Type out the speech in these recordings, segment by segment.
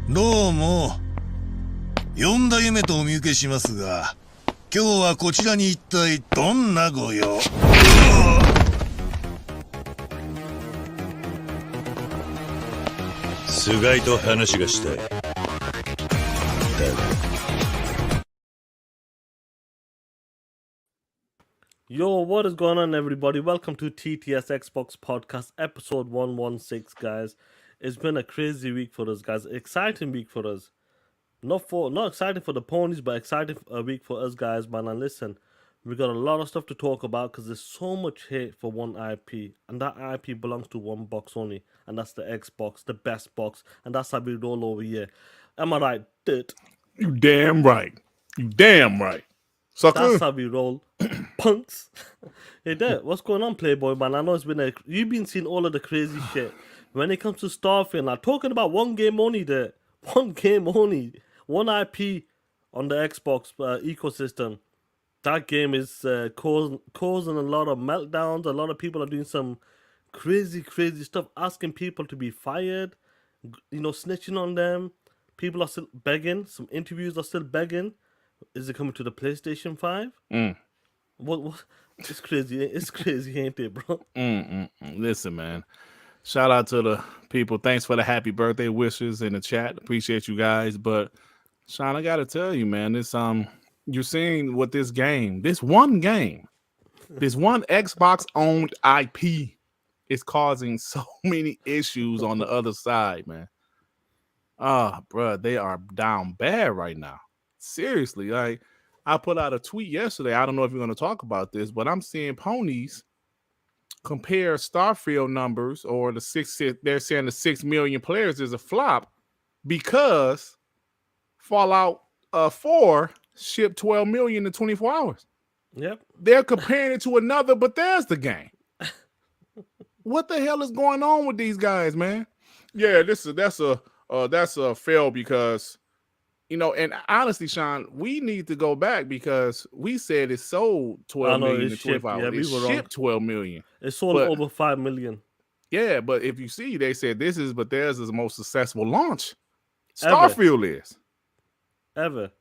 どうも。4代目とお見受けしますが、今日はこちらに一体どんなご用？菅井と話がしたい。Yo, what is going on, everybody? Welcome to TTS Xbox Podcast, episode 116, guys. It's been a crazy week for us, guys. Exciting week for us. Not exciting for the ponies, but exciting week for us, guys, man. And listen, we got a lot of stuff to talk about because there's so much hate for one IP, and that IP belongs to one box only, and that's the Xbox, the best box, and that's how we roll over here. Am I right, dude? You damn right. You damn right. Sucker. That's how we roll. Punks. Hey there, what's going on, Playboy, man? I know it's been you've been seeing all of the crazy shit. When it comes to Starfield, now talking about one game only there. One game only. One IP on the Xbox ecosystem. That game is causing a lot of meltdowns. A lot of people are doing some crazy stuff, asking people to be fired, snitching on them. People are still begging. Some interviews are still begging. Is it coming to the PlayStation 5? What? It's crazy. It's crazy, ain't it, bro? Listen, man. Shout out to the people. Thanks for the happy birthday wishes in the chat. Appreciate you guys. But Sean, I gotta tell you, man, this you're seeing what this one Xbox owned IP is causing so many issues on the other side, man. Bro, they are down bad right now. Seriously, like I put out a tweet yesterday. I don't know if you're going to talk about this, but I'm seeing ponies compare Starfield numbers or they're saying the 6 million players is a flop because Fallout 4 shipped 12 million in 24 hours. Yep. They're comparing it to another Bethesda game. What the hell is going on with these guys, man? Yeah, that's a fail because and honestly, Sean, we need to go back because we said it sold 12 million in 24 hours. Yeah, it shipped 12 million. It sold over 5 million. Yeah, but if you see, they said this is Bethesda's most successful launch. Starfield is. Ever.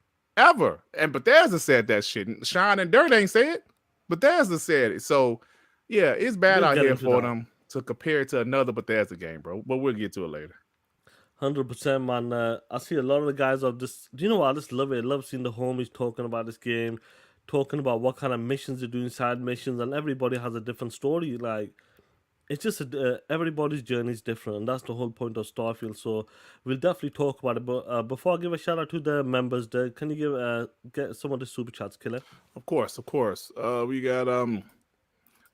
And Bethesda said that shit. Sean and Dirt ain't said it. Bethesda said it. So, yeah, it's bad out here for them to compare it to another Bethesda game, bro. But we'll get to it later. 100%, man. I see a lot of the guys are just. Do you know what? I just love it. I love seeing the homies talking about this game, talking about what kind of missions they're doing, side missions, and everybody has a different story. Like, it's just everybody's journey is different, and that's the whole point of Starfield. So we'll definitely talk about it. But before I give a shout out to the members, there, can you get some of the super chats, Killer? Of course. We got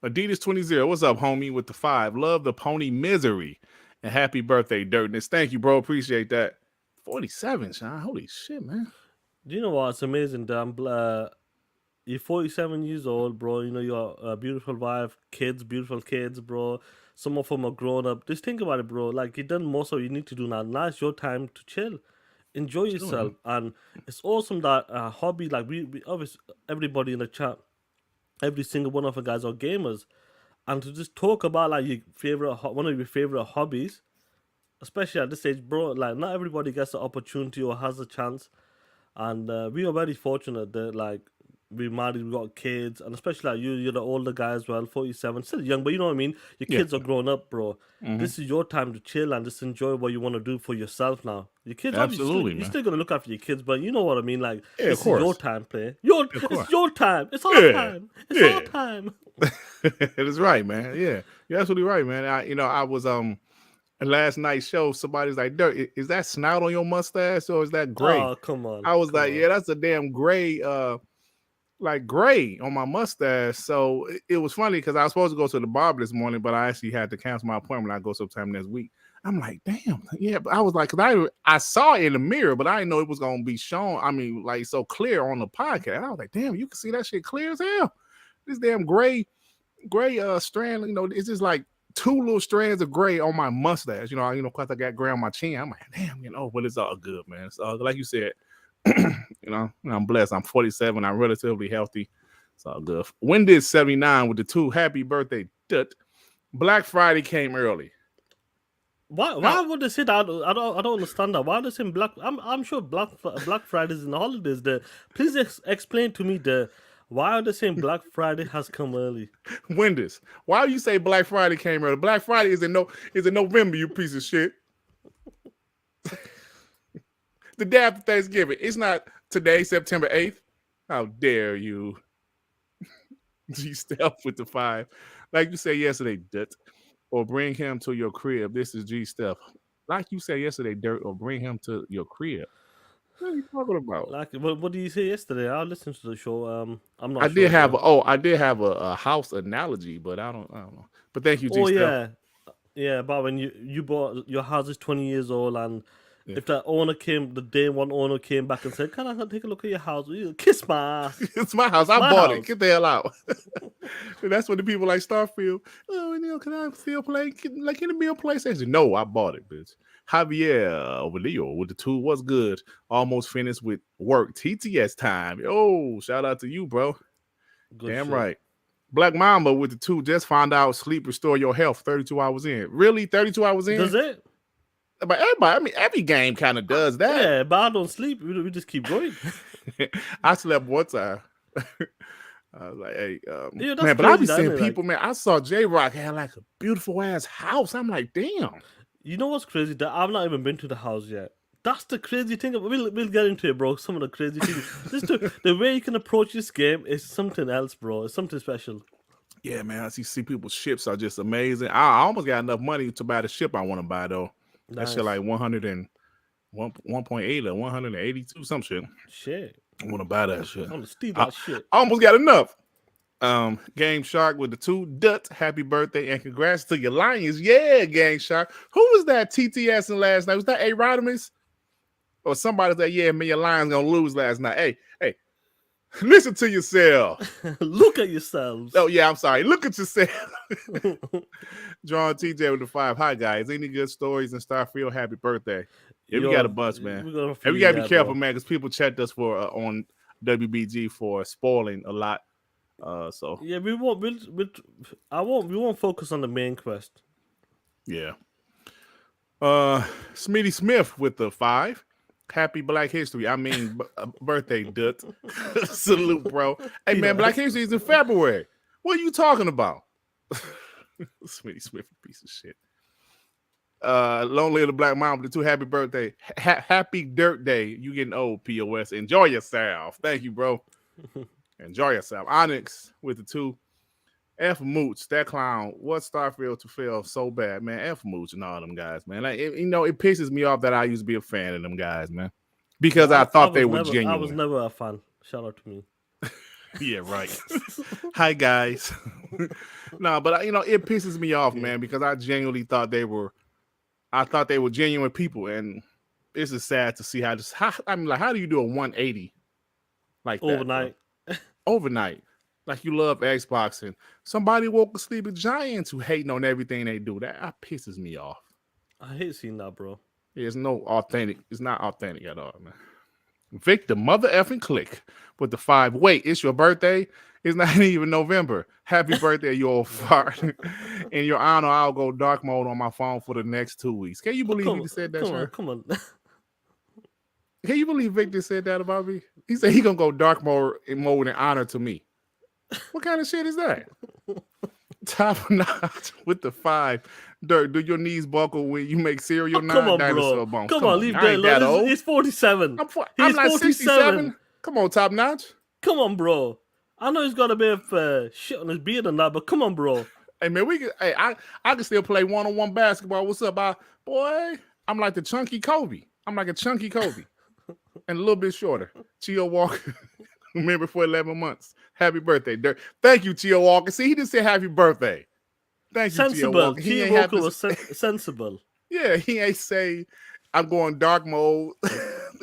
Adidas20. What's up, homie? With the 5. Love the pony misery. And happy birthday, Dirtness. Thank you, bro. Appreciate that. 47, Sean. Holy shit, man. Do you know what? It's amazing. You're 47 years old, bro. You know, you're a beautiful wife, beautiful kids, bro. Some of them are grown up. Just think about it, bro. Like, you've done most of what you need to do now. Now it's your time to chill. Enjoy yourself. And it's awesome that hobby, like, we obviously, everybody in the chat, every single one of the guys are gamers. And to just talk about like one of your favorite hobbies, especially at this stage, bro. Like, not everybody gets the opportunity or has a chance, and we are very fortunate that like we married, we got kids, and especially like you're the older guy as well, 47, still young, but you know what I mean. Your kids are grown up, bro. This is your time to chill and just enjoy what you want to do for yourself now. Your kids, absolutely, you're still gonna look after your kids, but you know what I mean. Like, this is your time, play. It's your time. It's our time. It's our time. It is right, man. Yeah, you're absolutely right, man. I was last night's show. Somebody's like, "Dirt, is that snout on your mustache or is that gray?" Oh, come on. I was like, "Yeah, that's a damn gray, like gray on my mustache." So it was funny because I was supposed to go to the barber this morning, but I actually had to cancel my appointment. I go sometime next week. I'm like, damn, yeah. But I was like, because I saw it in the mirror, but I didn't know it was gonna be shown. I mean, like so clear on the podcast. I was like, damn, you can see that shit clear as hell. This damn gray strand, it's just like 2 little strands of gray on my mustache. Cause I got gray on my chin. I'm like, damn, but it's all good, man. It's all like you said. I'm blessed. I'm 47. I'm relatively healthy. It's all good. When did 79 with the 2? Happy birthday, Dut. Black Friday came early. Why would they say that? I don't understand that. Why are they saying Black? I'm sure Black Fridays and holidays. Please explain to me why are they saying Black Friday has come early? Wendy's. Why do you say Black Friday came early? Black Friday is in November, you piece of shit. The day after Thanksgiving. It's not today, September 8th. How dare you? G Steph with the 5. Like you said yesterday, Dirt. Or bring him to your crib. This is G Steph. Like you said yesterday, Dirt, or bring him to your crib. What are you talking about? Like, what did you say yesterday? I listened to the show. I'm not. I sure, did have bro. I did have a house analogy, but I don't know. But thank you, G Oh Steph. yeah. But when you bought your house is 20 years old, and Yeah. if the day one owner came back and said, "Can I take a look at your house?" You kiss my ass. It's my house. It's I my bought house. it. Get the hell out. That's what the people like Starfield. Oh, can I still play? Can me a PlayStation? No, I bought it, bitch. Javier over Leo with the 2. What's good? Almost finished with work. TTS time. Oh, shout out to you, bro. Good Damn shit. right. Black Mamba with the 2. Just found out sleep restore your health 32 hours in. Really? 32 hours in? Does it? But everybody, I mean, every game kind of does that. Yeah, but I don't sleep. We just keep going. I slept one time. I was like, hey, Yeah, that's man, but I be crazy, seeing isn't it? people, man. I saw J Rock had like a beautiful ass house. I'm like, damn. You know what's crazy? That I've not even been to the house yet. That's the crazy thing. We'll get into it, bro. Some of the crazy things. The way you can approach this game is something else, bro. It's something special. Yeah, man. I see people's ships are just amazing. I almost got enough money to buy the ship I want to buy though. That shit like 101.8 or 182, some shit. Shit. I want to buy that shit. I want to steal that shit. I almost got enough. Game Shark with the 2. Dut, happy birthday and congrats to your Lions. Yeah, Game Shark. Who was that TTS in last night? Was that A. Rodimus? Or somebody said, yeah, man, your Lions gonna lose last night. Hey, listen to yourself. Look at yourselves. Oh, yeah, I'm sorry. Look at yourself. John TJ with the 5. Hi, guys. Any good stories in Starfield? Happy birthday. Yeah, we got a bunch, man. And we got to be careful, man, because people checked us for on WBG for spoiling a lot. So yeah, we won't focus on the main quest. Yeah. Smitty Smith with the 5. Happy Black History. I mean, birthday, Dut. Salute, bro. Hey, man, Black History is in February. What are you talking about? Smitty Smith, piece of shit. Long live the Black Mamba, the 2. Happy birthday. Happy Dirt Day. You getting old, POS. Enjoy yourself. Thank you, bro. Enjoy yourself. Onyx with the 2. F Mooch, that clown. What Starfield to fail so bad, man? F Mooch and all them guys, man. Like, it pisses me off that I used to be a fan of them guys, man. Because I thought they were genuine. I was never a fan. Shout out to me. Yeah, right. Hi, guys. No, but it pisses me off, man, because I genuinely thought they were genuine people, and this is sad to see how do you do a 180 like that overnight? Overnight. Like you love Xbox and somebody woke asleep with giants who hating on everything they do. That pisses me off. I hate seeing that, bro. It's not authentic at all, man. Victor, mother effing click with the 5. Wait, it's your birthday? It's not even November. Happy birthday, you old fart. In your honor, I'll go dark mode on my phone for the next 2 weeks. Can you believe he said that? Come on. Can you believe Victor said that about me? He said he gonna go dark mode in honor to me. What kind of shit is that? Top notch with the 5. Dirt, do your knees buckle when you make cereal? Come on, bro. Bones. Come on, leave that. He's 47. I'm like 67. Come on, top notch. Come on, bro. I know he's got a bit of shit on his beard and that, but come on, bro. Hey, man, I can still play one-on-one basketball. What's up, boy? I'm like the chunky Kobe. I'm like a chunky Kobe. And a little bit shorter. Chio Walker. Remember for 11 months. Happy birthday, Dirt. Thank you, Chio Walker. See, he just said happy birthday. Thank you, Chio Walker. Chio Walker was sensible. Yeah, he ain't say, I'm going dark mode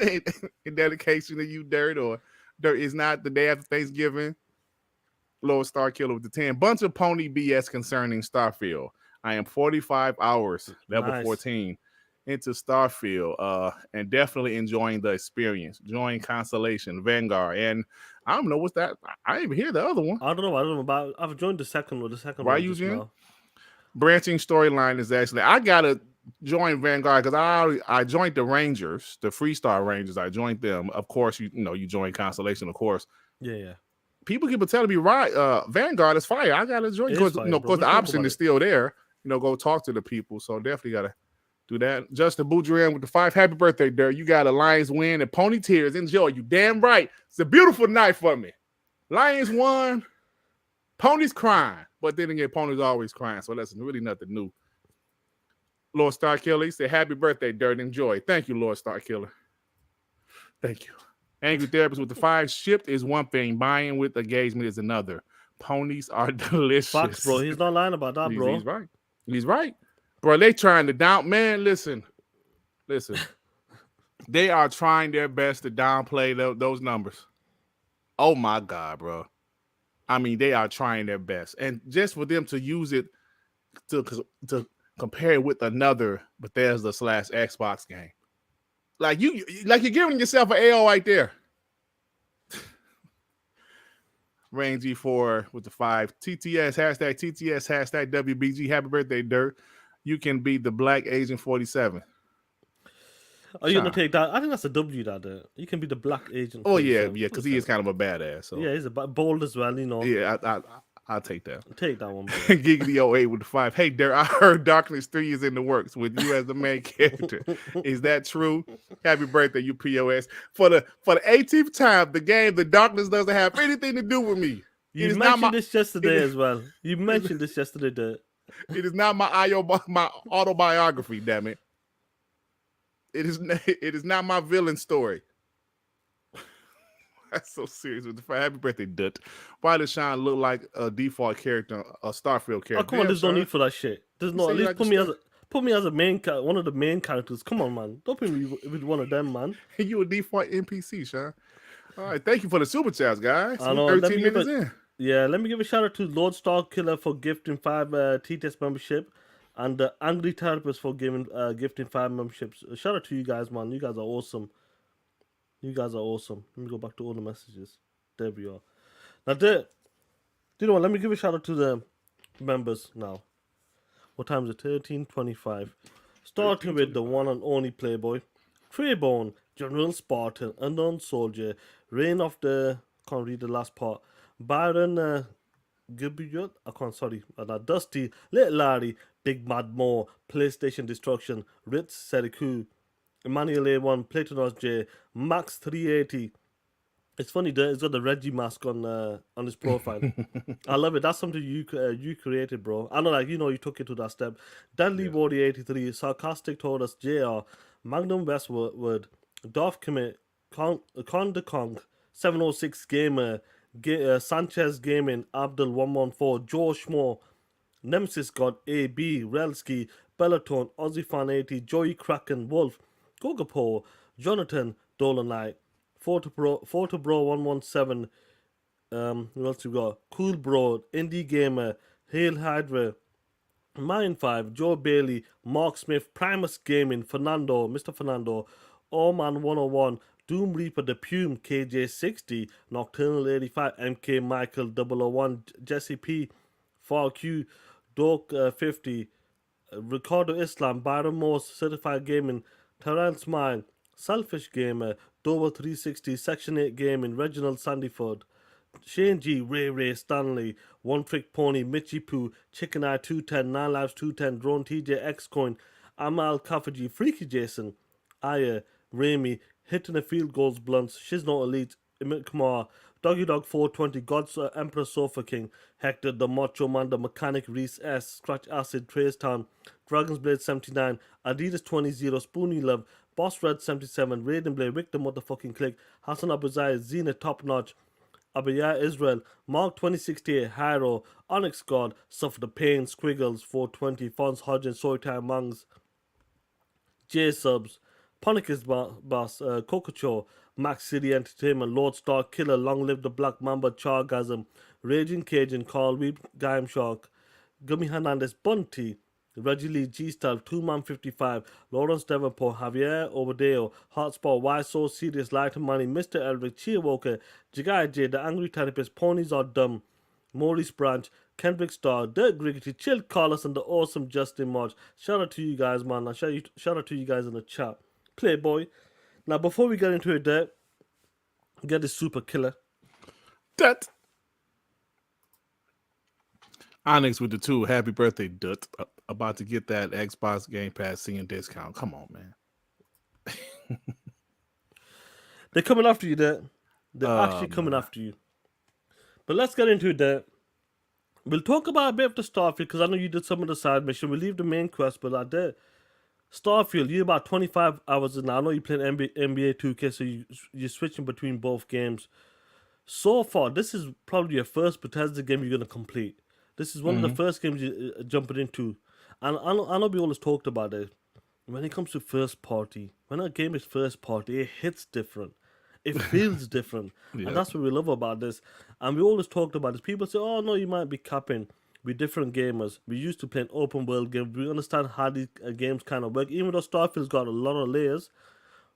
in dedication to you, Dirt, or Dirt is not the day after Thanksgiving. Lord Star Killer with the 10. Bunch of pony BS concerning Starfield. I am 45 hours, level 14, into Starfield, and definitely enjoying the experience. Join Constellation, Vanguard, and I don't know what's that. I didn't even hear the other one. I don't know about. I've joined the second one. Why you join? Branching storyline is actually. I gotta join Vanguard because I joined the Rangers, the Freestar Rangers. I joined them. Of course, you join Constellation, of course. Yeah. People keep telling me, right, Vanguard is fire. I gotta join. It is Because fire, of bro. course We the talk option about is it. still there. Go talk to the people. So definitely gotta do that. Justin Boudreaux with the 5. Happy birthday, Derek. You got a Lions win and Pony Tears. Enjoy. You damn right. It's a beautiful night for me. Lions won. Pony's crying. But then again, Pony's always crying. So that's really nothing new. Lord Starkiller, he said, happy birthday, Derek. Enjoy. Thank you, Lord Starkiller. Thank you. Angry Therapist with the 5. Shipped is one thing. Buying with engagement is another. Ponies are delicious. Facts, bro. He's not lying about that, bro. He's right. He's right. Bro, they trying to down. Man, listen. They are trying their best to downplay those numbers. Oh, my God, bro. I mean, they are trying their best. And just for them to use it to compare it with another Bethesda/Xbox game. Like you're giving yourself an AO right there. Rain G4 with the 5. TTS, #TTS, #WBG. Happy birthday, Dirt. You can be the Black Agent 47. Are you gonna take that? I think that's a W. That you can be the Black Agent. Oh yeah, because he is kind of a badass. So yeah, he's a bold as well. Yeah, I'll take that. Take that one. Giggity 08 with the 5. Hey, Derek, I heard Darkness 3 is in the works with you as the main character. Is that true? Happy birthday, you POS. For the 18th time, the game, The Darkness doesn't have anything to do with me. You mentioned this yesterday as well. You mentioned this yesterday, Derek. It is not my autobiography, damn it. It is not my villain story. That's so serious with the 5. Happy birthday, Dut. Why does Sean look like a default character, a Starfield character? Oh, come on, there's no need for that shit. There's no, at least put me as a one of the main characters. Come on, man. Don't put me with one of them, man. You a default NPC, Sean. All right, thank you for the super chats, guys. I know. 13 minutes in. Yeah, let me give a shout out to Lord Starkiller for gifting 5 TTS membership, and Angry Therapist for gifting 5 memberships. Shout out to you guys, man. You guys are awesome. Let me go back to all the messages. There we are. Now, do you know what? Let me give a shout out to the members now. What time is it? 13:25. Starting with the one and only Playboy, Treybone, General Spartan, Unknown Soldier, Reign of the... can't read the last part. Byron Gibiyut, I can't, sorry. Dusty, Little Larry, Big Mad Mo, PlayStation Destruction, Ritz Seriku, Emmanuel A1, Platonos J, Max 380. It's funny that he's got the Reggie mask on his profile. I love it. That's something you created, bro. I know, you took it to that step. Deadly Body 83, Sarcastic Taurus JR, Magnum Westward, Dolph Commit, Conda Kong, 706 Gamer, Sanchez Gaming, Abdul 114, Joe Schmo, Nemesis God, AB, Relski, Bellaton, Aussie Fan 80, Joey Kraken, Wolf, Gogapo, Jonathan, Dolan Knight, Photo Bro 117, who else we got? Cool Bro, Indie Gamer, Hail Hydra, Mind 5, Joe Bailey, Mark Smith, Primus Gaming, Fernando, Mr. Fernando, Allman 101, Doom Reaper, The Pume, KJ60, Nocturnal 85, MK Michael 001, Jesse P, Far Q, Dork 50, Ricardo Islam, Byron Morse, Certified Gaming, Terrence Mine, Selfish Gamer, Dover 360, Section 8 Gaming, Reginald Sandyford, Shane G, Ray Stanley, One Trick Pony, Mitchy Poo, Chicken Eye 210, 9 Lives 210, Drone TJ Xcoin, Amal Kafaji, Freaky Jason, Aya, Rami, Hitting the Field Goals Blunts, Shizno Elite, Emit Kumar, Doggy Dog 420, God's Emperor Sofa King, Hector the Macho Man, the Mechanic, Reese S, Scratch Acid, Trace Town, Dragon's Blade 79, Adidas 20, Spoonie Love, Boss Red 77, Raiden Blade, Rick the Motherfucking Click, Hassan Abuzai, Zena Top Notch, Abiyah Israel, Mark 2068, Hyro, Onyx God, Suffer the Pain, Squiggles 420, Fons Hodgins, Soytime Mangs, J Subs, Ponicus Boss, Kokocho, Max City Entertainment, Lord Star Killer, Long Live the Black Mamba, Chargasm, Raging Cajun, Carl Weeb, Game Shark, Gummy Hernandez, Bunty, Reggie Lee, G-Style, 2Man55, Lawrence Davenport, Javier Obadeo, Hotspot, Why So Serious, Light and Money, Mr. Elric, Chia Walker, Jigai J, The Angry Therapist, Ponies Are Dumb, Maurice Branch, Kendrick Starr, Dirk Griggity, Chill Carlos, and the awesome Justin March. Shout out to you guys, man. And shout out to you guys in the chat. Playboy. Now, before we get into it, Dirk, get this super killer. Dut. Onyx with the 2. Happy birthday, Dut. About to get that Xbox Game Pass singing discount. Come on, man. They're coming after you, Dirk. They're actually coming after you. But let's get into it, Dirk. We'll talk about a bit of the Starfield because I know you did some of the side mission. We'll leave the main quest, but I did. Starfield, you're about 25 hours in. I know you're playing NBA 2K, so you're switching between both games. So far, this is probably your first Bethesda game you're going to complete. This is one of the first games you're jumping into. And I know we always talked about it. When it comes to first party, when a game is first party, it hits different. It feels different. And that's what we love about this. And we always talked about this. People say, oh, no, you might be capping. We're different gamers. We used to play an open world game. We understand how these games kind of work. Even though Starfield's got a lot of layers,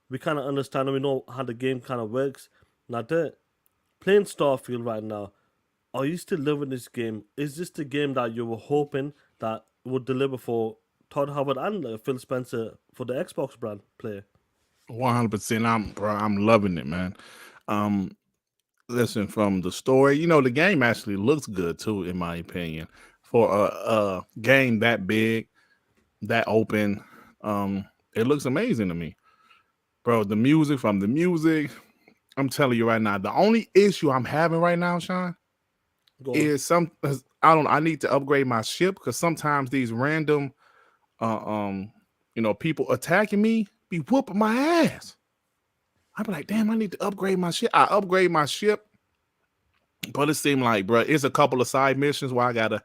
we kind of understand and we know how the game kind of works. Now, playing Starfield right now, are you still loving this game? Is this the game that you were hoping that would deliver for Todd Howard and Phil Spencer for the Xbox brand player? 100%. I'm loving it, man. Listen, from the story, the game actually looks good too, in my opinion. For a game that big, that open, it looks amazing to me, bro. The music, I'm telling you right now, the only issue I'm having right now, Sean, is I need to upgrade my ship because sometimes these random, people attacking me be whooping my ass. I'm like, damn, I need to upgrade my ship. I upgrade my ship, but it seemed like, bro, it's a couple of side missions where I gotta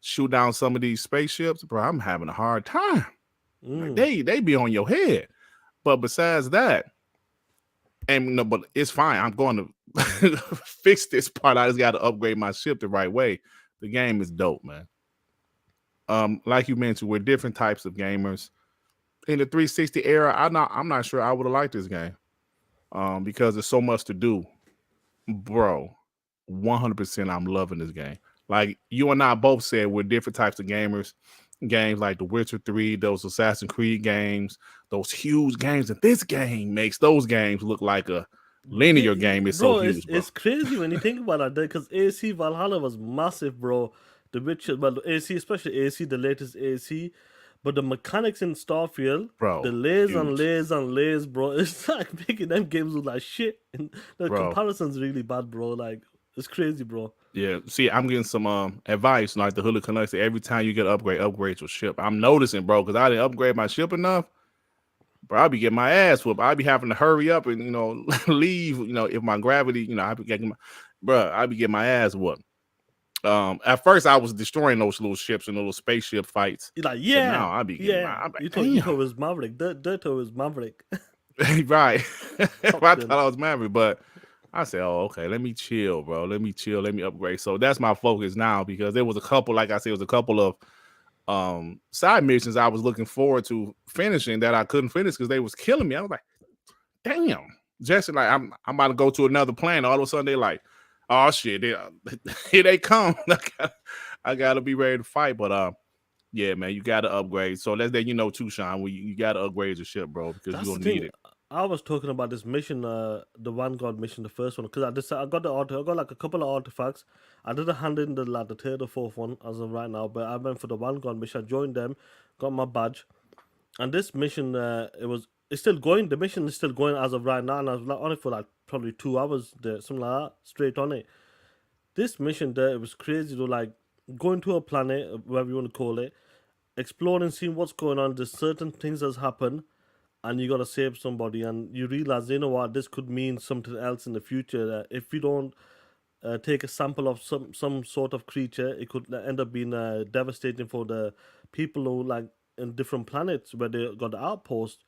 shoot down some of these spaceships, bro. I'm having a hard time. Like, they be on your head. But besides that, but it's fine. I'm going to fix this part. I just got to upgrade my ship the right way. The game is dope, man. Like you mentioned, we're different types of gamers. In the 360 era, I'm not sure I would have liked this game. Because there's so much to do. Bro, 100% I'm loving this game. Like you and I both said, we're different types of gamers. Games like The Witcher 3, those Assassin's Creed games, those huge games. And this game makes those games look like a linear game. It's so huge, bro. It's crazy when you think about it, because AC Valhalla was massive, bro. The Witcher, but AC, especially AC, the latest AC. But the mechanics in Starfield, bro, the layers and layers and layers, bro, it's like making them games look like shit. And the comparison's really bad, bro. Like, it's crazy, bro. Yeah, see, I'm getting some advice, like the Hood Connect. Every time you get an upgrade your ship. I'm noticing, bro, because I didn't upgrade my ship enough. Bro, I'll be getting my ass whooped. I'll be having to hurry up and, leave, if my gravity, I'll be getting my ass whooped. At first I was destroying those little ships and little spaceship fights. You're like, yeah. Now I be getting you thought it was Maverick. Dirt was Maverick. Right. I thought I was Maverick, but I said, oh, okay, let me chill, bro. Let me chill. Let me upgrade. So that's my focus now, because there was a couple, like I said, of side missions I was looking forward to finishing that I couldn't finish because they was killing me. I was like, damn. Jesse, like, I'm about to go to another planet. All of a sudden they're like, oh shit, here they come. I gotta be ready to fight. But yeah, man, you gotta upgrade. So that's that, too, Sean. You gotta upgrade your ship, bro, because you're gonna need it. I was talking about this mission, the Vanguard mission, the first one, because I got like a couple of artifacts. I didn't hand in the third or fourth one as of right now, but I went for the Vanguard mission. I joined them, got my badge, and this mission, it's still going. The mission is still going as of right now, and I was on it for like probably 2 hours there, something like that, straight on it. This mission there, it was crazy to like going to a planet, whatever you want to call it, exploring, seeing what's going on. There's certain things that's happened, and you gotta save somebody, and you realize, what, this could mean something else in the future. If you don't take a sample of some sort of creature, it could end up being devastating for the people who like in different planets where they got the outpost.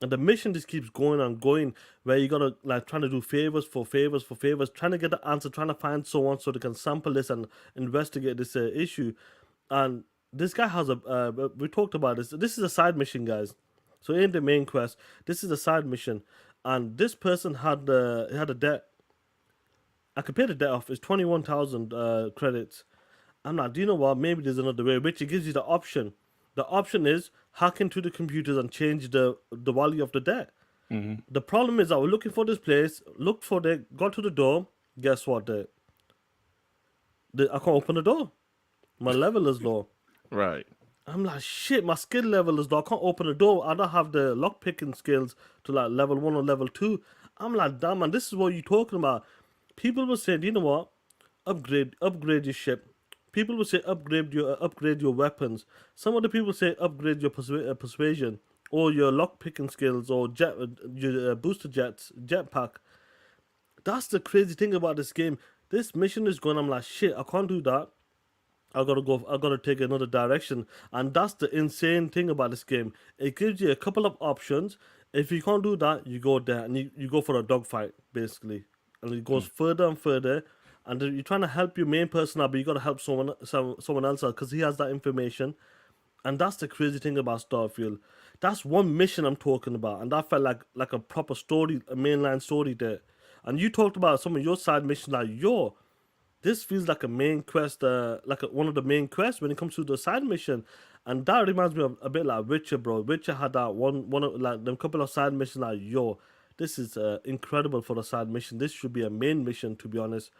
And the mission just keeps going and going, where you gotta like trying to do favors, trying to get the answer, trying to find someone so they can sample this and investigate this issue. And this guy has we talked about this. This is a side mission, guys. So in the main quest, this is a side mission, and this person had a debt, I could pay the debt off. It's 21,000 credits. I'm like, do you know what? Maybe there's another way, which it gives you the option. The option is hack into the computers and change the value of the debt. Mm-hmm. The problem is I was looking for this place, looked for it, got to the door. Guess what? I can't open the door. My level is low. Right. I'm like, shit, my skill level is low. I can't open the door. I don't have the lock picking skills to like level 1 or level 2. I'm like, damn, man, this is what you're talking about. People were saying, you know what? Upgrade your ship. People will say upgrade your weapons. Some of the people say upgrade your persuasion or your lock picking skills or your booster jetpack. That's the crazy thing about this game. This mission is going. I'm like, shit, I can't do that. I gotta take another direction, and that's the insane thing about this game. It gives you a couple of options. If you can't do that, you go there and you go for a dogfight, basically, and it goes further and further. And then you're trying to help your main person out, but you gotta help someone else out because he has that information. And that's the crazy thing about Starfield. That's one mission I'm talking about, and that felt like a proper story, a mainline story there. And you talked about some of your side missions, like this feels like a main quest, one of the main quests when it comes to the side mission, and that reminds me of a bit like Witcher, bro. Witcher had that one of like them couple of side missions. Like, this is incredible for a side mission. This should be a main mission, to be honest.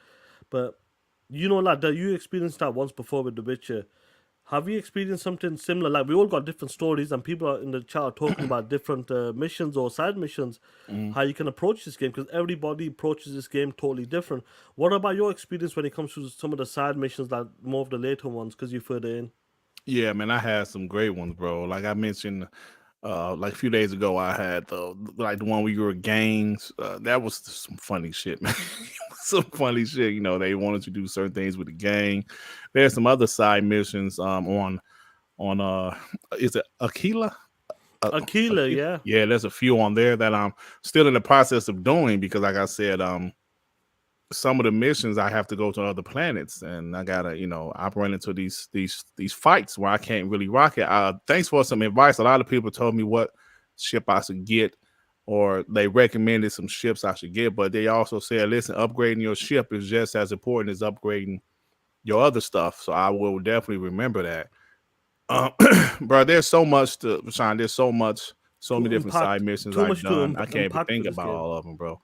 But like that you experienced that once before with The Witcher. Have you experienced something similar? Like, we all got different stories, and people are in the chat are talking about different missions or side missions, how you can approach this game, because everybody approaches this game totally different. What about your experience when it comes to some of the side missions, like more of the later ones, because you're further in? Yeah, man, I had some great ones, bro. Like I mentioned, like a few days ago, I had the one where you were gangs. That was some funny shit, man. Some funny shit. You know, they wanted to do certain things with the gang. There's some other side missions on is it Aquila? Aquila, yeah. Yeah, there's a few on there that I'm still in the process of doing because, like I said, some of the missions I have to go to other planets, and I gotta, I run into these fights where I can't really rock it. Thanks for some advice. A lot of people told me what ship I should get, or they recommended some ships I should get, but they also said, listen, upgrading your ship is just as important as upgrading your other stuff. So I will definitely remember that. Bro, there's so much to Sean. There's so many different side missions I've done. I can't even think about all of them, bro.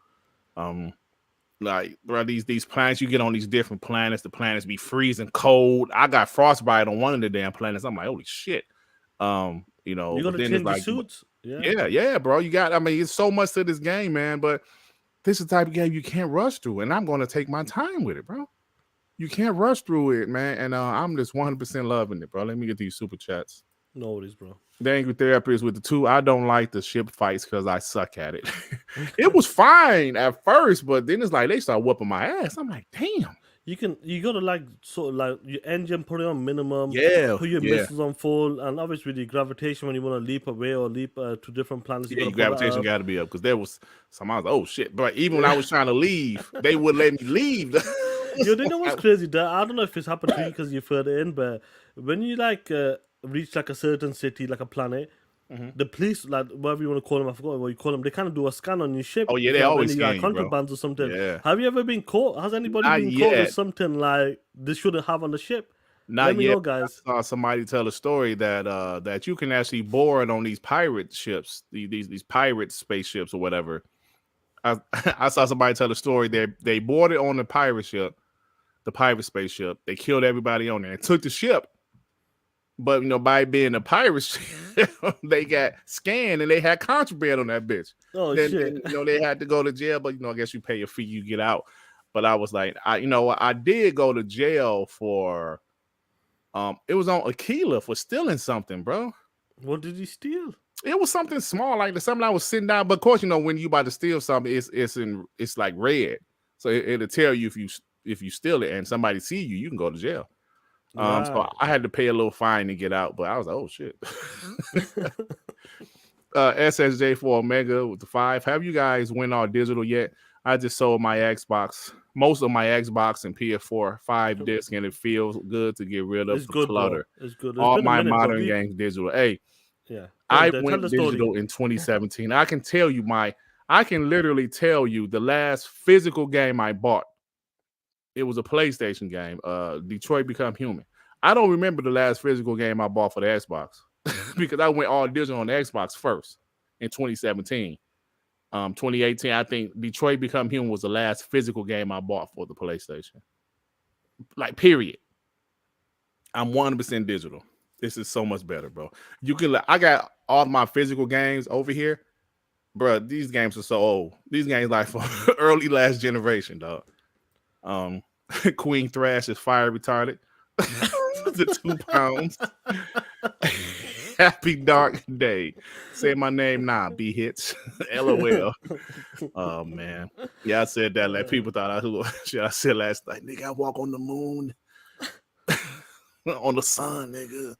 Like, bro, these planets, you get on these different planets, the planets be freezing cold. I got frostbite on one of the damn planets. I'm like, holy shit. You gotta change the suits. Yeah, bro. It's so much to this game, man. But this is the type of game you can't rush through, and I'm gonna take my time with it, bro. You can't rush through it, man. And I'm just 100% loving it, bro. Let me get these super chats. No worries, bro. The Angry Therapist with the 2. I don't like the ship fights because I suck at it. It was fine at first, but then it's like they start whooping my ass. I'm like, damn. You gotta like sort of like your engine, put it on minimum, put your missiles on full, and obviously the gravitation when you want to leap away or leap to different planets. Yeah, your gravitation got to be up because there was some. I was like, oh shit! But even when I was trying to leave, they wouldn't let me leave. They know what's crazy? I don't know if it's happened to you because you're further in, but when you like reach like a certain city, like a planet, the police, like whatever you want to call them, I forgot what you call them, they kind of do a scan on your ship. Oh yeah, they always scan you, contrabands or something. Yeah. Have you ever been caught? Has anybody been caught with something like this shouldn't have on the ship? Let me know, guys. I saw somebody tell a story that you can actually board on these pirate ships, these pirate spaceships or whatever. I saw somebody tell a story they boarded on the pirate ship, the pirate spaceship. They killed everybody on there and took the ship. But by being a pirate ship, they got scanned and they had contraband on that bitch. Oh shit! They had to go to jail, but I guess you pay a fee, you get out. But I was like, I did go to jail for, it was on Aquila for stealing something, bro. What did he steal? It was something small, like something I was sitting down. But of course, when you about to steal something, it's like red, so it'll tell you if you steal it and somebody see you, you can go to jail. So I had to pay a little fine to get out, but I was like, oh shit. SSJ for Omega with the 5. Have you guys went all digital yet? I just sold my Xbox, most of my Xbox and PS4 5 disc, and it feels good to get rid of the clutter. It's good. All my modern games digital. Hey, yeah. I went digital in 2017. I can literally tell you the last physical game I bought It was a PlayStation game. Detroit Become Human. I don't remember the last physical game I bought for the Xbox because I went all digital on the Xbox first in 2017. 2018, I think Detroit Become Human was the last physical game I bought for the PlayStation. Like, period. I'm 100% digital. This is so much better, bro. I got all my physical games over here. Bro, these games are so old. These games like for early last generation, dog. Queen Thrash is fire retarded. The 2 pounds. Happy Dark Day. Say my name now, B hits. LOL. Oh man. Yeah, I said that. Like people thought I said last night, nigga, I walk on the moon. On the sun, nigga.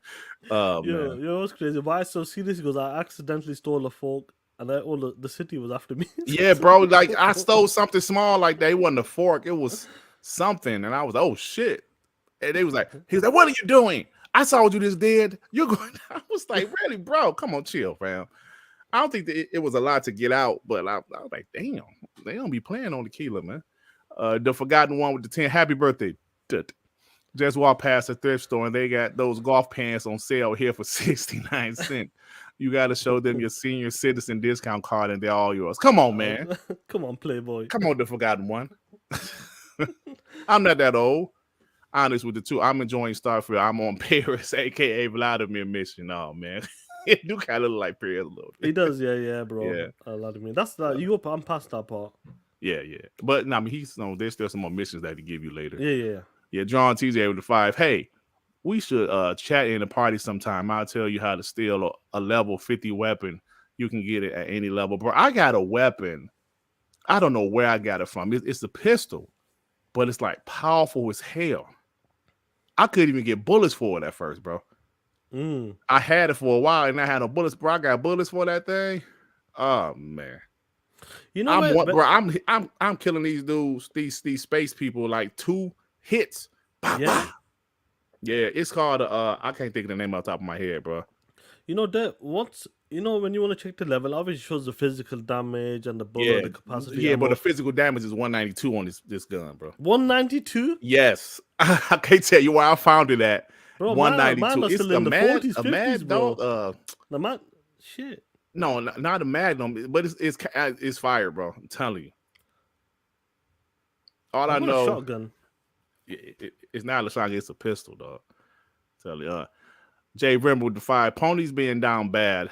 Oh man. Yo, what's crazy? Why so serious? Because I accidentally stole a fork and all the city was after me. Yeah, bro. Like I stole something small like that. It wasn't a fork, it was something. And I was, oh shit. And he was like, what are you doing? I saw what you just did. You're going. I was like, really, bro? Come on, chill, fam. I don't think that it was a lot to get out, but I was like, damn, they don't be playing on tequila, man. The forgotten one with the 10. Happy birthday. Just walked past a thrift store and they got those golf pants on sale here for 69 cents. You got to show them your senior citizen discount card and they're all yours. Come on, man. Come on, Playboy. Come on, the forgotten one. I'm not that old. Honest with the two, I'm enjoying Starfield. I'm on Parris, aka Vladimir mission. Oh man, it do kind of look like Parris a little bit. He does, yeah, bro. Yeah. Vladimir. That's I'm past that part. Yeah. But no, I mean, there's still some more missions that he give you later. Yeah. John TJ with the 5. Hey, we should chat in a party sometime. I'll tell you how to steal a level 50 weapon. You can get it at any level, bro. I got a weapon. I don't know where I got it from. It's a pistol, but it's like powerful as hell. I couldn't even get bullets for it at first, bro. I had it for a while and I had no bullets, bro. I got bullets for that thing. Oh man. You know I'm killing these dudes, these space people like 2 hits. Yeah, it's called I can't think of the name off the top of my head, bro. You know that when you want to check the level, obviously it shows the physical damage and the bullet, the capacity. Yeah, but the physical damage is 192 on this gun, bro. 192? Yes. I can't tell you where I found it at. Bro, 192. It's still in the 40s, 50s, mad bro. Dog. The man, shit. No, not a Magnum, but it's fire, bro. I'm telling you. All I know. A shotgun. It's not a shotgun. It's a pistol, dog. Tell you. Jay Rimmer with the 5. Ponies being down bad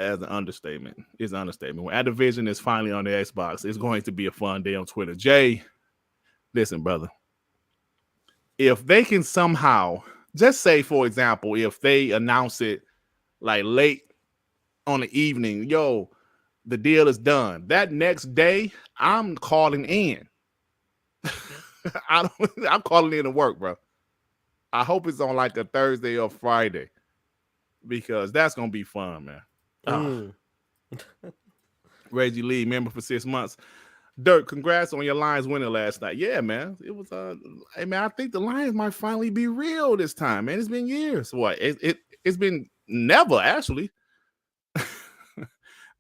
as an understatement. It's an understatement. When Activision is finally on the Xbox, it's going to be a fun day on Twitter. Jay, listen, brother. If they can somehow, just say, for example, if they announce it like late on the evening, yo, the deal is done. That next day, I'm calling in. I'm calling in to work, bro. I hope it's on like a Thursday or Friday because that's gonna be fun, man. Reggie Lee, member for 6 months. Dirk, congrats on your Lions winning last night. Yeah, man. It was hey man, I think the Lions might finally be real this time, man. It's been years. What? It's been never actually.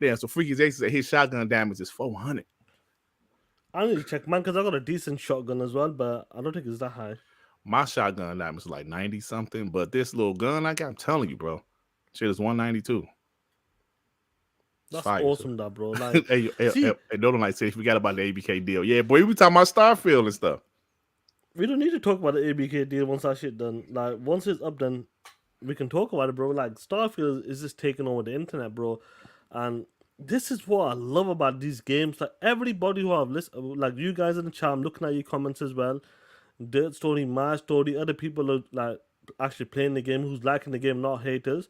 Damn, so Freaky Jason said his shotgun damage is 400. I need to check, man, because I got a decent shotgun as well, but I don't think it's that high. My shotgun damage is like 90 something, but this little gun I got, I'm telling you, bro, shit is 192. That's fire, awesome, that bro. Like, hey, don't like say forgot about the ABK deal. Yeah, boy, we talking about Starfield and stuff. We don't need to talk about the ABK deal once that shit done. Like, once it's up, then we can talk about it, bro. Like, Starfield is just taking over the internet, bro. And this is what I love about these games. Like, everybody who I've listened, like you guys in the chat, I'm looking at your comments as well. Dirt Story, my story, other people are like actually playing the game, who's liking the game, not haters.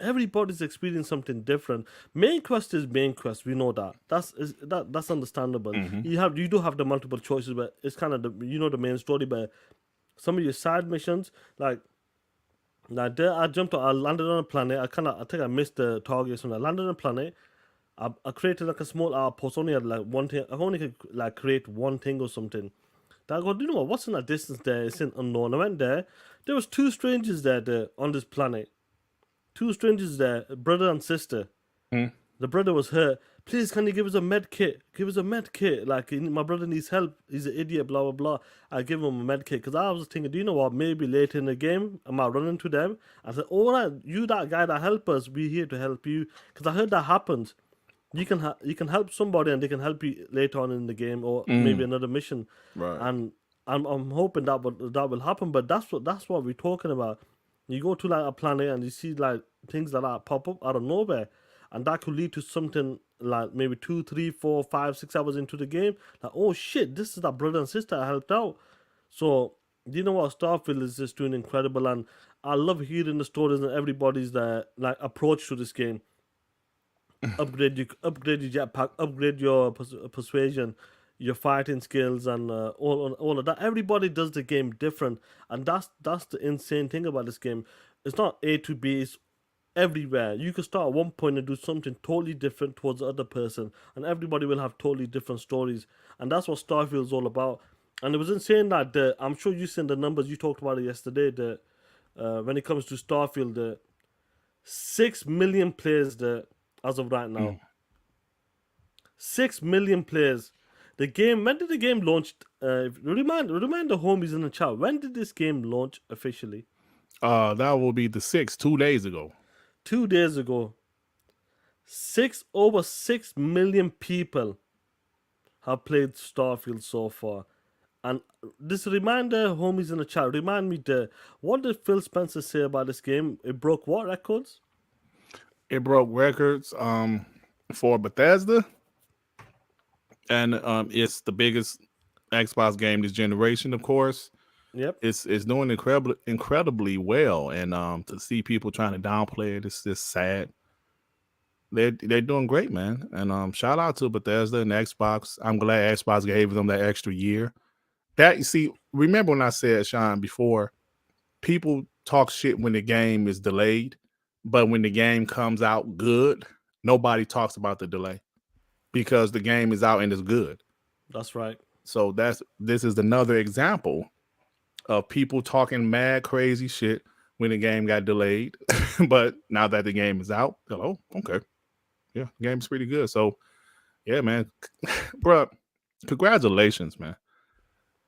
Everybody's experiencing something different. Main quest is main quest. We know that. That's understandable. Mm-hmm. You do have the multiple choices, but it's kind of the main story. But some of your side missions, like there, I landed on a planet. I think I missed the target. So I landed on a planet. I created like a small outpost. Only had like one thing. I only could like create one thing or something. I go, you know what? What's in that distance there? It's in unknown. I went there. There was 2 strangers there on this planet. 2 strangers there, brother and sister. The brother was hurt, please, can you give us a med kit? Give us a med kit. Like, my brother needs help. He's an idiot, blah, blah, blah. I give him a med kit. Because I was thinking, do you know what? Maybe later in the game, I might run into them. I said, all right, you that guy that help us, we're here to help you. Because I heard that happens. You can help somebody and they can help you later on in the game or maybe another mission. Right. And I'm hoping that will happen. But that's what we're talking about. You go to like a planet and you see like things like that pop up out of nowhere, and that could lead to something like maybe 2, 3, 4, 5, 6 hours into the game. Like, oh shit, this is that brother and sister I helped out. So you know what, Starfield is just doing incredible, and I love hearing the stories and everybody's like approach to this game. upgrade your jetpack, upgrade your persuasion, your fighting skills, and all of that. Everybody does the game different, and that's the insane thing about this game. It's not A to B. It's everywhere. You can start at one point and do something totally different towards the other person, and everybody will have totally different stories, and that's what Starfield is all about. And it was insane that I'm sure you seen the numbers. You talked about it yesterday. That when it comes to Starfield, 6 million players there as of right now. 6 million players. The game. When did the game launch? Remind the homies in the chat. When did this game launch officially? That will be the 6th, 2 days ago. 2 days ago. Over 6 million people have played Starfield so far. And this reminder, homies in the chat, remind me what did Phil Spencer say about this game? It broke what records? It broke records for Bethesda, and it's the biggest Xbox game this generation, of course. Yep. It's doing incredibly well, and to see people trying to downplay it, it's just sad. They're doing great, man. And shout out to Bethesda and Xbox. I'm glad Xbox gave them that extra year. That, you see, remember when I said, Sean, before, people talk shit when the game is delayed, but when the game comes out good, nobody talks about the delay because the game is out and it's good. That's right. So this is another example of people talking mad crazy shit when the game got delayed, but now that the game is out, oh, okay, yeah, the game's pretty good. So yeah, man, bro, congratulations, man.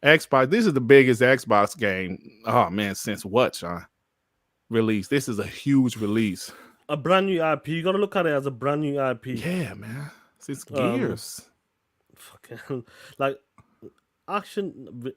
Xbox, this is the biggest Xbox game. Oh man, since what, Sean? Release. This is a huge release. A brand new IP. You gotta look at it as a brand new IP. Yeah, man. Since Gears. Fucking like action.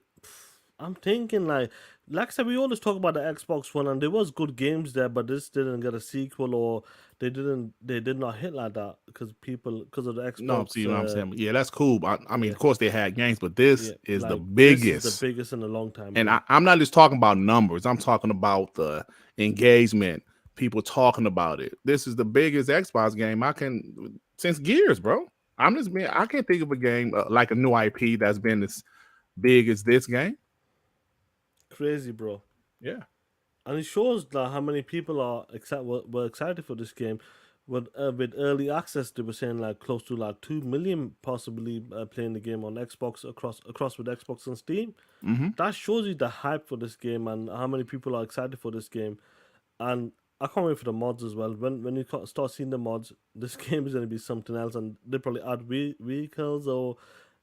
I'm thinking like I said, we always talk about the Xbox One, and there was good games there, but this didn't get a sequel, or they did not hit like that because of the Xbox. No, see what I'm saying? Yeah, that's cool. I mean, of course they had games, but this is the biggest. This is the biggest in a long time. And I'm not just talking about numbers. I'm talking about the engagement, people talking about it. This is the biggest Xbox game since Gears, bro. I can't think of a game like a new IP that's been as big as this game. Crazy, bro. Yeah. And it shows that how many people were excited for this game. With early access, they were saying like close to like 2 million possibly playing the game on Xbox across with Xbox and Steam. Mm-hmm. That shows you the hype for this game and how many people are excited for this game. And I can't wait for the mods as well. When you start seeing the mods, this game is going to be something else, and they probably add vehicles or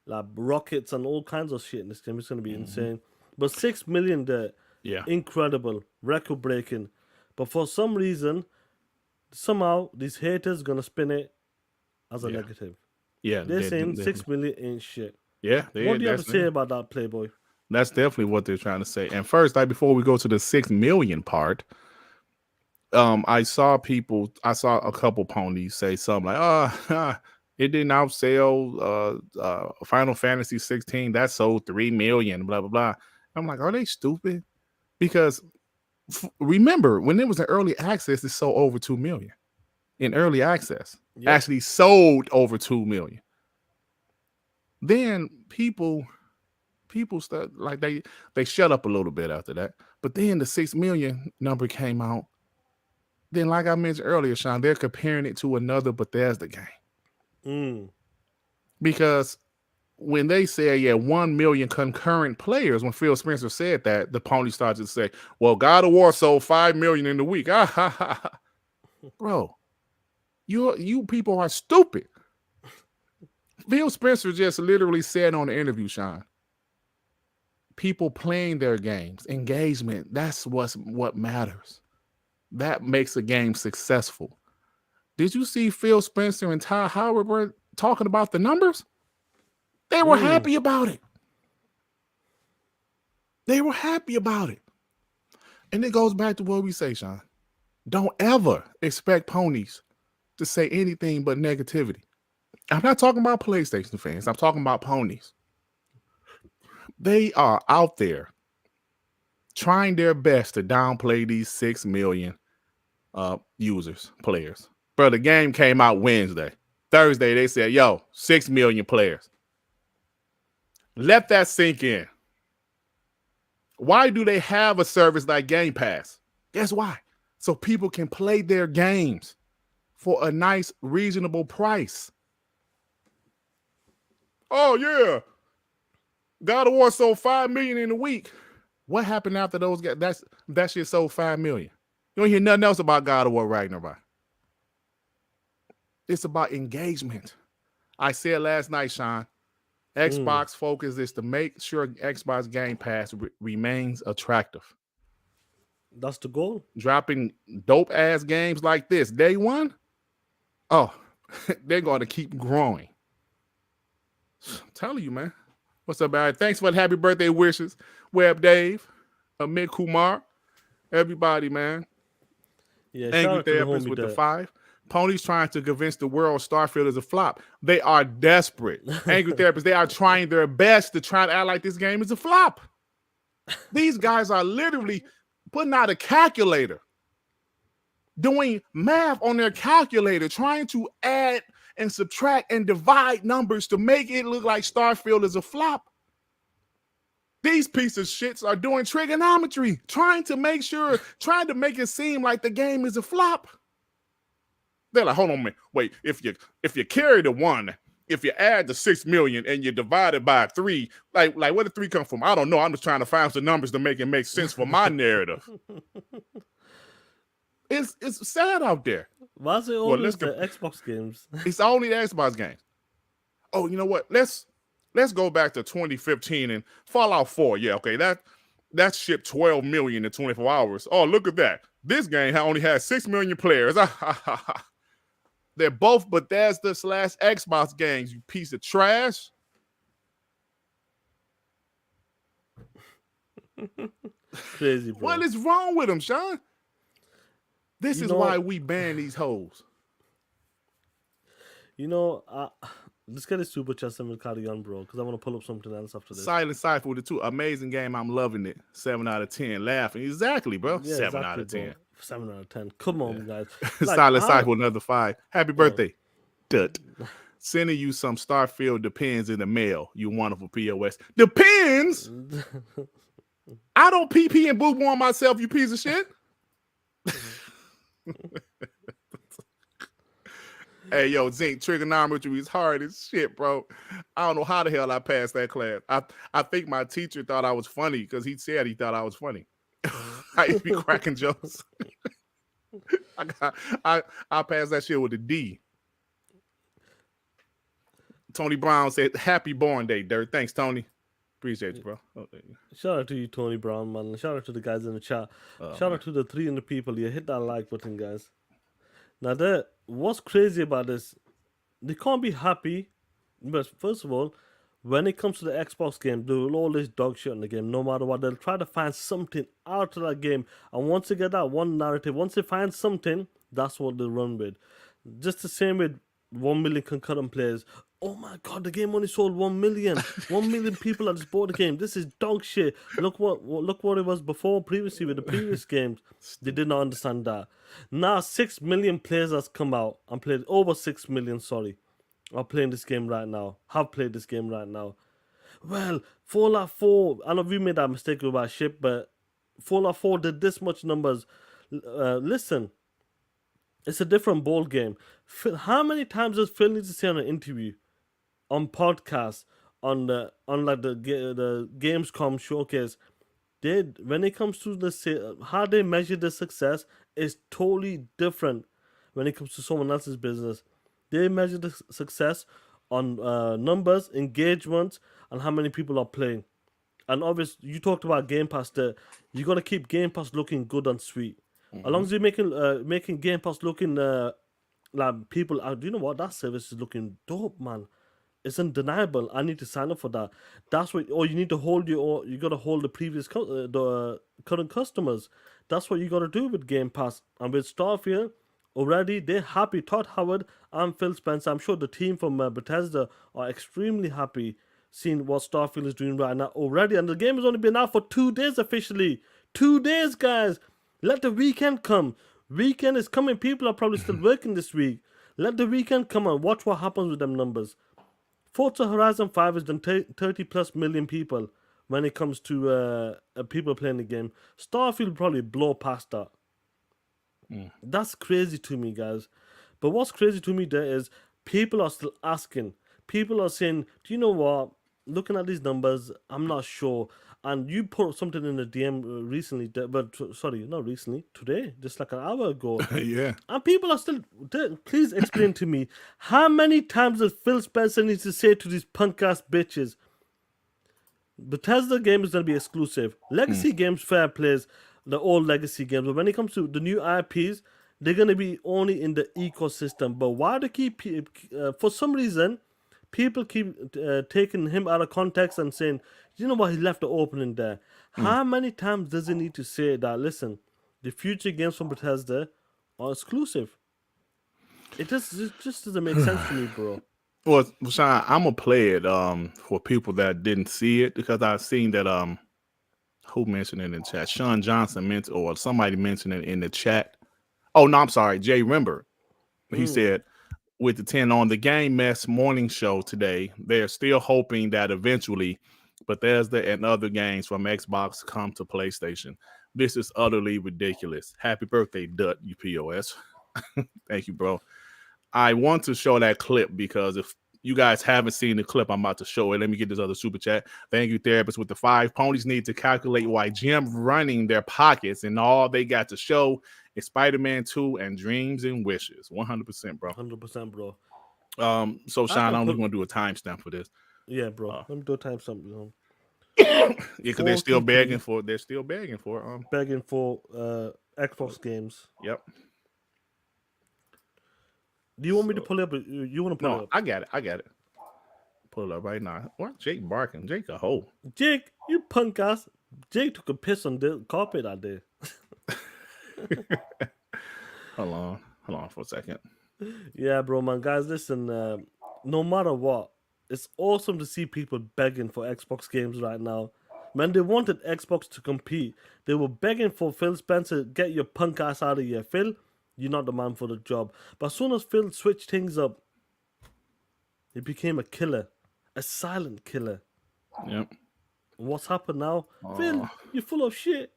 like rockets and all kinds of shit in this game. It's going to be insane. But 6 million there. Yeah. Incredible. Record breaking. But for some reason, somehow these haters gonna spin it as a negative. Yeah. They're saying 6 million ain't shit. Yeah. What do you have to say about that, Playboy? That's definitely what they're trying to say. And first, before we go to the 6 million part, I saw a couple ponies say something like, it didn't outsell Final Fantasy 16. That sold 3 million, blah, blah, blah. I'm like, are they stupid? Because remember, when it was in early access, it sold over 2 million. In early access, actually sold over 2 million. Then people start like they shut up a little bit after that. But then the 6 million number came out. Then, like I mentioned earlier, Sean, they're comparing it to another Bethesda game. Because when they say 1 million concurrent players, when Phil Spencer said that, the pony started to say, well, God of War sold 5 million in the week. Bro, you people are stupid. Phil Spencer just literally said on the interview, Sean, people playing their games, engagement, that's what matters. That makes a game successful. Did you see Phil Spencer and Ty Howard were talking about the numbers? They were happy about it. They were happy about it. And it goes back to what we say, Sean. Don't ever expect ponies to say anything but negativity. I'm not talking about PlayStation fans. I'm talking about ponies. They are out there trying their best to downplay these 6 million users, players. Bro, the game came out Wednesday. Thursday, they said, 6 million players. Let that sink in. Why do they have a service like Game Pass? Guess why? So people can play their games for a nice, reasonable price. Oh, yeah. God of War sold 5 million in a week. What happened after those guys? That shit sold 5 million. You don't hear nothing else about God of War Ragnarok. It's about engagement. I said last night, Sean, Xbox focus is to make sure Xbox Game Pass remains attractive. That's the goal. Dropping dope ass games like this day one. Oh, they're going to keep growing. I'm telling you, man. What's up, Barry? Thanks for the happy birthday wishes. Web Dave, Amit Kumar, everybody, man. Yeah, Angry Therapist with the 5. Ponies trying to convince the world Starfield is a flop. They are desperate. Angry Therapists, they are trying their best to try to act like this game is a flop. These guys are literally putting out a calculator, doing math on their calculator, trying to add and subtract and divide numbers to make it look like Starfield is a flop. These pieces of shits are doing trigonometry, trying to make it seem like the game is a flop. They're like, hold on a minute. Wait, if you carry the 1, if you add the 6 million and you divide it by 3, like where did 3 come from? I don't know. I'm just trying to find some numbers to make it make sense for my narrative. It's sad out there. Why is it always the Xbox games? It's only the Xbox games. Oh, you know what? Let's go back to 2015 and Fallout 4. Yeah, okay. That shipped 12 million in 24 hours. Oh, look at that. This game only has 6 million players. They're both Bethesda/Xbox games, you piece of trash. Crazy, bro. What is wrong with them, Sean? This is why we ban these hoes. Let's get a super chat and we'll carry on, bro, because I want to pull up something else after this. Silent Cypher with the 2. Amazing game. I'm loving it. 7 out of 10. Laughing. Exactly, bro. Yeah, 7 out of 10. Bro. 7 out of 10. Come on, guys. Silent Cypher with another 5. Happy birthday. Dut. Sending you some Starfield Depends in the mail. You wonderful POS. Depends? I don't pee and boo on myself, you piece of shit. Hey, yo, Zinc, trigonometry is hard as shit, bro. I don't know how the hell I passed that class. I think my teacher thought I was funny because he said he thought I was funny. I used to be cracking jokes. I passed that shit with a D. Tony Brown said, happy born day, Dirt. Thanks, Tony. Appreciate you, bro. Oh, shout out to you, Tony Brown, man. Shout out to the guys in the chat. Shout out to the 300 people. You hit that like button, guys. Now, what's crazy about this, they can't be happy. But first of all, when it comes to the Xbox game, they will always dog shit in the game. No matter what, they'll try to find something out of that game. And once they get that one narrative, once they find something, that's what they'll run with. Just the same with 1 million concurrent players. Oh my god, the game only sold 1 million. 1 million people that just bought the game. This is dog shit. Look what it was previously with the previous games. They did not understand that. Now 6 million players has come out and played over 6 million, are playing this game right now. Have played this game right now. Well, Fallout 4, I know we made that mistake about shit, but Fallout 4 did this much numbers. Listen, it's a different ball game. How many times does Phil need to say on an interview, on podcasts, on the Gamescom showcase? When it comes to how they measure the success is totally different when it comes to someone else's business. They measure the success on numbers, engagements, and how many people are playing. And obviously, you talked about Game Pass. There, you got to keep Game Pass looking good and sweet. As long as you're making Game Pass looking like people, do you know what, that service is looking dope, man. It's undeniable. I need to sign up for that. That's what. Or you need to hold you got to hold the previous the current customers. That's what you got to do with Game Pass. And with Starfield, already they're happy. Todd Howard and Phil Spencer. I'm sure the team from Bethesda are extremely happy seeing what Starfield is doing right now already. And the game has only been out for 2 days officially. 2 days, guys. Let the weekend come. Weekend is coming. People are probably still working this week. Let the weekend come and watch what happens with them numbers. Forza Horizon 5 has done 30 plus million people when it comes to people playing the game. Starfield will probably blow past that. That's crazy to me, guys. But what's crazy to me there is people are still asking. People are saying, do you know what? Looking at these numbers, I'm not sure. And you put something in the DM recently, not recently, today, just like an hour ago. Yeah. And people are still. Please explain to me, how many times does Phil Spencer need to say to these punk ass bitches, Bethesda game is going to be exclusive. Legacy games, fair plays, the old legacy games. But when it comes to the new IPs, they're going to be only in the ecosystem. But why do for some reason, people keep taking him out of context and saying, you know what, he left the opening there. How many times does he need to say that, listen, the future games from Bethesda are exclusive? It just doesn't make sense to me, bro. Well, Sean, I'm gonna play it for people that didn't see it, because I've seen that who mentioned it in the chat? Sean Johnson mentioned, or somebody mentioned it in the chat. Oh no, I'm sorry, Jay Rember. He said, with the 10 on the Game Mess morning show today, they're still hoping that eventually Bethesda and other games from Xbox come to PlayStation. This is utterly ridiculous. Happy birthday, Dut, you POS. Thank you, bro. I want to show that clip, because if you guys haven't seen the clip, I'm about to show it. Let me get this other super chat. Thank you, Therapist with the 5. Ponies need to calculate why Jim running their pockets and all they got to show is Spider-Man 2 and Dreams and Wishes. 100%, bro. 100%, bro. So Sean, I'm going to do a timestamp for this. Yeah, bro. Let me do a timestamp. Yeah, because they're still begging for. Begging for Xbox games. Yep. Do you want me to pull it up? You want to pull it up? I got it. Pull it up right now. What? Jake barking. Jake a hoe. Jake, you punk ass. Jake took a piss on the carpet that day. Hold on for a second. Yeah, bro, man. Guys, listen, no matter what, it's awesome to see people begging for Xbox games right now. When they wanted Xbox to compete, they were begging for Phil Spencer, get your punk ass out of here. Phil, you're not the man for the job. But as soon as Phil switched things up, he became a killer. A silent killer. Yep. What's happened now? Phil, you're full of shit.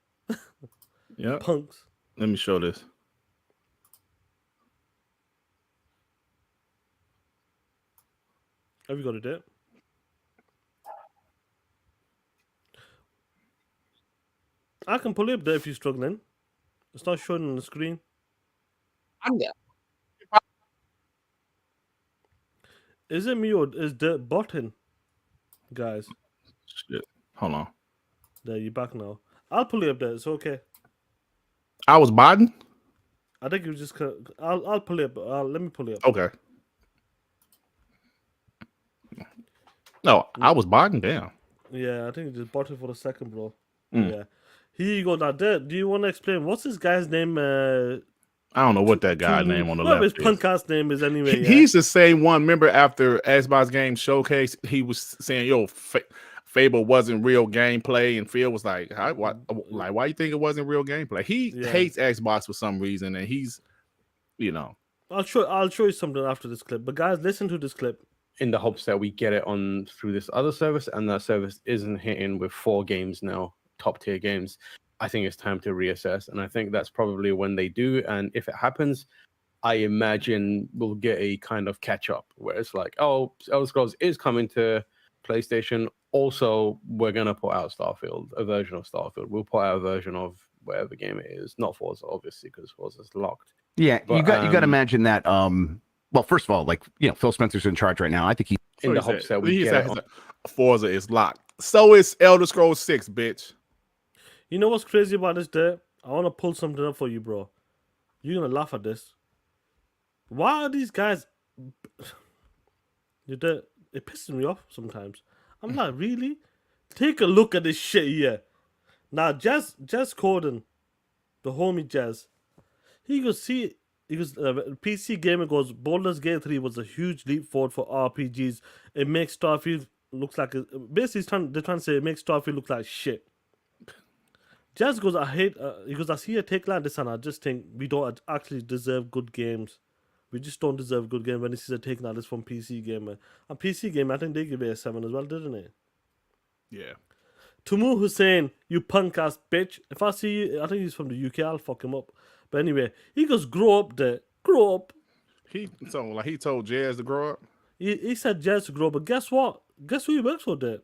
Yep. Punks. Let me show this. Have you got it there? I can pull it up there if you're struggling. It's not showing on the screen. Is it me or is the button? Guys. Shit. Hold on. There, you're back now. I'll pull it up there. It's okay. I was botting? I think you just... I'll pull it up. Let me pull it up. Okay. No, I was botting down. Yeah, I think you just bought it for a second, bro. Yeah. Here you go. Now, there, do you want to explain? What's this guy's name? I don't know what that guy's name on the left is. Whatever his punk ass name is anyway. He's the same one. Remember after Xbox Game Showcase, he was saying, yo, Fable wasn't real gameplay. And Phil was like, why you think it wasn't real gameplay? He hates Xbox for some reason. And he's, I'll show you something after this clip. But guys, listen to this clip. In the hopes that we get it on through this other service, and that service isn't hitting with 4 games now, top tier games. I think it's time to reassess, and I think that's probably when they do. And if it happens, I imagine we'll get a kind of catch up where it's like, oh, Elder Scrolls is coming to PlayStation. Also, we're gonna put out Starfield, a version of Starfield. We'll put out a version of whatever game it is, not Forza, obviously, because Forza's locked. Yeah, but, you got to imagine that. Well, first of all, Phil Spencer's in charge right now. I think in the hopes that we he get said it on. Forza is locked. So is Elder Scrolls 6, bitch. You know what's crazy about this day? I want to pull something up for you, bro. You're gonna laugh at this. Why are these guys? It pisses me off sometimes. I'm like, really? Take a look at this shit here. Now, Jazz Corden, the homie Jazz, he goes, PC Gamer goes, Baldur's Gate 3 was a huge leap forward for RPGs. It makes Starfield looks like basically they're trying to say it makes Starfield look like shit. Jazz goes, he goes, I see a take like this and I just think we don't actually deserve good games. We just don't deserve good games when he sees a take like this from PC Gamer. And PC Gamer, I think they give it a 7 as well, didn't it? Yeah. Tumu Hussein, you punk ass bitch. If I see you, I think he's from the UK, I'll fuck him up. But anyway, he goes, grow up there. Grow up. He told Jazz to grow up. He said Jazz to grow up, but guess what? Guess who he works for there?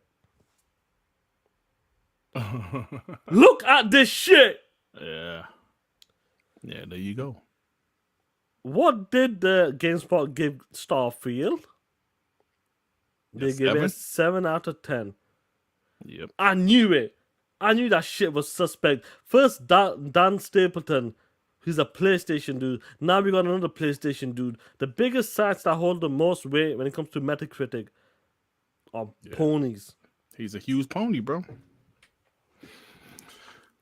Look at this shit. Yeah. Yeah, there you go. What did the GameSpot give Starfield? They gave it a 7 out of 10. Yep. I knew it. I knew that shit was suspect. First, Dan Stapleton, he's a PlayStation dude. Now we got another PlayStation dude. The biggest sites that hold the most weight when it comes to Metacritic are ponies. He's a huge pony, bro.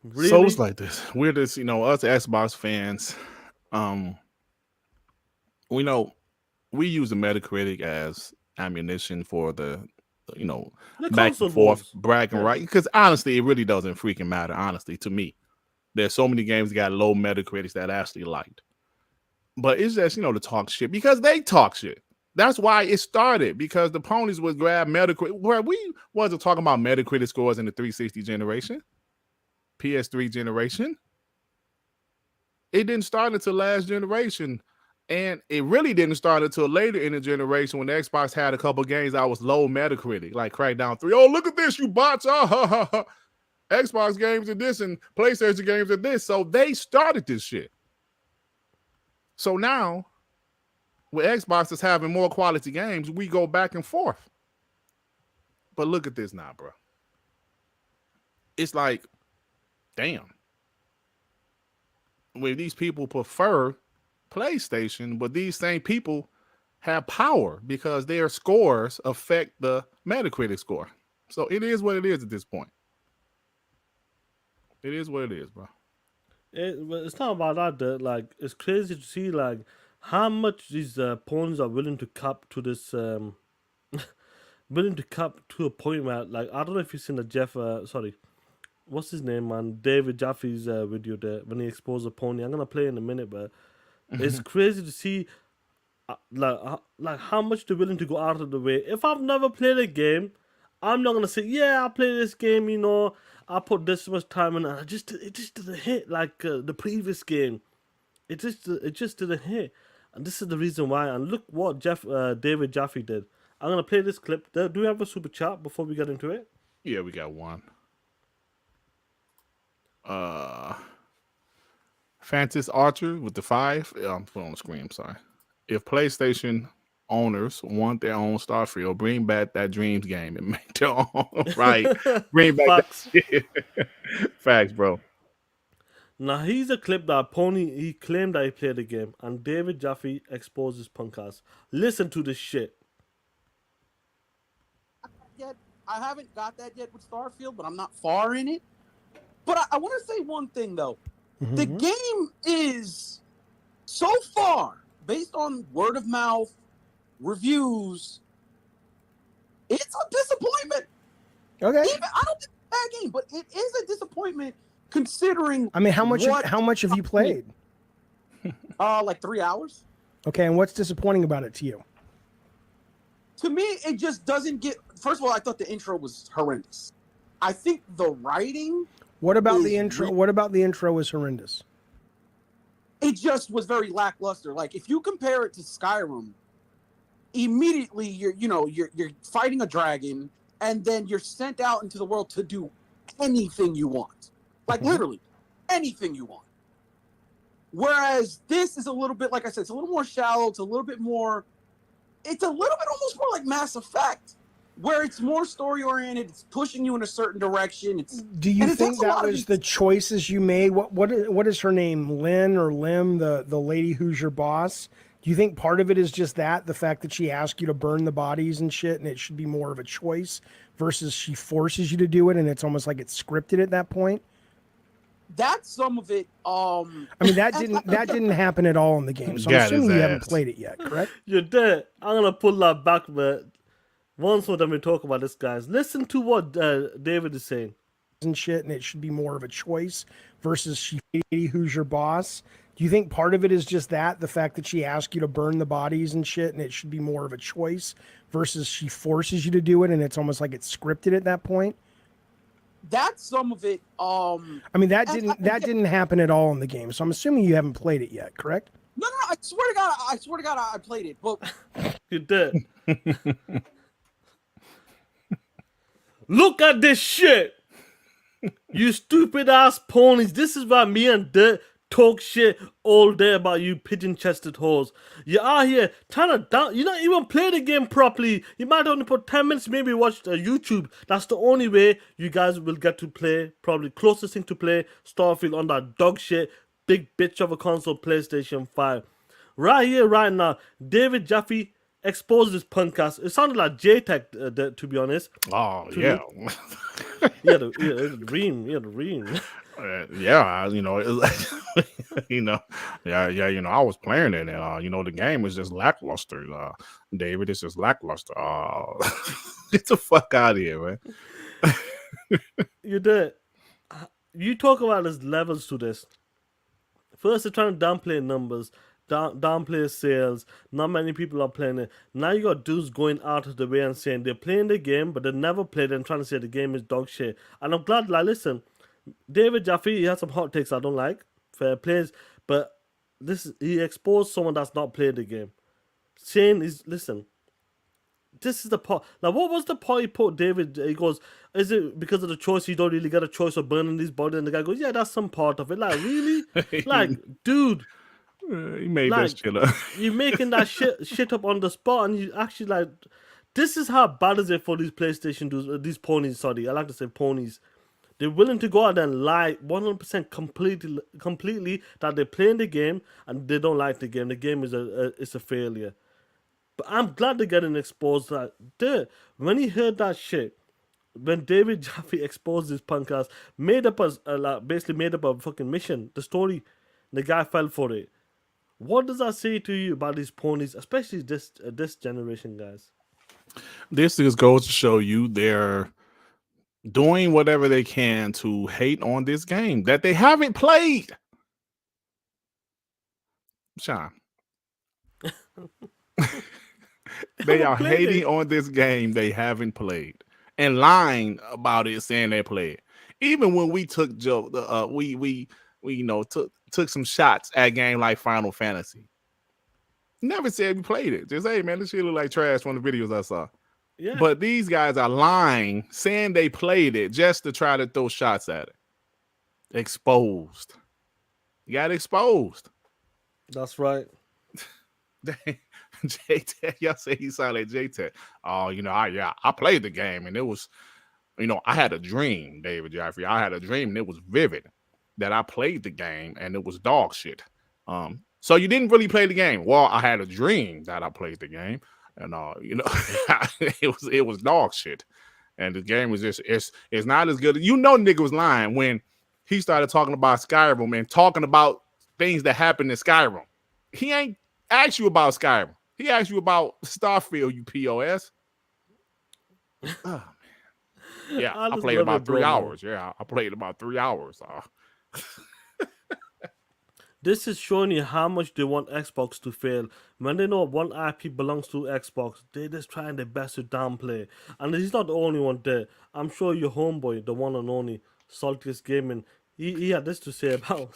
Really? So it's like this. We're just, us Xbox fans, we know we use the Metacritic as ammunition for the back and forth bragging, right? Because honestly, it really doesn't freaking matter, honestly, to me. There's so many games that got low Metacritics that I actually liked. But it's just, to talk shit because they talk shit. That's why it started, because the ponies would grab Metacritic. Where we wasn't talking about Metacritic scores in the 360 generation, PS3 generation. It didn't start until last generation. And it really didn't start until later in the generation when the Xbox had a couple games that was low Metacritic, like Crackdown 3. Oh, look at this, you bots. Xbox games are this and PlayStation games are this. So they started this shit. So now, with Xbox is having more quality games, we go back and forth. But look at this now, bro. It's like, damn. Where these people prefer PlayStation, but these same people have power because their scores affect the Metacritic score. So it is what it is at this point. It is what it is, bro. It's not about that. Like, it's crazy to see like how much these pawns are willing to cap to this, willing to cap to a point where, like, I don't know if you've seen the what's his name, man? David Jaffe's video there when he exposed the pony. I'm gonna play in a minute, but it's crazy to see like how much they're willing to go out of the way. If I've never played a game, I'm not gonna say, yeah, I play this game, I put this much time in, and it just didn't hit like the previous game. It just didn't hit, and this is the reason why. And look what David Jaffe did. I'm gonna play this clip. Do we have a super chat before we get into it? Yeah, we got one. Fantis Archer with the 5. I'm putting on the screen. I'm sorry. If PlayStation owners want their own Starfield, bring back that Dreams game and make their own. Right? Bring back that shit. Facts, bro. Now he's a clip that Pony. He claimed that he played the game, and David Jaffe exposed his punk ass. Listen to this shit. I haven't got that yet with Starfield, but I'm not far in it. But I want to say one thing, though. Mm-hmm. The game is, so far, based on word of mouth, reviews, it's a disappointment. Okay. I don't think it's a bad game, but it is a disappointment considering. I mean, how much have you played? Like 3 hours. Okay, and what's disappointing about it to you? To me, it just doesn't get. First of all, I thought the intro was horrendous. I think the writing. What about the intro? What about the intro was horrendous? It just was very lackluster. Like if you compare it to Skyrim, immediately you're fighting a dragon, and then you're sent out into the world to do anything you want. Like literally anything you want. Whereas this is a little bit, like I said, it's a little more shallow. It's a little bit more it's a little bit almost more like Mass Effect, where it's more story oriented. It's pushing you in a certain direction. Do you think that was the choices you made? What is her name? Lynn or Lim, the lady who's your boss? Do you think part of it is just that, the fact that she asked you to burn the bodies and shit, and it should be more of a choice versus she forces you to do it, and it's almost like it's scripted at that point? That's some of it. I mean, that didn't happen at all in the game. So I'm assuming you haven't played it yet, correct? You're dead. I'm gonna pull that back, but once more when we talk about this, guys, listen to what David is saying. And shit, and it should be more of a choice versus she lady who's your boss. Do you think part of it is just that, the fact that she asked you to burn the bodies and shit, and it should be more of a choice versus she forces you to do it, and it's almost like it's scripted at that point? That's some of it. I mean, that didn't happen at all in the game. So I'm assuming you haven't played it yet, correct? No, I swear to God, I played it. But You did. Look at this shit. You stupid ass ponies. This is why me and Dirt talk shit all day about you pigeon-chested whores. You are here trying to down. You not even play the game properly. You might only put 10 minutes, maybe watch YouTube. That's the only way you guys will get to play. Probably closest thing to play Starfield on that dog shit big bitch of a console, PlayStation 5. Right here, right now, David Jaffe exposed his punk ass. It sounded like J-Tech, to be honest. Oh, yeah. Yeah, the ream. Yeah, the ream. Yeah, you know, I was playing it, and the game is just lackluster. David, it's just lackluster. Get the fuck out of here, man. You did. You talk about there's levels to this. First, they're trying to downplay numbers, downplay sales. Not many people are playing it. Now you got dudes going out of the way and saying they're playing the game, but they never played it and trying to say the game is dog shit. And I'm glad, like, listen, David Jaffe, he has some hot takes I don't like. Fair plays. But he exposed someone that's not played the game. Saying is, listen, this is the part. Now, what was the part he put, David? He goes, is it because of the choice you don't really get a choice of burning his body? And the guy goes, yeah, that's some part of it. Like, really? Like, dude. He made that shit up. You're making that shit up on the spot, and you actually, like, this is how bad is it for these PlayStation dudes, these ponies, sorry. I like to say ponies. They're willing to go out and lie 100% completely that they're playing the game and they don't like the game. The game is a failure. But I'm glad they're getting exposed. That when he heard that shit, when David Jaffe exposed his punk ass, basically made up a fucking mission, the story, the guy fell for it. What does that say to you about these ponies, especially this generation, guys? This just goes to show you they're doing whatever they can to hate on this game that they haven't played. Sean. They are hating on this game they haven't played and lying about it, saying they played. Even when we took took some shots at a game like Final Fantasy. Never said we played it. Just, hey man, this shit look like trash from the videos I saw. Yeah. But these guys are lying, saying they played it just to try to throw shots at it. Exposed. You got exposed. That's right. J-Tech, y'all say he sounded like J-Tech. Oh, I played the game and it was, I had a dream, David Jaffe. I had a dream and it was vivid that I played the game and it was dog shit. So you didn't really play the game. Well, I had a dream that I played the game. And it was dog shit, and the game was just it's not as good. Nigga was lying when he started talking about Skyrim and talking about things that happened in Skyrim. He ain't asked you about Skyrim. He asked you about Starfield. You POS. Oh, man. Yeah, I played about 3 hours. Yeah, I played about 3 hours. This is showing you how much they want Xbox to fail. When they know one IP belongs to Xbox, they're just trying their best to downplay. And he's not the only one there. I'm sure your homeboy, the one and only Saltiest Gaming, he had this to say about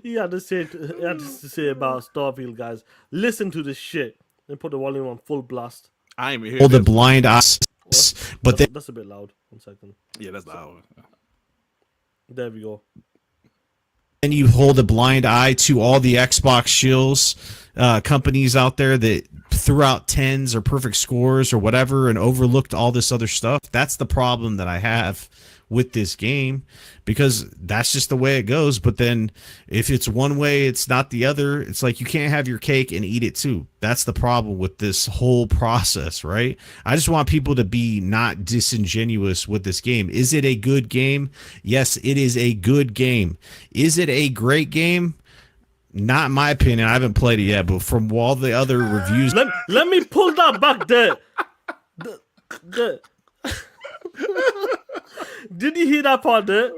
he had this to say about Starfield, guys. Listen to this shit. And put the volume on full blast. I ain't even hear the blind eyes, but that's a bit loud. 1 second. Yeah, that's loud. There we go. And you hold a blind eye to all the Xbox shills companies out there that threw out tens or perfect scores or whatever and overlooked all this other stuff. That's the problem that I have with this game, because that's just the way it goes. But then if it's one way, it's not the other. It's like you can't have your cake and eat it too. That's the problem with this whole process, right? I just want people to be not disingenuous with this game. Is it a good game? Yes, it is a good game. Is it a great game? Not in my opinion. I haven't played it yet, but from all the other reviews, Let me pull that back there. Did you hear that part there?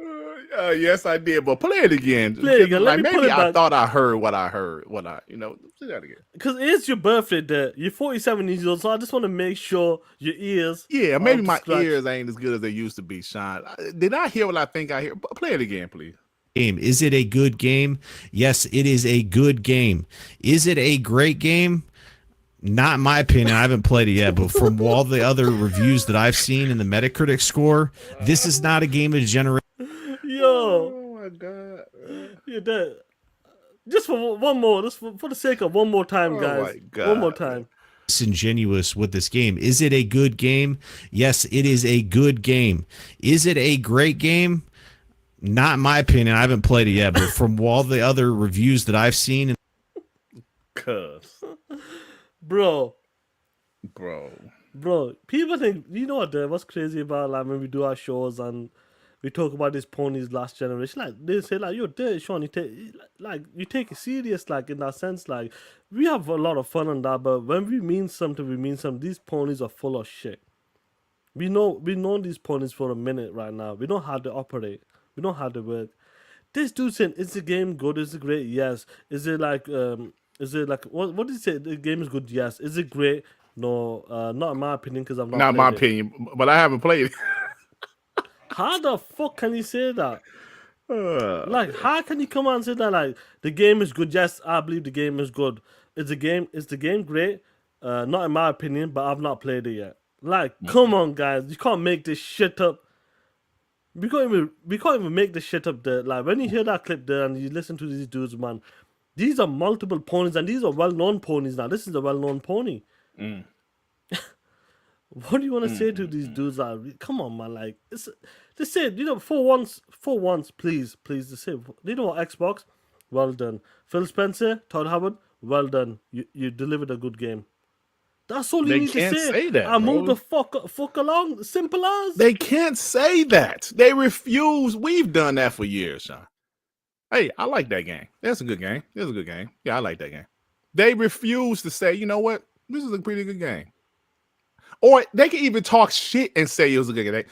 Yes, I did. But play it again. Play it again. Let me maybe pull it I back. thought I heard what I heard. Say that again. Because it's your birthday there. You're 47 years old, so I just want to make sure your ears. Yeah, are maybe up to my scratch. ears ain't as good as they used to be, Sean. Did I hear what I think I hear? Play it again, please. game. Is it a good game? Yes, it is a good game. Is it a great game? Not in my opinion. I haven't played it yet, but from all the other reviews that I've seen in the Metacritic score, this is not a game of generation. Yo, Oh my god. you're dead. Just for one more, just for the sake of one more time, Oh guys. my God. One more time. Disingenuous with this game. Is it a good game? Yes, it is a good game. Is it a great game? Not in my opinion. I haven't played it yet, but from all the other reviews that I've seen, Cuz. Bro, Bro. people think, you know what, Dave, what's crazy about like when we do our shows and we talk about these ponies last generation, like they say like, yo, Dave, Sean, you take it serious, like in that sense, like we have a lot of fun on that, but when we mean something, we mean something. These ponies are full of shit. We know these ponies for a minute right now. We know how they operate. We know how they work. This dude saying, is the game good? Is it great? Yes. Is it like what did he say? The game is good? Yes. Is it great? No, not in my opinion, because I've not Not played my it. opinion, but I haven't played it. How the fuck can you say that? Like, how can you come out and say that? Like, the game is good. Yes, I believe the game is good. Is the game great? Not in my opinion, but I've not played it yet. Like, come on, guys, you can't make this shit up. We can't even make this shit up there. Like, when you hear that clip there and you listen to these dudes, man, these are multiple ponies and these are well-known ponies now. This is a well-known pony. What do you want to say to these dudes? Like, come on, man. Like, just say, for once, please, just say, you know what, Xbox, well done. Phil Spencer, Todd Howard, well done. You delivered a good game. That's all you They need to can't say that, And move bro. the fuck along. Simple as. They can't say that. They refuse. We've done that for years, Sean. Hey, I like that game. That's a good game. That's a good game. Yeah, I like that game. They refuse to say, you know what? This is a pretty good game. Or they can even talk shit and say it was a good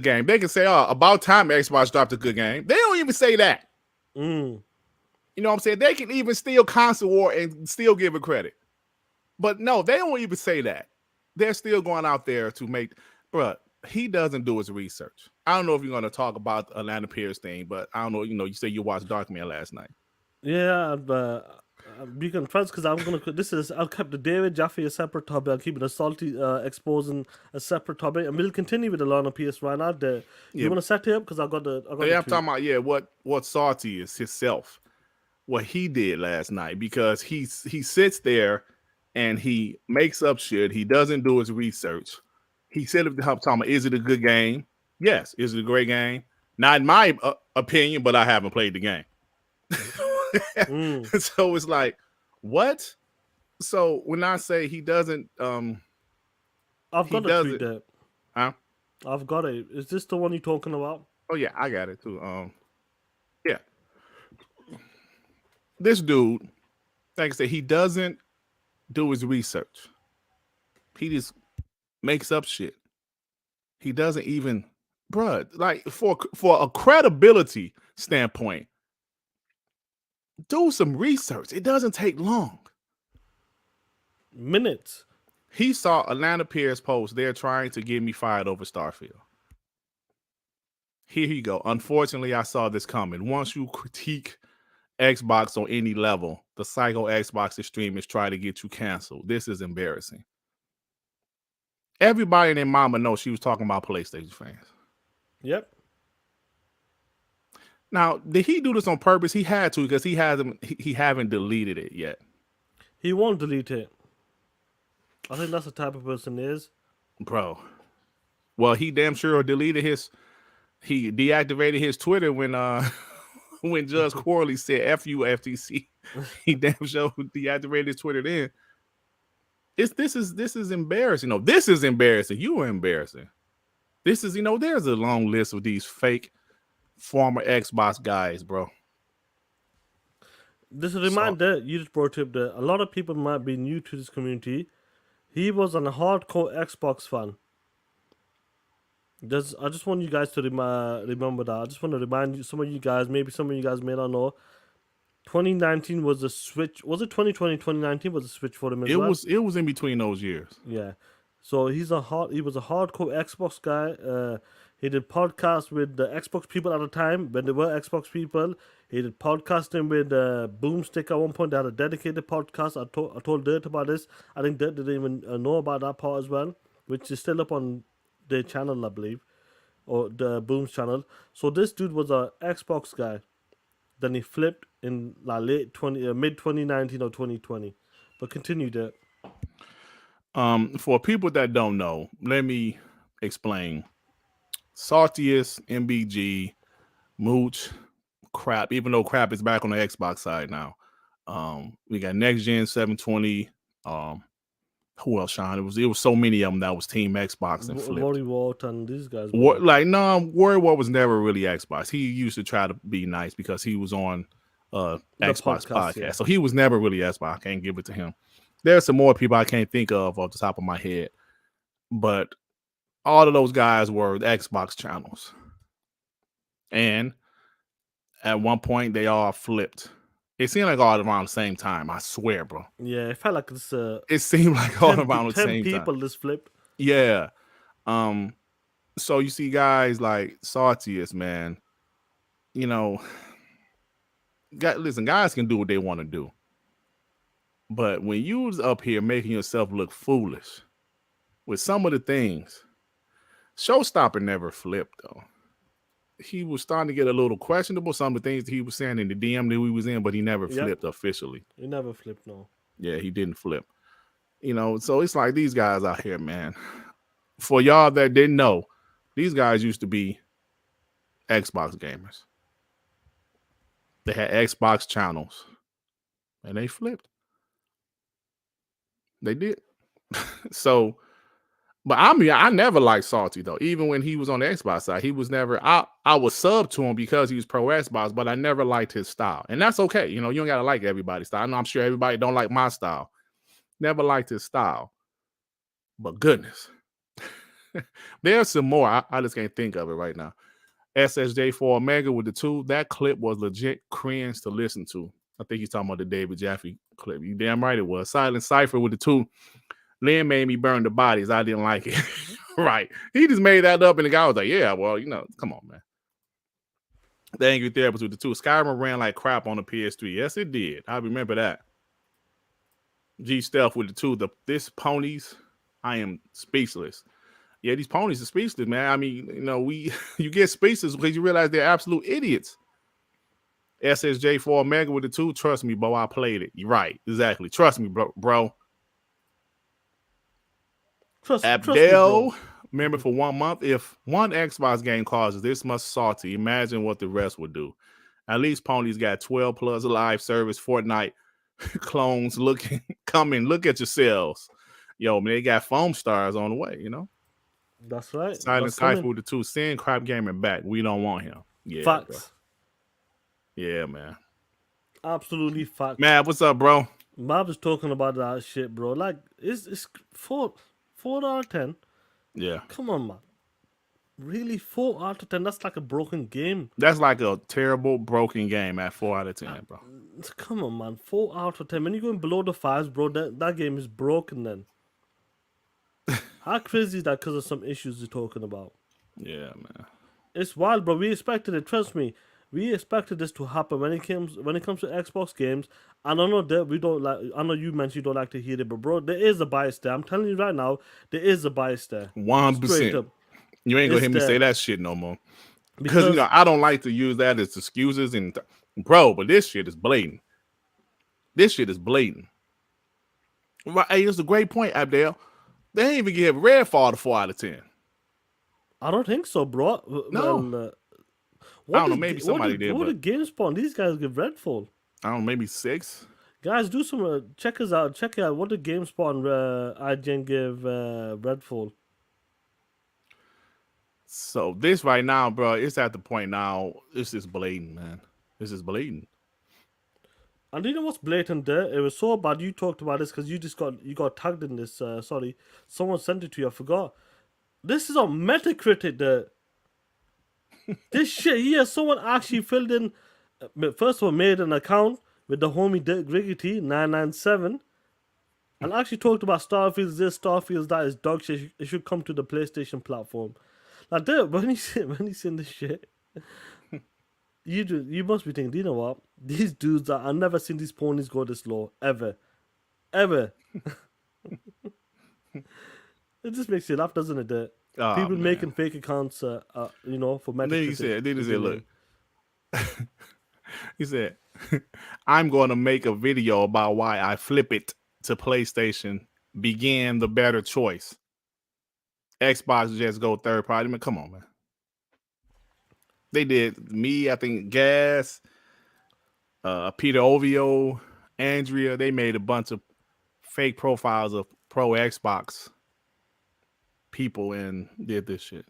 game. They can say, oh, about time Xbox dropped a good game. They don't even say that. You know what I'm saying? They can even steal console war and still give it credit. But no, they don't even say that. They're still going out there to make, bruh, he doesn't do his research. I don't know if you're going to talk about the Atlanta Pierce thing, but I don't know, you say you watched Darkman last night. Yeah, but you can trust because I'll keep the David Jaffe a separate topic. I'll keep it a salty exposing a separate topic, and we'll continue with the Lana Pierce right now. You want to set it up because I got the. I'm talking about what Salty is himself, what he did last night, because he sits there and he makes up shit. He doesn't do his research. He said at the top, talking about, is it a good game? Yes. Is it a great game? Not in my opinion, but I haven't played the game. So it's like, what? So when I say he doesn't, I've got a tweet there. Huh? I've got it. Is this the one you're talking about? Oh yeah, I got it too. Yeah. This dude, like I said, he doesn't do his research. He just makes up shit. He doesn't even, bruh, like for a credibility standpoint, do some research. It doesn't take long. Minutes. He saw Atlanta Pierce post, they're trying to get me fired over Starfield. Here you go. Unfortunately, I saw this coming. Once you critique Xbox on any level, the psycho Xbox extremists try to get you canceled. This is embarrassing. Everybody and their mama knows she was talking about PlayStation fans. Yep. Now, did he do this on purpose? He had to, because he haven't deleted it yet. He won't delete it. I think that's the type of person he is. Bro. Well, he damn sure deleted he deactivated his Twitter when when Judge Corley said F you FTC. He damn sure deactivated his Twitter then. This is embarrassing. No, this is embarrassing. You are embarrassing. This is, there's a long list of these fake former Xbox guys, bro. This is a reminder you just brought up that a lot of people might be new to this community. He was a hardcore Xbox fan. I just want you guys to remember that. I just want to remind you, some of you guys, maybe some of you guys may not know, 2019 was the Switch. Was it 2020? 2019 was the Switch for him as well. It was in between those years. Yeah. So he was a hardcore Xbox guy. He did podcasts with the Xbox people at the time when they were Xbox people. He did podcasting with Boomstick at one point. They had a dedicated podcast. I told Dirt about this. I think Dirt didn't even know about that part as well, which is still up on their channel, I believe, or the Boom's channel. So this dude was a Xbox guy. Then he flipped in like mid 2019 or 2020. But continue, Dirt. For people that don't know, let me explain. Saltiest, MBG, Mooch, Crap, even though Crap is back on the Xbox side now. We got Next Gen 720. Who else, Sean? It was so many of them that was Team Xbox and flipped. Worry Wart and these guys. Worry Wart was never really Xbox. He used to try to be nice because he was on Xbox podcast. Yeah. So he was never really Xbox. I can't give it to him. There's some more people I can't think of off the top of my head. But all of those guys were Xbox channels. And at one point, they all flipped. It seemed like all around the same time. I swear, bro. Yeah, it felt like this. It seemed like all around the same 10 people time. just flipped. Yeah. So you see guys like Saltiest, man. Listen, guys can do what they want to do. But when you was up here making yourself look foolish with some of the things, Showstopper never flipped, though. He was starting to get a little questionable, some of the things that he was saying in the DM that we was in, but he never flipped officially. He never flipped, no. Yeah, he didn't flip. So it's like these guys out here, man. For y'all that didn't know, these guys used to be Xbox gamers. They had Xbox channels, and they flipped. They did. So, but I never liked Salty, though. Even when he was on the Xbox side, he was never, I was sub to him because he was pro Xbox, but I never liked his style. And that's okay. You don't got to like everybody's style. I know I'm sure everybody don't like my style. Never liked his style. But goodness. There's some more. I just can't think of it right now. SSJ4 Omega with the 2. That clip was legit cringe to listen to. I think he's talking about the David Jaffe clip. You damn right it was. Silent Cypher with the 2. Lynn made me burn the bodies. I didn't like it. Right. He just made that up, and the guy was like, yeah, well, come on, man. The Angry Therapist with the 2. Skyrim ran like crap on the PS3. Yes, it did. I remember that. G Stealth with the 2. This ponies, I am speechless. Yeah, these ponies are speechless, man. I mean, you get speechless because you realize they're absolute idiots. SSJ4 Omega with the 2. Trust me, bro. I played it. You're right. Exactly. Trust me, bro. Abdel, remember for 1 month, if one Xbox game causes this much salty, imagine what the rest would do. At least Pony's got 12 plus live service, Fortnite clones coming. Look at yourselves. Yo, man, they got foam stars on the way, That's right. Silent Cypher with the 2. Send Crap Gaming back. We don't want him. Yeah, facts. Bro. Yeah, man. Absolutely facts. Man, what's up, bro? Mav is talking about that shit, bro. Like, it's 4 out of 10. Yeah. Come on, man. Really, 4 out of 10? That's like a broken game. That's like a terrible broken game at 4 out of 10, bro. Come on, man. 4 out of 10. When you're going below the 5s, bro, that game is broken then. How crazy is that because of some issues you're talking about? Yeah, man. It's wild, bro. We expected it. Trust me. We expected this to happen when it comes to Xbox games. And I know that we don't like. I know you mentioned you don't like to hear it, but bro, there is a bias there. I'm telling you right now, there is a bias there. 100%. You ain't gonna hear me say that shit no more. Because I don't like to use that as excuses. But this shit is blatant. Right, hey, it's a great point, Abdel. They ain't even give Redfall a 4 out of 10. I don't think so, bro. No. Well, I don't know, maybe somebody did, what but did GameSpot? These guys give Redfall. I don't know, maybe 6. Guys, do some check us out. Check it out. What did GameSpot and IGN give Redfall? So this right now, bro, it's at the point now. It's just blatant, man. This is blatant. And do you know what's blatant there? It was so bad. You talked about this because you got tagged in this. Sorry, someone sent it to you. I forgot. This is on Metacritic. There, this shit here. Someone actually filled in. First of all, made an account with the homie Dick Riggity 997, and actually talked about Starfield. This Starfield that is dog shit. It should come to the PlayStation platform. Like, dude, when you see this shit. You must be thinking, do you know what? These dudes I've never seen these ponies go this low ever. It just makes you laugh, doesn't it? That people making fake accounts, for Metacritic. Then he said, look. He said, I'm going to make a video about why I flip it to PlayStation. Began the better choice. Xbox just go third party. I mean, come on, man. They did me, I think, Gas, Peter Ovio, Andrea. They made a bunch of fake profiles of pro Xbox people and did this shit.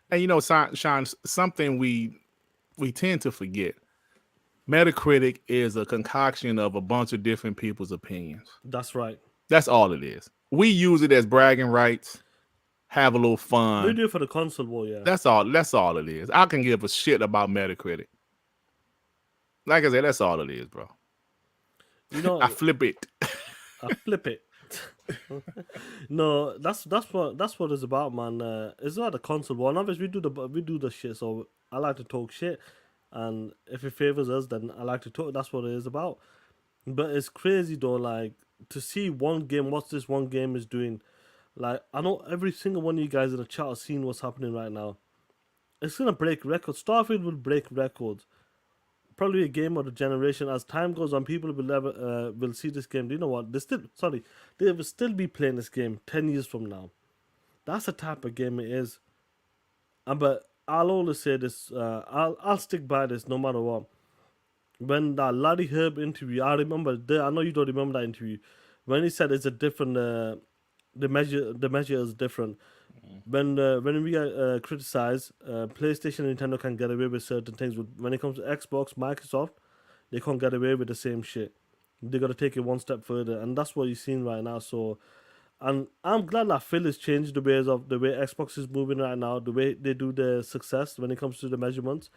And you know, Sean, something we tend to forget. Metacritic is a concoction of a bunch of different people's opinions. That's right. That's all it is. We use it as bragging rights. Have a little fun. We do it for the console war, yeah. That's all it is. I can give a shit about Metacritic. Like I said, that's all it is, bro. You know, I flip it. I flip it. No, that's what it's about, man. It's not the console war. And obviously we do the shit. So I like to talk shit, and if it favors us, then I like to talk. That's what it is about. But it's crazy though, like to see one game. What this one game is doing. Like, I know every single one of you guys in the chat has seen what's happening right now. It's going to break records. Starfield will break records. Probably a game of the generation. As time goes on, people will see this game. Do you know what? They will still be playing this game 10 years from now. That's the type of game it is. But I'll always say this. I'll stick by this no matter what. When that Larry Herb interview, I know you don't remember that interview. When he said it's a different... The measure is different. When we get criticized, PlayStation and Nintendo can get away with certain things. When it comes to Xbox, Microsoft, they can't get away with the same shit. They got to take it one step further, and that's what you're seeing right now. So, and I'm glad that Phil has changed the way Xbox is moving right now, the way they do their success when it comes to the measurements.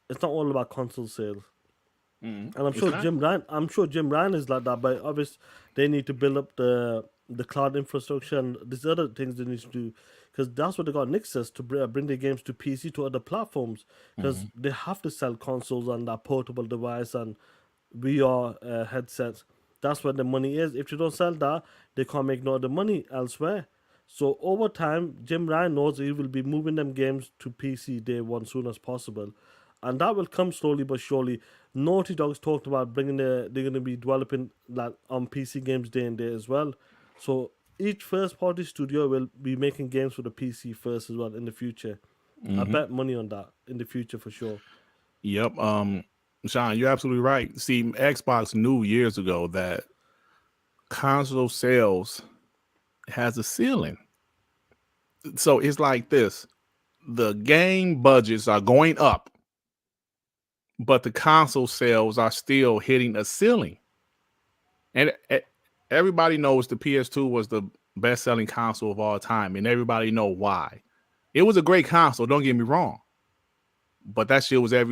It's not all about console sales. And I'm sure Jim Ryan is like that, but obviously they need to build up the cloud infrastructure and these other things they need to do, because that's what they got Nixus to bring the games to PC, to other platforms, because they have to sell consoles and that portable device and VR headsets. That's where the money is. If you don't sell that, they can't make no other money elsewhere. So over time, Jim Ryan knows he will be moving them games to PC day one soon as possible. And that will come slowly but surely. Naughty Dog's talked about they're going to be developing that on PC games day and day as well. So each first party studio will be making games for the PC first as well in the future. I bet money on that in the future for sure. Yep. Sean, you're absolutely right. See, Xbox knew years ago that console sales has a ceiling. So it's like this. The game budgets are going up, but the console sales are still hitting a ceiling. And everybody knows the PS2 was the best-selling console of all time, and everybody know why. It was a great console, don't get me wrong. But that shit was a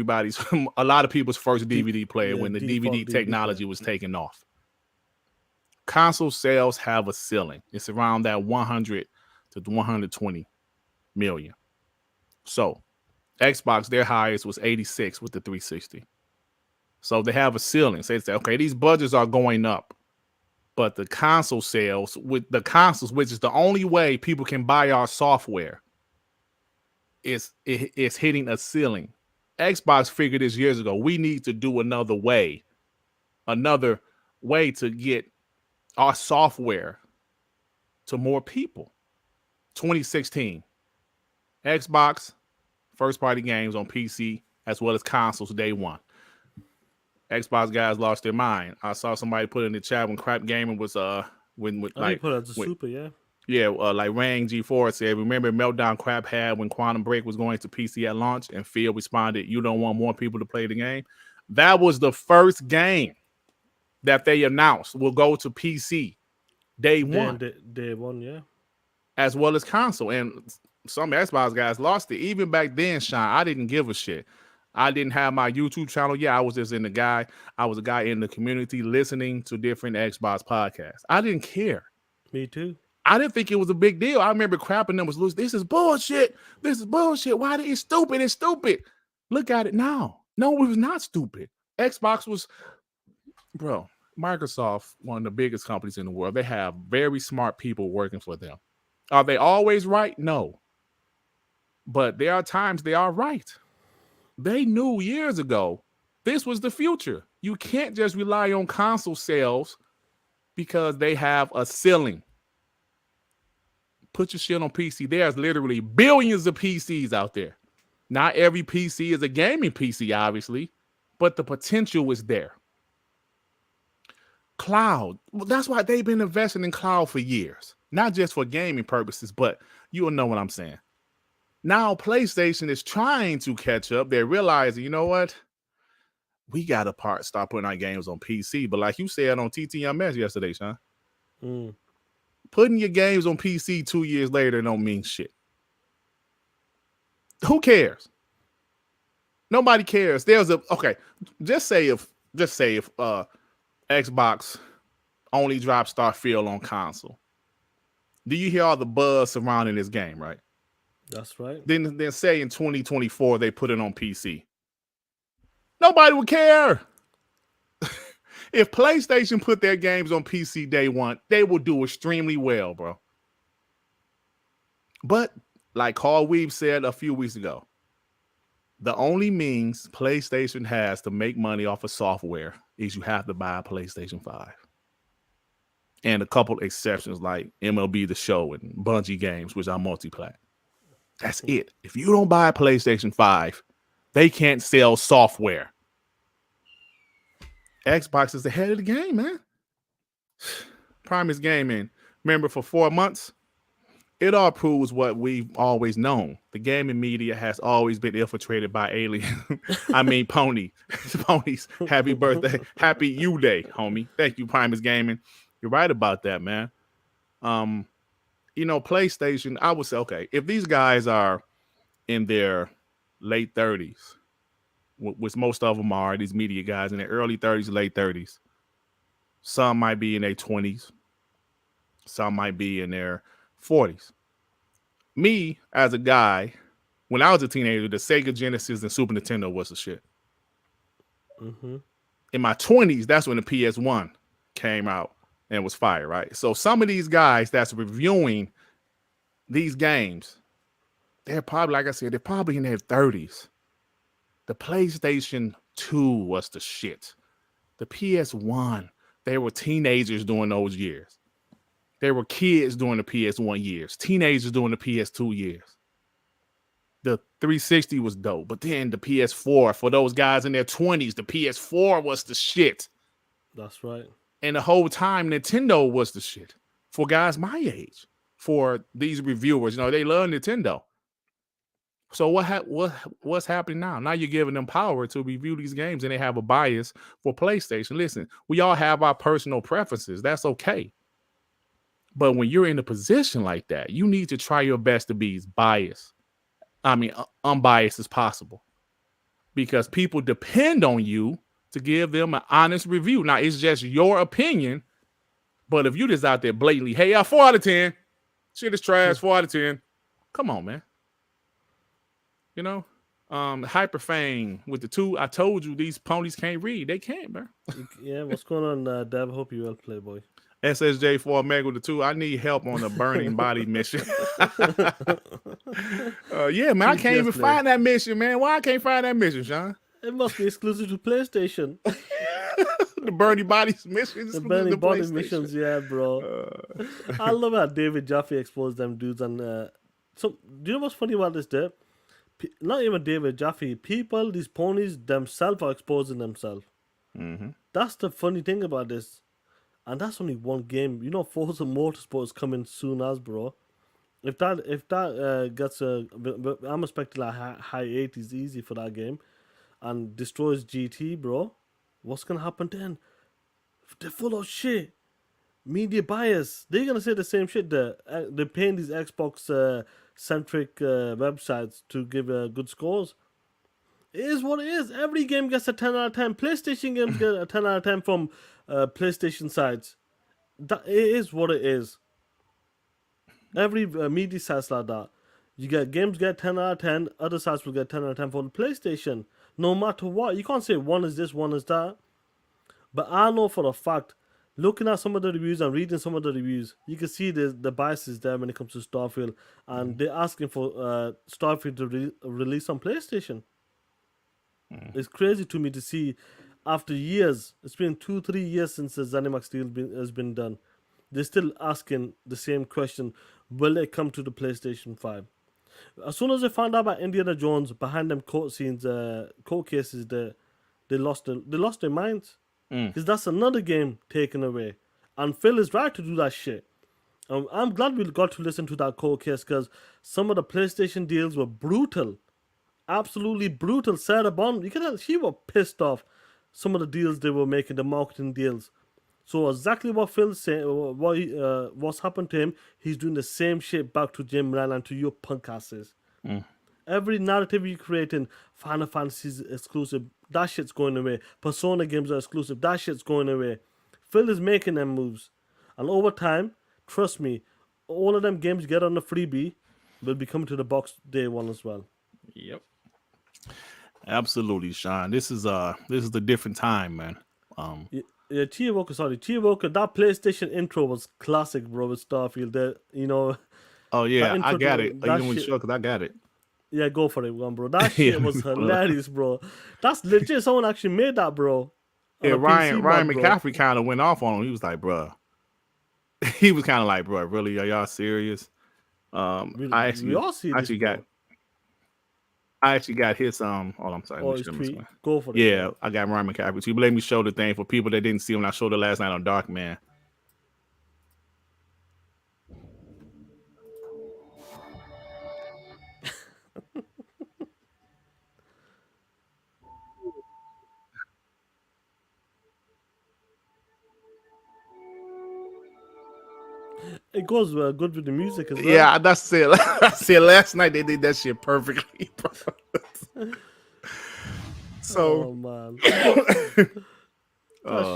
lot of people's first DVD player when the DVD technology was taking off. Console sales have a ceiling. It's around that 100 to 120 million. So Xbox, their highest was 86 with the 360. So they have a ceiling. So they say, okay, these budgets are going up, but the console sales with the consoles, which is the only way people can buy our software, is hitting a ceiling. Xbox figured this years ago. We need to do another way, another way to get our software to more people. 2016, Xbox first-party games on PC as well as consoles day one. Xbox guys lost their mind. I saw somebody put in the chat when Crap Gaming was when I put it as a when, super, yeah. yeah, like Rang G4 said, remember Meltdown Crap had when Quantum Break was going to PC at launch, and Phil responded, "You don't want more people to play the game." That was the first game that they announced will go to PC day one, Day one, yeah. as well as console. And some Xbox guys lost it. Even back then, Sean, I didn't give a shit. I didn't have my YouTube channel. Yeah, I was just I was a guy in the community listening to different Xbox podcasts. I didn't care. Me too. I didn't think it was a big deal. I remember crapping them was loose. This is bullshit. This is bullshit. Why did it's stupid? It's stupid. Look at it now. No, it was not stupid. Xbox was, bro, Microsoft, one of the biggest companies in the world. They have very smart people working for them. Are they always right? No. But there are times they are right. They knew years ago this was the future. You can't just rely on console sales because they have a ceiling. Put your shit on PC. There's literally billions of PCs out there. Not every PC is a gaming PC, obviously, but the potential is there. Cloud. Well, that's why they've been investing in cloud for years. Not just for gaming purposes, but you'll know what I'm saying. Now PlayStation is trying to catch up. They're realizing, you know what? We got to start putting our games on PC. But like you said on TTMS yesterday, Sean, putting your games on PC 2 years later don't mean shit. Who cares? Nobody cares. Just say if Xbox only drops Starfield on console. Do you hear all the buzz surrounding this game, right? That's right. Then say in 2024 they put it on PC. Nobody would care. If PlayStation put their games on PC day one, they will do extremely well, bro. But like Carl Weave said a few weeks ago, the only means PlayStation has to make money off of software is you have to buy a PlayStation 5. And a couple exceptions like MLB The Show and Bungie games, which are multi-plat. That's it. If you don't buy a PlayStation 5, they can't sell software. Xbox is ahead of the game, man. Primus Gaming. Remember, for 4 months, it all proves what we've always known. The gaming media has always been infiltrated by aliens. I mean, ponies. Happy birthday. Happy you day, homie. Thank you, Primus Gaming. You're right about that, man. PlayStation, I would say, okay, if these guys are in their late 30s, which most of them are, these media guys in their early 30s, late 30s, some might be in their 20s, some might be in their 40s. Me, as a guy, when I was a teenager, the Sega Genesis and Super Nintendo was the shit. Mm-hmm. In my 20s, that's when the PS1 came out and was fire, right? So some of these guys that's reviewing these games, they're probably, like I said, they're probably in their 30s. The PlayStation 2 was the shit. The PS1, they were teenagers during those years. They were kids during the PS1 years, teenagers during the PS2 years. The 360 was dope, but then the PS4, for those guys in their 20s, the PS4 was the shit. That's right. And the whole time, Nintendo was the shit for guys my age. For these reviewers, they love Nintendo. So what's happening now? Now you're giving them power to review these games, and they have a bias for PlayStation. Listen, we all have our personal preferences. That's okay. But when you're in a position like that, you need to try your best to be unbiased as possible, because people depend on you to give them an honest review. Now, it's just your opinion, but if you just out there blatantly, hey, 4 out of 10, shit is trash, 4 out of 10. Come on, man. Hyperfang with the 2. I told you these ponies can't read. They can't, man. Yeah, what's going on, Dev? Hope you well, Playboy. SSJ 4 Mega with the 2. I need help on the burning body mission. Yeah, man, I can't even find that mission, man. Why I can't find that mission, Sean? It must be exclusive to PlayStation. The Bernie Bodies missions. The Bernie the Body PlayStation. missions, yeah, bro. I love how David Jaffe exposed them dudes. And so, do you know what's funny about this, Dave? Not even David Jaffe. People, these ponies themselves are exposing themselves. Mm-hmm. That's the funny thing about this. And that's only one game. You know, Forza Motorsport is coming soon as, bro. If that gets I'm expecting like high 80s easy for that game, and destroys GT, bro. What's gonna happen then? They're full of shit. Media bias. They're gonna say the same shit. They're paying these Xbox centric websites to give good scores. It is what it is. Every game gets a 10 out of 10. PlayStation games get a 10 out of 10 from PlayStation sites. That it is what it is. Every media sites like that. You get games get 10 out of 10. Other sites will get 10 out of 10 for the PlayStation. No matter what. You can't say one is this, one is that. But I know for a fact, looking at some of the reviews and reading some of the reviews, you can see the biases there when it comes to Starfield. And they're asking for Starfield to release on PlayStation. It's crazy to me to see after years, it's been 2-3 years since the ZeniMax deal has been done. They're still asking the same question: will it come to the PlayStation 5? As soon as they found out about Indiana Jones behind them court scenes, court cases, they lost their minds because that's another game taken away. And Phil is right to do that shit. I'm glad we got to listen to that court case because some of the PlayStation deals were brutal. Absolutely brutal. Sarah Bond, you can tell she was pissed off. Some of the deals they were making, the marketing deals. So exactly what Phil's saying, what's happened to him, he's doing the same shit back to Jim Ryan and to your punk asses. Every narrative you create in Final Fantasy is exclusive. That shit's going away. Persona games are exclusive. That shit's going away. Phil is making them moves. And over time, trust me, all of them games you get on the freebie will be coming to the box day one as well. Yep. Absolutely, Sean. This is the different time, man. Yeah, Chia Walker, that PlayStation intro was classic, bro, with Starfield. Oh yeah, I got to- it. that Even with shit- sure, because I got it. Yeah, go for it, one, bro. That shit was hilarious, bro. That's legit. Someone actually made that, bro. Yeah, On a PC Ryan mod, bro. McCaffrey kind of went off on him. He was like, "Bruh," he was kind of like, "Bruh, really? Are y'all serious?" I We all see this, bro. I actually got his hold on, I'm sorry. Oh, let me his show this tweet. one. Go for it. Yeah, bro. I got Ryan McCaffrey too. But let me show the thing for people that didn't see him. I showed it last night on Dark Man. It goes good with the music as well. Yeah, that's it. I said last night they did that shit perfectly, bro. So, Oh man, that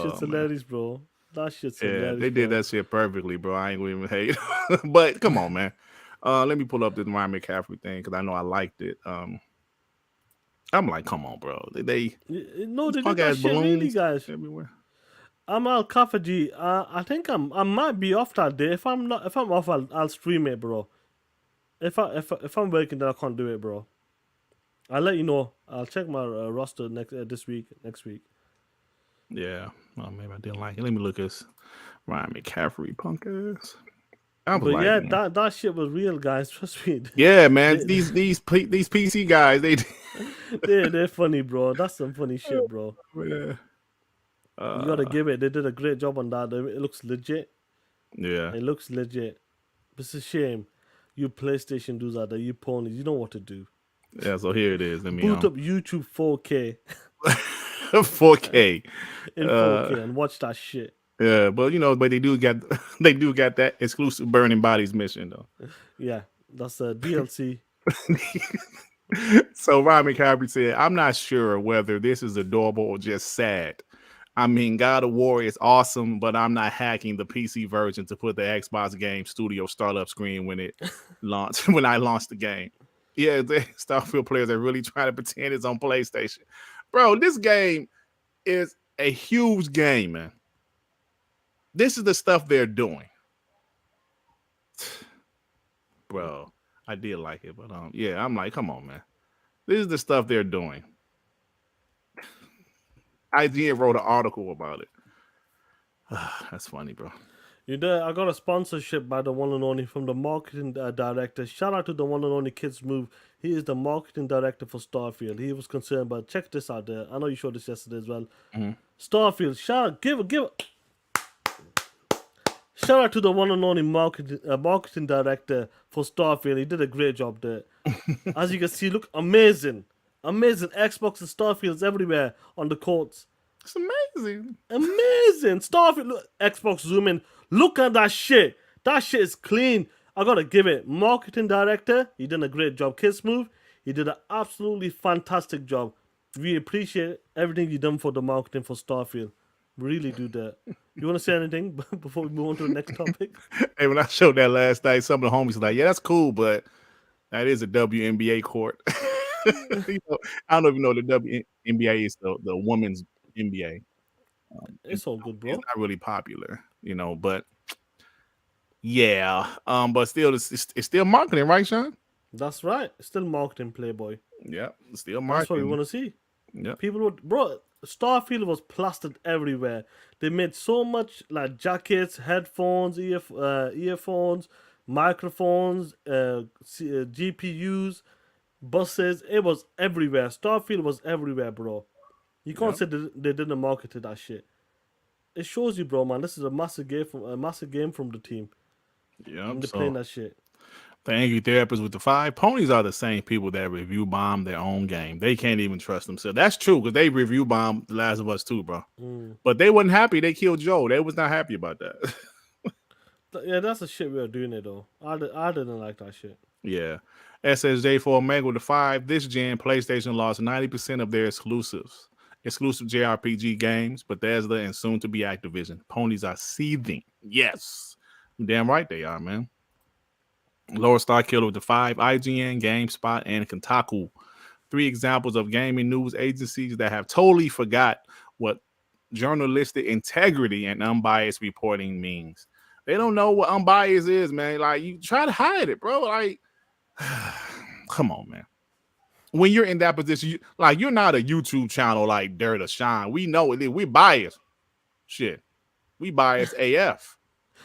shit's man. hilarious, bro. That shit's hilarious. They did bro. that shit perfectly, bro. I ain't gonna even hate. But come on, man. Let me pull up this Ryan McCaffrey thing because I know I liked it. I'm like, come on, bro. They No, they did punk that ass shit really, balloons guys. everywhere. I'm Al Kafaji. I think I might be off that day. If I'm off, I'll stream it, bro. If I'm working, then I can't do it, bro. I'll let you know. I'll check my roster next week. Yeah. Oh, maybe I didn't like it. Let me look at this Ryan McCaffrey punk ass. I was But like, yeah, man. that shit was real, guys. Trust me. Yeah, man. These PC guys, They're funny, bro. That's some funny shit, bro. yeah. You gotta give it. They did a great job on that. It looks legit. Yeah. It looks legit. It's a shame. You PlayStation dudes out there, you ponies, you know what to do. Yeah, so here it is. Let me Boot up YouTube 4K 4K in 4K and watch that shit. Yeah, but but they do got that exclusive burning bodies mission though. Yeah, that's a DLC. So Ryan McCaffrey said, "I'm not sure whether this is adorable or just sad. I mean, God of War is awesome, but I'm not hacking the PC version to put the Xbox Game Studio startup screen when it launched when I launched the game. Yeah, the Starfield players are really trying to pretend it's on PlayStation. Bro, this game is a huge game, man. This is the stuff they're doing. Bro, I did like it, but yeah, I'm like, come on, man. This is the stuff they're doing. IGN wrote an article about it. That's funny, bro. You know, I got a sponsorship by the one and only from the marketing director. Shout out to the one and only Kids Move. He is the marketing director for Starfield. He was concerned, but check this out there. I know you showed this yesterday as well. Starfield, shout out to the one and only marketing director for Starfield. He did a great job there. As you can see, look, amazing. Xbox and Starfields everywhere on the courts. It's amazing. Starfield, look, Xbox zoom in. Look at that shit. That shit is clean. I gotta give it. Marketing director, he did a great job. Kiss Move, he did an absolutely fantastic job. We appreciate everything you done for the marketing for Starfield. Really do that. You want to say anything before we move on to the next topic? Hey, when I showed that last night, some of the homies were like, "Yeah, that's cool, but that is a WNBA court." You know, I don't know if you know the WNBA is the women's NBA. It's all good, bro. It's not really popular, you know, but yeah. But still, it's still marketing, right, Sean? That's right. Still marketing, Playboy. Yeah, it's still That's marketing. what we want to see. Yeah. People would, bro. Starfield was plastered everywhere. They made so much like jackets, headphones, earphones, microphones, GPUs, buses. It was everywhere. Starfield was everywhere, bro. You can't say they didn't market that shit. It shows you, bro, man. This is a massive game from the team. Yeah, And they're playing that shit. The angry therapists with the 5 ponies are the same people that review bomb their own game. They can't even trust themselves. That's true because they review bomb The Last of Us too, bro. But they wasn't happy. They killed Joel. They was not happy about that. Yeah, that's the shit we are doing it though. I didn't like that shit. Yeah. SSJ for Omega with the 5. This gen, PlayStation lost 90% of their exclusive JRPG games, Bethesda and soon to be Activision. Ponies are seething. Yes. Damn right they are, man. Lower Star Killer with the 5. IGN, GameSpot, and Kotaku. 3 examples of gaming news agencies that have totally forgot what journalistic integrity and unbiased reporting means. They don't know what unbiased is, man. Like, you try to hide it, bro. Like, come on, man. When you're in that position, you're not a YouTube channel like Dirt or Shine. We know it. We biased. Shit. We biased AF.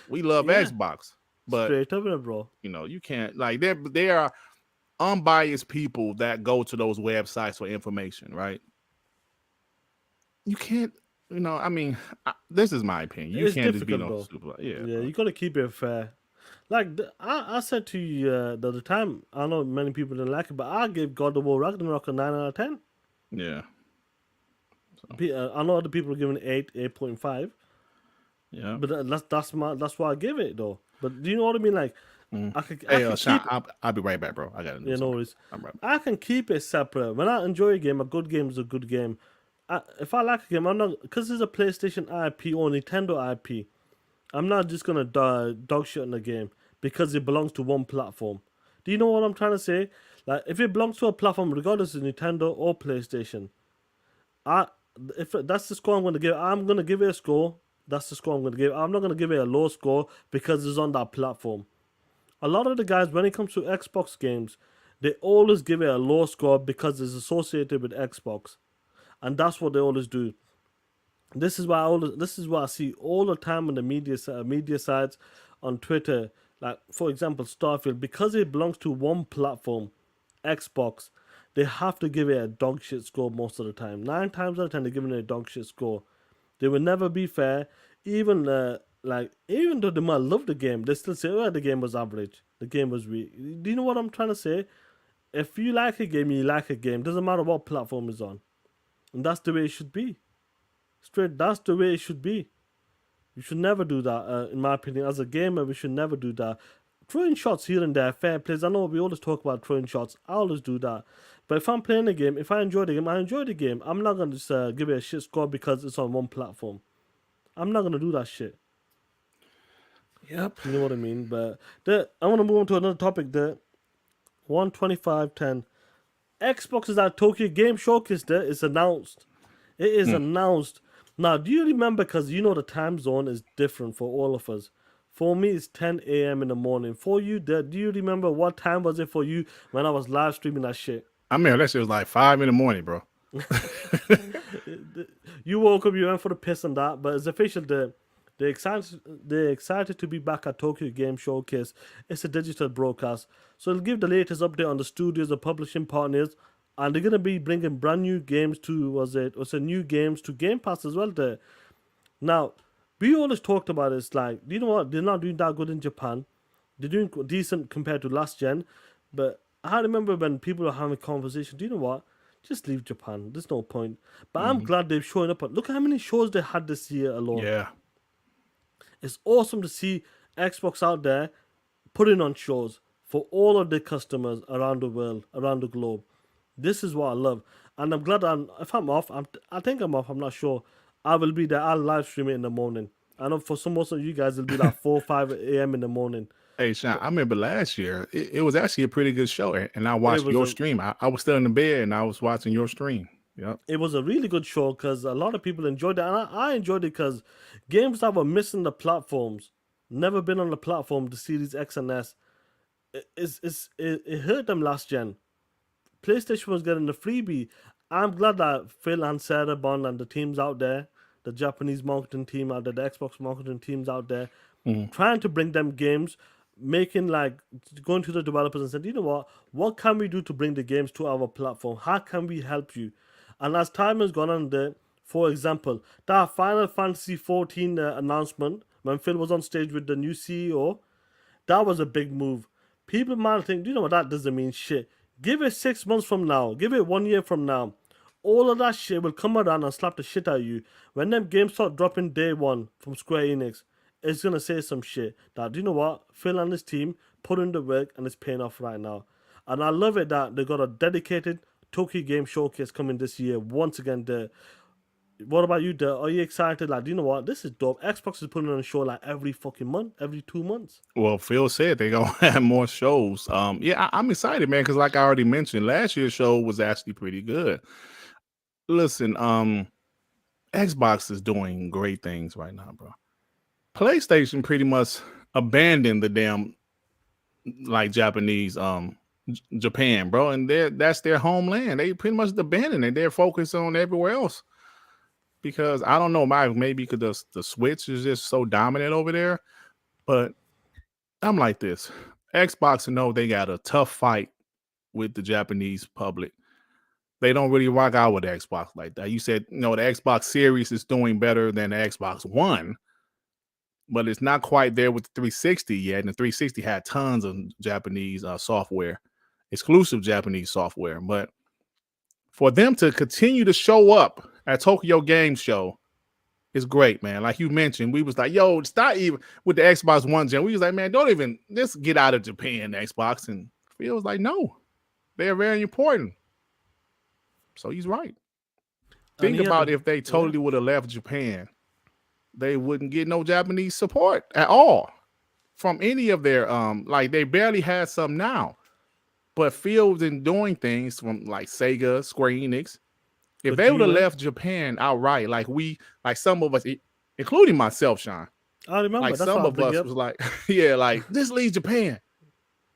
We love Xbox. But straight up, bro. You know, you can't there are unbiased people that go to those websites for information, right? You can't, you know, I mean, this is my opinion. You can't just be no super. Yeah, you gotta keep it fair. Like I said to you the other time, I know many people didn't like it, but I gave God of War Ragnarok a 9 out of 10. Yeah. So. I know other people are giving it 8.5. Yeah. But that's why I give it though. But do you know what I mean? Like, Sean, I'll be right back, bro. I gotta. Yeah, no worries. I'm right back. I can keep it separate. When I enjoy a game, a good game is a good game. If I like a game, I'm not, because it's a PlayStation IP or Nintendo IP. I'm not just gonna dog shit on the game because it belongs to one platform. Do you know what I'm trying to say? Like, if it belongs to a platform, regardless of Nintendo or PlayStation, if that's the score I'm gonna give, I'm gonna give it a score. That's the score I'm going to give. I'm not going to give it a low score because it's on that platform. A lot of the guys, when it comes to Xbox games, they always give it a low score because it's associated with Xbox. And that's what they always do. This is why I see all the time on the media sites on Twitter. Like, for example, Starfield, because it belongs to one platform, Xbox, they have to give it a dog shit score most of the time. 9 times out of 10, they're giving it a dog shit score. They will never be fair. Even though they might love the game, they still say, "Oh, the game was average. The game was weak." Do you know what I'm trying to say? If you like a game, you like a game. Doesn't matter what platform it's on, and that's the way it should be. That's the way it should be. You should never do that. In my opinion, as a gamer, we should never do that. Throwing shots here and there, fair plays. I know we always talk about throwing shots. I always do that. But if I'm playing a game, if I enjoy the game, I enjoy the game. I'm not going to just give it a shit score because it's on one platform. I'm not going to do that shit. Yep. You know what I mean? But I want to move on to another topic. The 125.10. Xbox is at Tokyo Game Showcase. There is announced. It is announced. Now, do you remember, because you know the time zone is different for all of us. For me, it's 10 a.m. in the morning. For you, do you remember what time was it for you when I was live streaming that shit? I mean, that shit was like 5 in the morning, bro. You woke up, you went for the piss and that, but it's official. They're excited to be back at Tokyo Game Showcase. It's a digital broadcast, so it'll give the latest update on the studios, the publishing partners, and they're gonna be bringing brand new games to new games to Game Pass as well. There now, we always talked about this. Like, you know what? They're not doing that good in Japan. They're doing decent compared to last gen, but I remember when people were having a conversation. Do you know what? Just leave Japan. There's no point. But I'm glad they're showing up. Look at how many shows they had this year alone. Yeah. It's awesome to see Xbox out there putting on shows for all of their customers around the world, around the globe. This is what I love. And I'm glad if I'm off, I think I'm off, I'm not sure. I will be there. I'll live stream it in the morning. I know for most of you guys, it'll be like 4 or 5 a.m. in the morning. Hey, Sean, I remember last year, it was actually a pretty good show. And I watched was your a- stream. I was still in the bed and I was watching your stream. Yep. It was a really good show because a lot of people enjoyed it. And I enjoyed it because games that were missing the platforms, never been on the platform, the Series X and S, it hurt them last gen. PlayStation was getting the freebie. I'm glad that Phil and Sarah Bond and the teams out there, the Japanese marketing team out there, the Xbox marketing teams out there, trying to bring them games, going to the developers and saying, you know what can we do to bring the games to our platform? How can we help you? And as time has gone on there, for example, that Final Fantasy 14 announcement, when Phil was on stage with the new CEO, that was a big move. People might think, you know what, that doesn't mean shit. Give it 6 months from now. Give it 1 year from now. All of that shit will come around and slap the shit out of you. When them games start dropping day one from Square Enix, it's going to say some shit. That, you know what, Phil and his team put in the work and it's paying off right now. And I love it that they got a dedicated Tokyo Game Showcase coming this year. Once again, what about you, Der? Are you excited? Like, you know what? This is dope. Xbox is putting on a show like every fucking month, every 2 months. Well, Phil said they're going to have more shows. I'm excited, man, because like I already mentioned, last year's show was actually pretty good. Listen, Xbox is doing great things right now, bro. PlayStation pretty much abandoned the damn like Japanese Japan, bro, and that's their homeland. They pretty much abandoned it. They're focused on everywhere else because I don't know, maybe because the Switch is just so dominant over there. But I'm like this: Xbox know they got a tough fight with the Japanese public. They don't really rock out with the Xbox like that. You said, the Xbox Series is doing better than the Xbox One, but it's not quite there with the 360 yet. And the 360 had tons of Japanese software, exclusive Japanese software. But for them to continue to show up at Tokyo Game Show is great, man. Like you mentioned, we was like, yo, it's not even with the Xbox One gen. We was like, man, don't even just get out of Japan, Xbox. And Phil was like, no, they're very important. So he's right. Think about if they totally would have left Japan, they wouldn't get no Japanese support at all from any of their like they barely had some now. But Phil's in doing things from like Sega, Square Enix. If they would have left Japan outright, like some of us, including myself, Sean. I remember. Like that's some of us was like, yeah, like just leave Japan.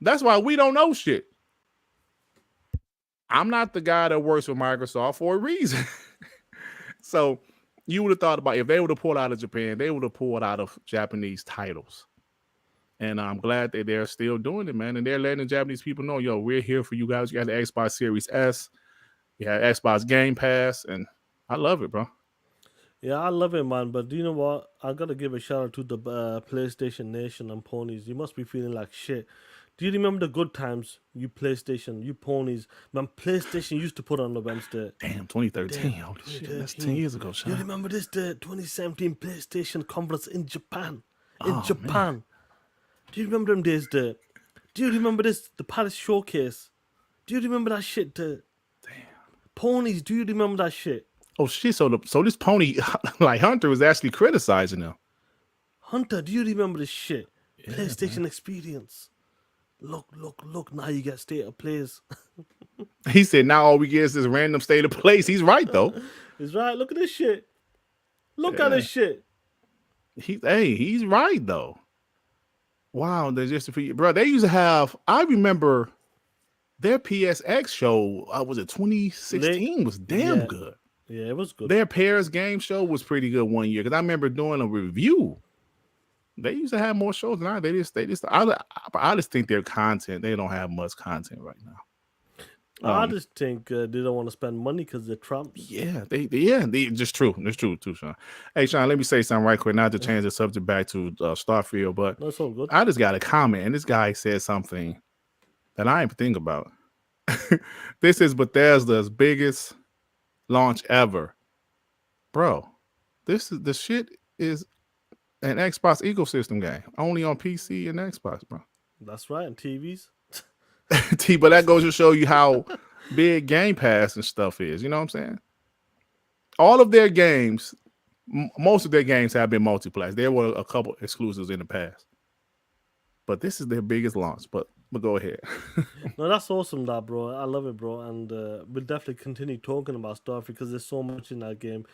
That's why we don't know shit. I'm not the guy that works with Microsoft for a reason. So you would have thought about if they would have pulled out of Japan, they would have pulled out of Japanese titles. And I'm glad that they're still doing it, man. And they're letting the Japanese people know, yo, we're here for you guys. You got the Xbox Series S. You have Xbox Game Pass. And I love it, bro. Yeah, I love it, man. But do you know what? I got to give a shout out to the PlayStation Nation and ponies. You must be feeling like shit. Do you remember the good times, you PlayStation, you ponies? Man, PlayStation used to put on the Wednesday. Damn, 2013. Holy shit, that's 10 years ago, Sean. You remember this, the 2017 PlayStation conference in Japan? Japan. Man. Do you remember them days, Do you remember this, the Parris showcase? Do you remember that shit, Damn. Ponies, do you remember that shit? Oh, shit, so this pony, like Hunter, was actually criticizing them. Hunter, do you remember this shit? Yeah, PlayStation man. Experience. Look, now you get state of plays. He said, now all we get is this random state of place. He's right, though. He's right. Look at this shit. Look at this shit. He's right, though. Wow, bro, they used to have, I remember Their PSX show, was it 2016? Was damn Yeah. good. Yeah, it was good. Their Paris game show was pretty good one year because I remember doing a review. They used to have more shows than I. I just think their content. They don't have much content right now. I just think they don't want to spend money because they're Trumps. Yeah, they just true. It's true too, Sean. Hey, Sean, let me say something right quick. Not to change the subject back to Starfield, but That's all good. I just got a comment, and this guy said something that I didn't think about. This is Bethesda's biggest launch ever, bro. The shit is an Xbox ecosystem game, only on PC and Xbox, bro. That's right, and TVs. But that goes to show you how big Game Pass and stuff is. You know what I'm saying? All of their games, most of their games have been multiplayer. There were a couple exclusives in the past, but this is their biggest launch. But go ahead. No, that's awesome, that bro. I love it, bro, and we'll definitely continue talking about stuff because there's so much in that game.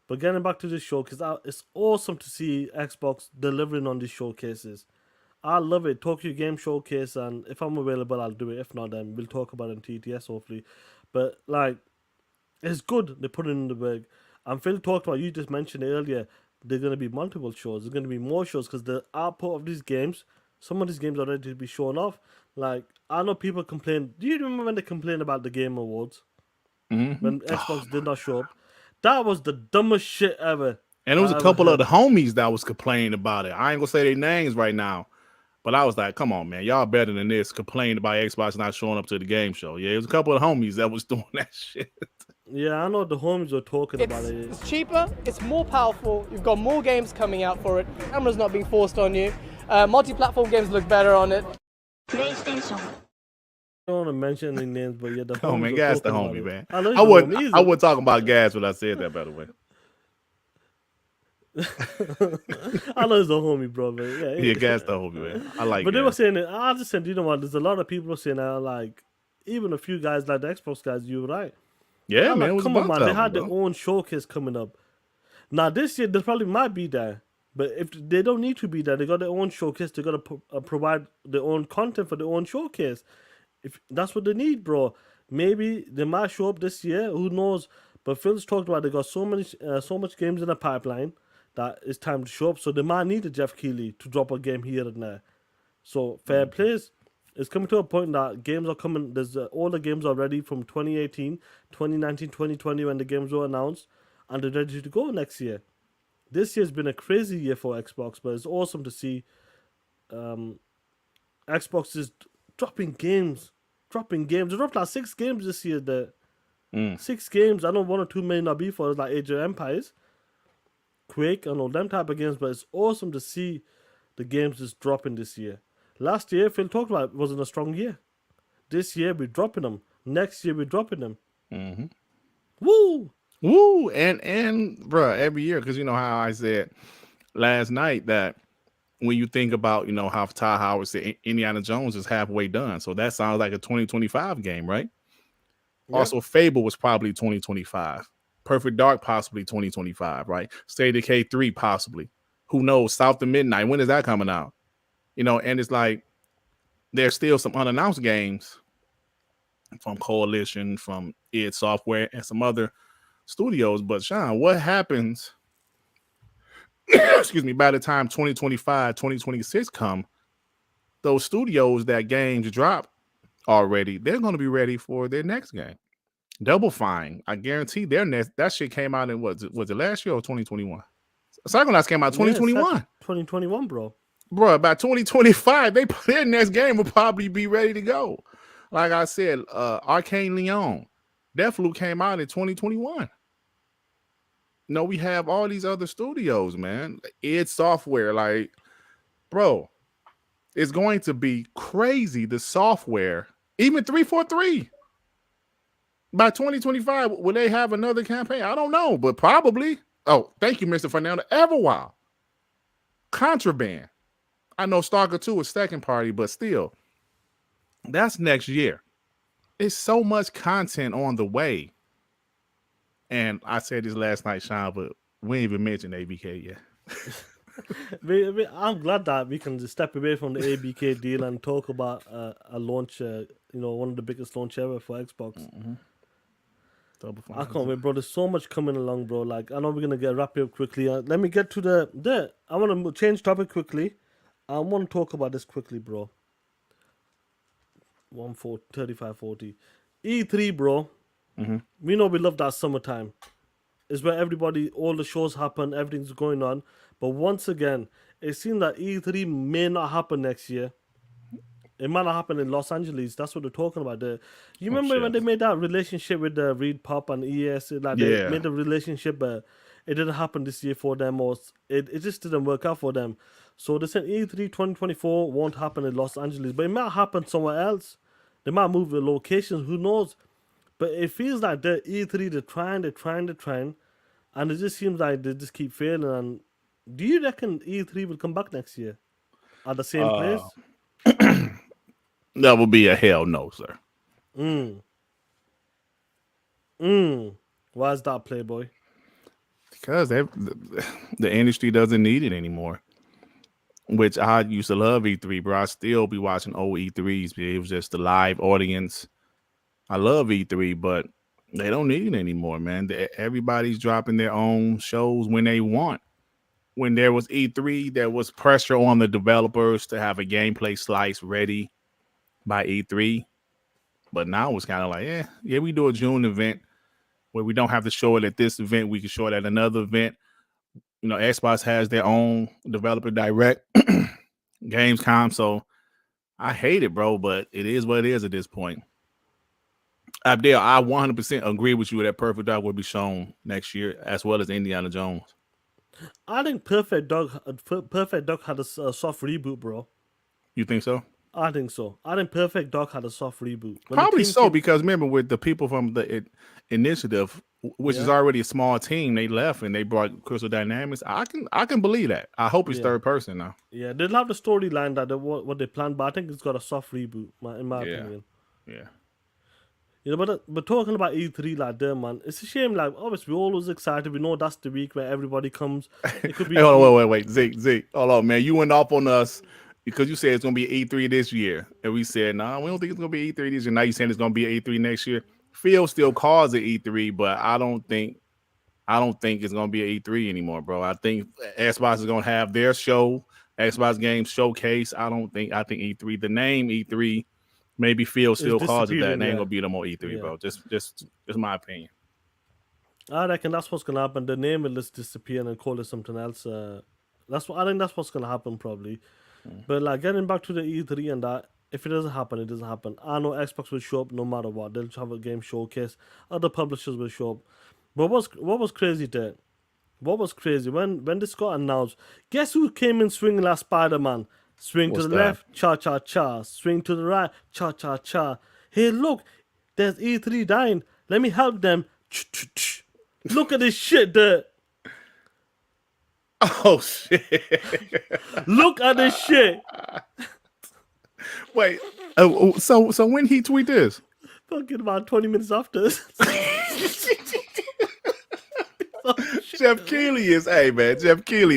But getting back to this showcase, it's awesome to see Xbox delivering on these showcases. I love it. Tokyo Game Showcase, and if I'm available, I'll do it. If not, then we'll talk about it in TTS hopefully. But like, it's good they put it in the work. And Phil talked about, you just mentioned earlier, there's gonna be multiple shows. There's gonna be more shows because the output of these games, some of these games are ready to be shown off. Like, I know people complain. Do you remember when they complained about the Game Awards when Xbox did not show up? That was the dumbest shit ever. And there was a couple of the homies that was complaining about it. I ain't gonna say their names right now. But I was like, come on, man. Y'all better than this. Complained about Xbox not showing up to the game show. Yeah, it was a couple of homies that was doing that shit. Yeah, I know the homies were talking about it. It's cheaper, it's more powerful, you've got more games coming out for it, camera's not being forced on you, multi-platform games look better on it. PlayStation. I don't want to mention any names, but yeah, the oh, man, Gas the homie, it. man. I wasn't talking about Gas when I said that, by the way. I know it's a homie, bro, but yeah, Gas the homie, man. I like. But Gas. They were saying it. I just said, you know what? There's a lot of people saying that, like, even a few guys like the Xbox guys. You were right. Yeah, I'm man. Like, come on, man. They had bro. their own showcase coming up. Now this year they probably might be there, but if they don't need to be there, they got their own showcase. They got to provide their own content for their own showcase. If that's what they need, bro, maybe they might show up this year. Who knows? But Phil's talked about they got so much games in the pipeline that it's time to show up. So they might need a Jeff Keighley to drop a game here and there. So fair plays. It's coming to a point that games are coming. There's all the games are ready from 2018, 2019, 2020 when the games were announced, and they're ready to go next year. This year's been a crazy year for Xbox, but it's awesome to see Xbox is dropping games. They dropped like 6 games this year. 6 games. I know 1 or 2 may not be for like Age of Empires, Quake, and all them type of games, but it's awesome to see the games just dropping this year. Last year, Phil talked about it wasn't a strong year. This year, we're dropping them. Next year, we're dropping them. Mm-hmm. Woo! And bro, every year, because you know how I said last night that when you think about, you know, how Ty Howard said Indiana Jones is halfway done. So that sounds like a 2025 game, right? Yep. Also, Fable was probably 2025. Perfect Dark possibly 2025, right? State of Decay 3 possibly. Who knows? South of Midnight. When is that coming out? You know, and it's like there's still some unannounced games from Coalition, from id Software, and some other studios. But Sean, what happens excuse me, by the time 2025, 2026 come, those studios that games drop already, they're going to be ready for their next game. Double Fine, I guarantee their next, that shit came out in was it last year or 2021? Psychonauts came out 2021. Yeah, 2021, bro. Bro, by 2025, their next game will probably be ready to go. Like I said, Arcane Leon, Deathloop came out in 2021. No, we have all these other studios, man. id Software, like, bro, it's going to be crazy. The software, even 343. By 2025, will they have another campaign? I don't know, but probably. Oh, thank you, Mr. Fernando. Everwild. Contraband. I know Stalker 2 is second party, but still, that's next year. It's so much content on the way. And I said this last night, Sean, but we ain't even mentioned ABK yet. I'm glad that we can just step away from the ABK deal and talk about a launch, one of the biggest launch ever for Xbox. Double I fine. can't wait, bro. There's so much coming along, bro. Like, I know we're gonna wrap it up quickly. Let me get to the. I want to change topic quickly. I want to talk about this quickly, bro. 35-40. E3, bro. We know we love that summertime. It's where all the shows happen, everything's going on. But once again, it seems that E3 may not happen next year. It might not happen in Los Angeles. That's what they're talking about there. You remember when they made that relationship with Reed Pop and ES? They made the relationship, but it didn't happen this year for them, or it just didn't work out for them. So they said E3 2024 won't happen in Los Angeles, but it might happen somewhere else. They might move the locations, who knows? But it feels like the E3, they're trying, and it just seems like they just keep failing. And do you reckon E3 will come back next year at the same place? That would be a hell no, sir. Why is that, Playboy? Because the industry doesn't need it anymore. Which I used to love E3, bro. I still be watching old E3s. It was just the live audience. I love E3, but they don't need it anymore, man. Everybody's dropping their own shows when they want. When there was E3, there was pressure on the developers to have a gameplay slice ready by E3. But now it's kind of like, we do a June event where we don't have to show it at this event. We can show it at another event. You know, Xbox has their own developer direct Gamescom. So I hate it, bro, but it is what it is at this point. Abdel, I 100% agree with you that Perfect Dark will be shown next year, as well as Indiana Jones. I think Perfect Dark had a soft reboot, bro. You think so? I think so. I think Perfect Dark had a soft reboot. Probably so, because remember, with the people from the initiative, which is already a small team, they left and they brought Crystal Dynamics. I can believe that. I hope it's third person now. Yeah, they'll have the storyline that what they planned, but I think it's got a soft reboot, in my opinion. Yeah. You know, but talking about E3 like that, man, it's a shame. Like, obviously, we're always excited. We know that's the week where everybody comes. It could be. Hey, hold on, wait, Zeke, hold on, man. You went off on us because you said it's gonna be E3 this year, and we said, nah, we don't think it's gonna be E3 this year. Now you saying it's gonna be E3 next year. Phil still calls it E3, but I don't think it's gonna be an E3 anymore, bro. I think Xbox is gonna have their show, Xbox Games Showcase. I think E3, the name E3. Maybe Phil still calls it that, and they ain't gonna be no more E3, bro. Just my opinion. I reckon that's what's gonna happen. The name will just disappear and call it something else. I think that's what's gonna happen probably. But like getting back to the E3 and that, if it doesn't happen, it doesn't happen. I know Xbox will show up no matter what. They'll have a game showcase. Other publishers will show up. But what was crazy there? What was crazy when this got announced? Guess who came in swinging like Spider-Man? Swing to the left, cha-cha-cha. Swing to the right, cha-cha-cha. Hey, look, there's E3 dying. Let me help them. Look at this shit there. Oh, shit. Look at this shit. Wait, so when he tweet this? Fucking about 20 minutes after. Jeff Keighley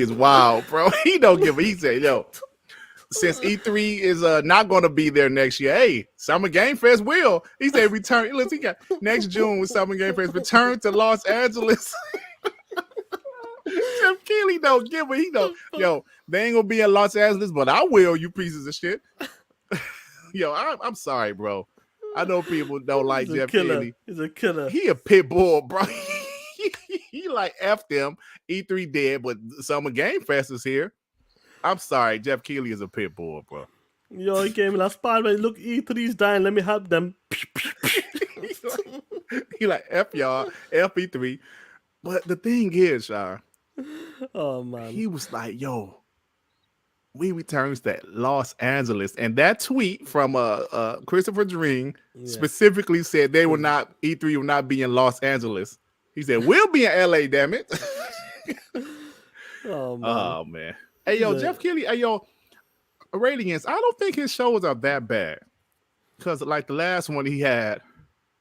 is wild, bro. He said, yo, since E3 is not going to be there next year, hey, Summer Game Fest will. He said return. Listen, he got next June with Summer Game Fest, return to Los Angeles. Jeff Keighley don't give a yo, they ain't gonna be in Los Angeles, but I will, you pieces of shit. Yo, I'm sorry, bro. I know people don't like Jeff Keighley. He's a killer. He a pit bull, bro. He like F them. E3 dead, but Summer Game Fest is here. I'm sorry, Jeff Keighley is a pit bull, bro. Yo, he came in like Spider-Man. Look, E3's dying. Let me help them. He like F y'all, F E3. But the thing is, Shar, oh man, he was like, yo, we returns to Los Angeles. And that tweet from Christopher Dream specifically said they will not, E3 will not be in Los Angeles. He said, we'll be in LA, damn it. Oh man. Hey, yo, Jeff Keighley, hey, yo, Radiance, I don't think his shows are that bad. Because, like, the last one he had,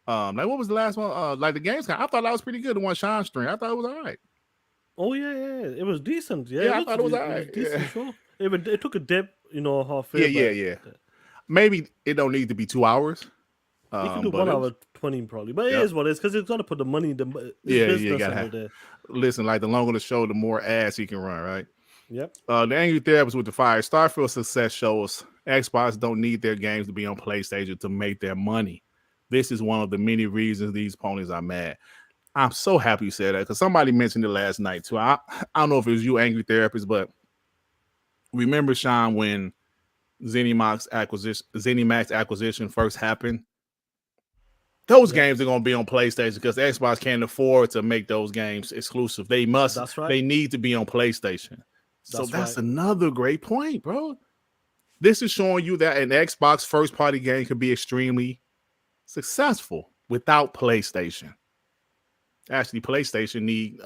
like, what was the last one? Like, the Gamescom, I thought that was pretty good. The one Sean String, I thought it was all right. Oh yeah. It was decent. Yeah, Yeah, I thought it was it alright. was decent Yeah. show. It took a dip, halfway. Yeah. Maybe it don't need to be 2 hours. You can do But 1 it was, hour 20 probably, but it yep. is what it is because it's got to put the money. It's Yeah, you business gotta over have. there. Listen, like the longer the show, the more ads he can run, right? Yep. The Angry Therapist with the Fire. Starfield success shows Xbox don't need their games to be on PlayStation to make their money. This is one of the many reasons these ponies are mad. I'm so happy you said that because somebody mentioned it last night too. I don't know if it was you, Angry Therapist, but remember, Sean, when ZeniMax acquisition first happened? Those games are going to be on PlayStation because Xbox can't afford to make those games exclusive. They must. That's right. They need to be on PlayStation. So that's right. another great point, bro. This is showing you that an Xbox first-party game can be extremely successful without PlayStation. Actually, PlayStation need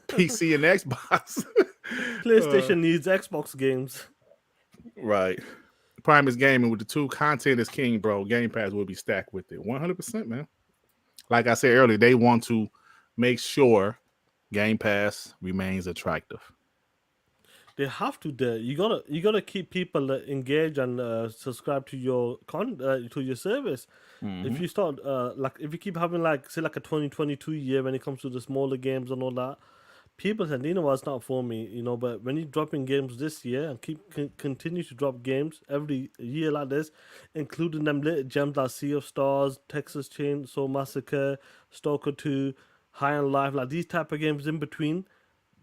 PC and Xbox. PlayStation needs Xbox games. Right. Primus Gaming with the two content is king, bro. Game Pass will be stacked with it. 100%, man. Like I said earlier, they want to make sure Game Pass remains attractive. They have to. You gotta keep people engaged and subscribe to your to your service. Mm-hmm. If you start if you keep having a 2022 year when it comes to the smaller games and all that, people said, it's not for me, But when you drop in games this year and continue to drop games every year like this, including them little gems like Sea of Stars, Texas Chainsaw Massacre, Stalker 2, High on Life, like these type of games in between.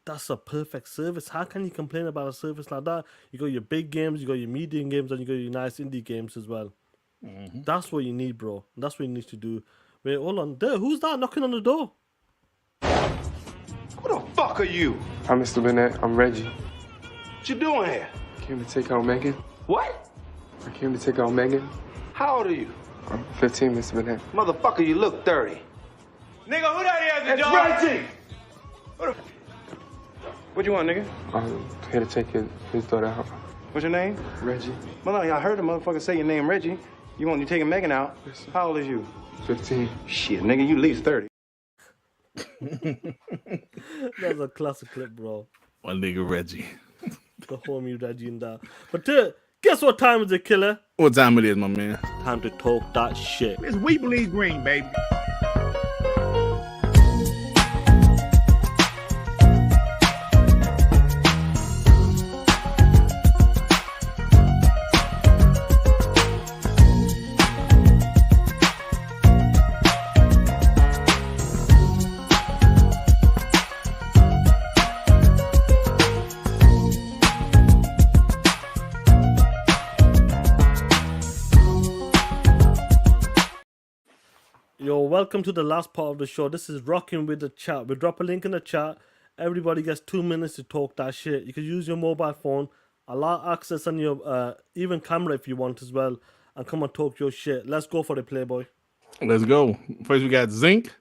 That's a perfect service. How can you complain about a service like that? You got your big games, you got your medium games, and you got your nice indie games as well. Mm-hmm. That's what you need, bro. That's what you need to do. Wait, hold on. Who's that knocking on the door? Who the fuck are you? Hi, Mr. Bennett. I'm Reggie. What you doing here? Came to take out Megan. What? I came to take out Megan. How old are you? I'm 15, Mr. Bennett. Motherfucker, you look 30. Nigga, who that is? It's Reggie! What you want, nigga? I'm here to take his daughter out. What's your name? Reggie. Well, no, I heard the motherfucker say your name, Reggie. You taking Megan out? Yes, how old is you? 15. Shit, nigga, you at least 30. That's a classic clip, bro. One nigga Reggie. The homie Reggie and that. But guess what time is it, killer? What time it is, my man? Time to talk that shit. It's We Believe Green, baby. Yo, welcome to the last part of the show. This is Rocking with the Chat. We drop a link in the chat. Everybody gets 2 minutes to talk that shit. You can use your mobile phone, allow access on your even camera if you want as well, and come and talk your shit. Let's go for the Playboy. Let's go. First we got Zinc.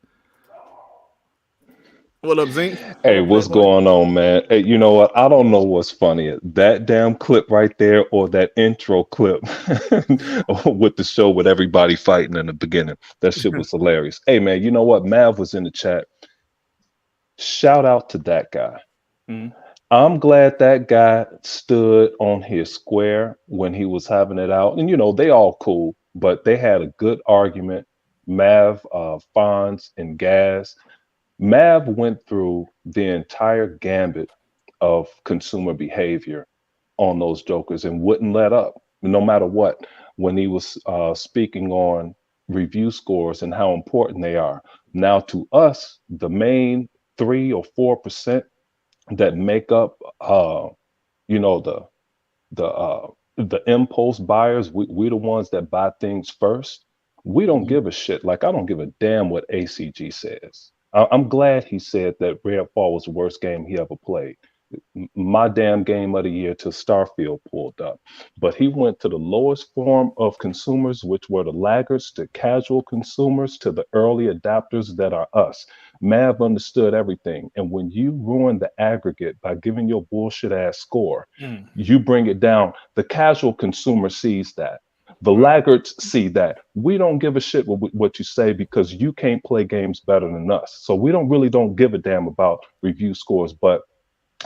What up, Zinc? Hey, what's going on, man? Hey, you know what? I don't know what's funnier, that damn clip right there or that intro clip with the show with everybody fighting in the beginning. That shit was hilarious. Hey, man, you know what? Mav was in the chat. Shout out to that guy. Mm-hmm. I'm glad that guy stood on his square when he was having it out. And, they all cool, but they had a good argument. Mav, Fonz, and Gaz. Mav went through the entire gambit of consumer behavior on those jokers and wouldn't let up, no matter what, when he was speaking on review scores and how important they are. Now, to us, the main 3 or 4% that make up, the impulse buyers, we the ones that buy things first. We don't give a shit. Like, I don't give a damn what ACG says. I'm glad he said that Redfall was the worst game he ever played. My damn game of the year till Starfield pulled up. But he went to the lowest form of consumers, which were the laggards, to casual consumers, to the early adapters that are us. Mav understood everything. And when you ruin the aggregate by giving your bullshit ass score, you bring it down. The casual consumer sees that. The laggards see that. We don't give a shit what you say because you can't play games better than us. So we don't give a damn about review scores. But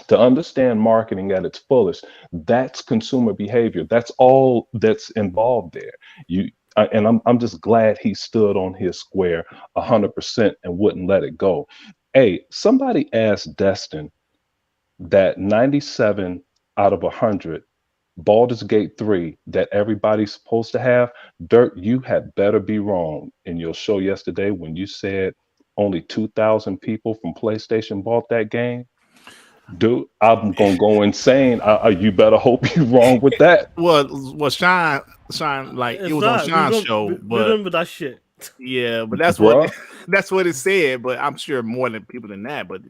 to understand marketing at its fullest, that's consumer behavior. That's all that's involved there. I'm just glad he stood on his square 100% and wouldn't let it go. Hey, somebody asked Destin that 97 out of 100 Baldur's Gate 3 that everybody's supposed to have. Dirt, you had better be wrong in your show yesterday when you said only 2,000 people from PlayStation bought that game. Dude, I'm gonna go insane. You better hope you're wrong with that. Well, Sean, like It's it was on not. Sean's show, We but remember that shit. yeah, but that's Bruh. that's what it said. But I'm sure more than people than that. But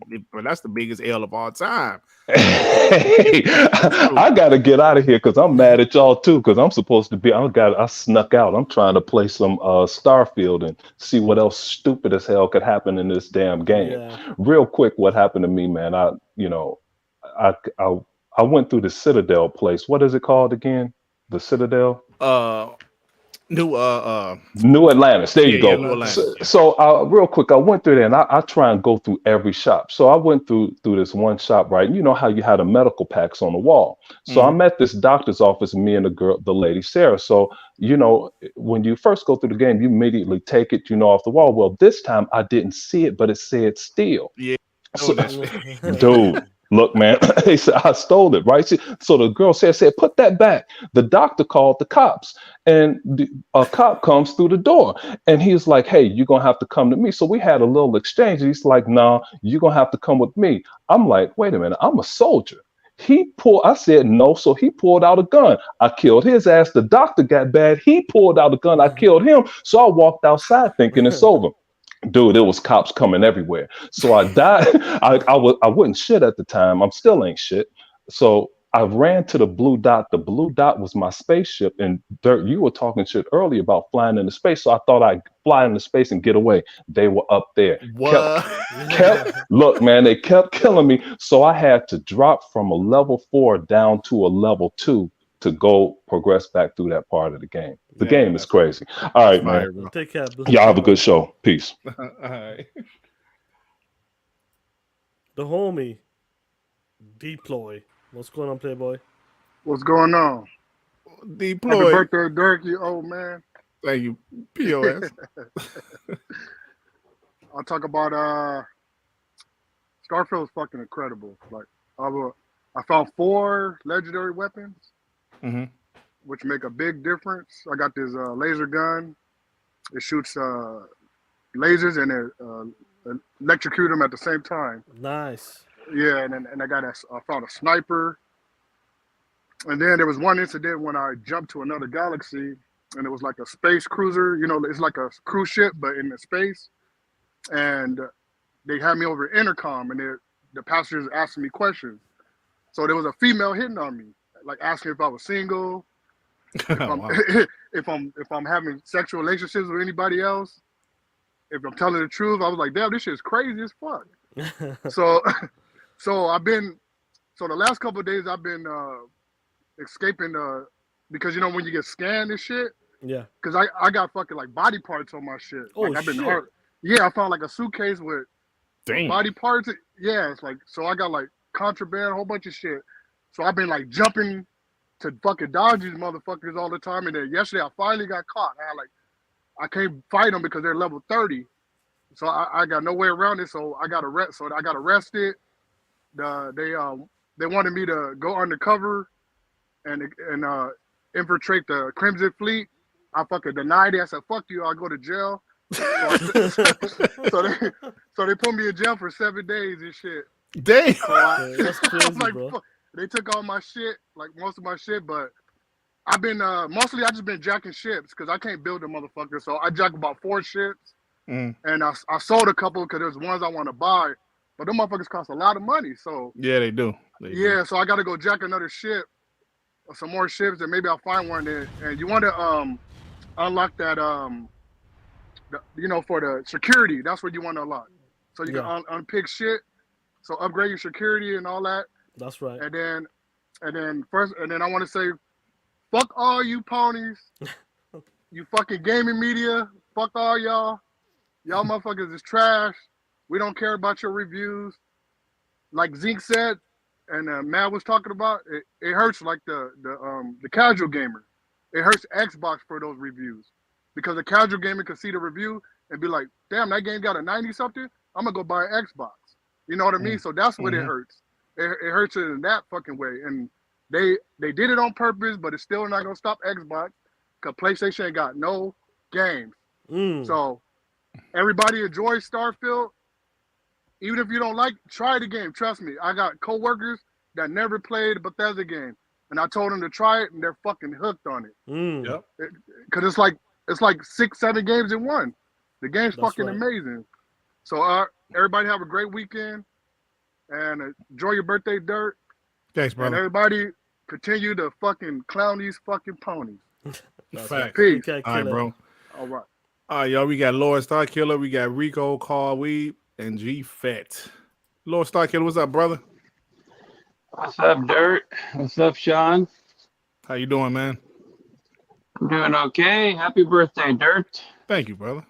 that's the biggest L of all time. Hey, I gotta get out of here because I'm mad at y'all too. Because I'm supposed to be. I snuck out. I'm trying to play some Starfield and see what else stupid as hell could happen in this damn game. Yeah. Real quick, what happened to me, man? I went through the Citadel place. What is it called again? The Citadel? New Atlantis. There you yeah, go. New Atlantis, So real quick, I went through there and I try and go through every shop. So I went through this one shop, right? You know how you had the medical packs on the wall. So I'm at this doctor's office, me and the lady Sarah. So when you first go through the game, you immediately take it, off the wall. Well, this time I didn't see it, but it said steal. Yeah. So, dude, look, man, they said I stole it, right? So the girl said, put that back. The doctor called the cops, and a cop comes through the door, and he's like, hey, you're gonna have to come to me. So we had a little exchange. He's like, no, you're gonna have to come with me. I'm like, wait a minute, I'm a soldier. I said no, so he pulled out a gun. I killed his ass. The doctor got bad. He pulled out a gun. I killed him. So I walked outside thinking it's over. Dude, there was cops coming everywhere. So I died. I wasn't shit at the time. I'm still ain't shit. So I ran to the blue dot. The blue dot was my spaceship. And Dirt, you were talking shit earlier about flying into space. So I thought I'd fly into space and get away. They were up there. What? Look, man, they kept killing me. So I had to drop from a level 4 down to a level 2 to go progress back through that part of the game. The game is crazy. All right, man. Bro. Take care. Y'all have a good show. Peace. All right. The homie. Deploy. What's going on, Playboy? What's going on? Deploy. Happy birthday, Dirk, you old man. Thank you. POS. I'll talk about Starfield is fucking incredible. Like I found 4 legendary weapons, which make a big difference. I got this laser gun. It shoots lasers and it electrocute them at the same time. Nice. Yeah, and I found a sniper. And then there was one incident when I jumped to another galaxy, and it was like a space cruiser. It's like a cruise ship, but in the space. And they had me over intercom, and the passengers asking me questions. So there was a female hitting on me, like asking if I was single, if I'm having sexual relationships with anybody else, if I'm telling the truth. I was like, damn, this shit is crazy as fuck. So the last couple of days I've been escaping because when you get scanned and shit. Yeah. Because I got fucking like body parts on my shit. Oh, like I've been shit. hurt. Yeah, I found like a suitcase with body parts. Yeah, it's like, so I got like contraband, a whole bunch of shit. So I've been like jumping to fucking dodge these motherfuckers all the time. And then yesterday I finally got caught. I can't fight them because they're level 30. So I got no way around it. So I got arrested. They wanted me to go undercover and infiltrate the Crimson Fleet. I fucking denied it. I said, fuck you, I'll go to jail. So they put me in jail for 7 days and shit. Damn. So That's crazy, like, bro. they took all my shit, like most of my shit, but I've been mostly I just been jacking ships because I can't build a motherfucker. So I jacked about 4 ships, and I sold a couple because there's ones I want to buy, but them motherfuckers cost a lot of money. So yeah, they do. So I got to go jack another ship, or some more ships, and maybe I'll find one there. And you want to unlock that for the security. That's what you want to unlock. So you can unpick shit. So upgrade your security and all that. That's right. And then I want to say, fuck all you ponies You fucking gaming media. Fuck all y'all. Y'all motherfuckers is trash. We don't care about your reviews. Like Zeke said, and Matt was talking about, it hurts like the casual gamer. It hurts Xbox for those reviews. Because the casual gamer can see the review and be like, damn, that game got a 90-something? I'm going to go buy an Xbox. You know what I mean? So that's what it hurts. It hurts it in that fucking way. And they did it on purpose, but it's still not going to stop Xbox because PlayStation ain't got no games. So everybody enjoys Starfield. Even if you don't like, try the game. Trust me. I got coworkers that never played a Bethesda game. And I told them to try it, and they're fucking hooked on it. Yep. Because it's like 6-7 games in one. The game's fucking amazing. So everybody have a great weekend and enjoy your birthday, Dirt. Thanks, brother. And everybody continue to fucking clown these fucking ponies. Facts. Peace. All right, bro. All right. All right, y'all. We got Lord Starkiller. We got Rico, Carl Weeb, and G Fett. Lord Starkiller, what's up, brother? What's up, Dirt? What's up, Sean? How you doing, man? I'm doing okay. Happy birthday, Dirt. Thank you, brother.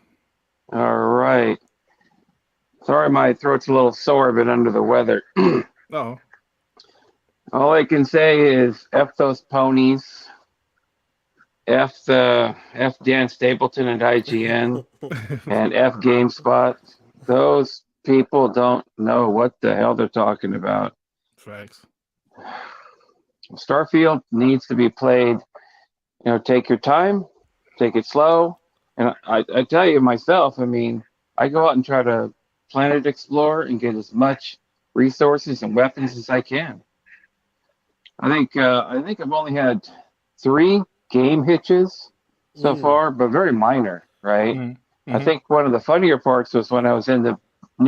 All right. Sorry, my throat's a little sore. I've been under the weather. Oh. All I can say is F those ponies. F Dan Stapleton and IGN. And F GameSpot. Those people don't know what the hell they're talking about. Facts. Starfield needs to be played. You know, take your time, take it slow. And I tell you myself, I mean, I go out and try to planet explore and get as much resources and weapons as I can. I think I've only had 3 game hitches so far, but very minor, right? I think one of the funnier parts was when I was near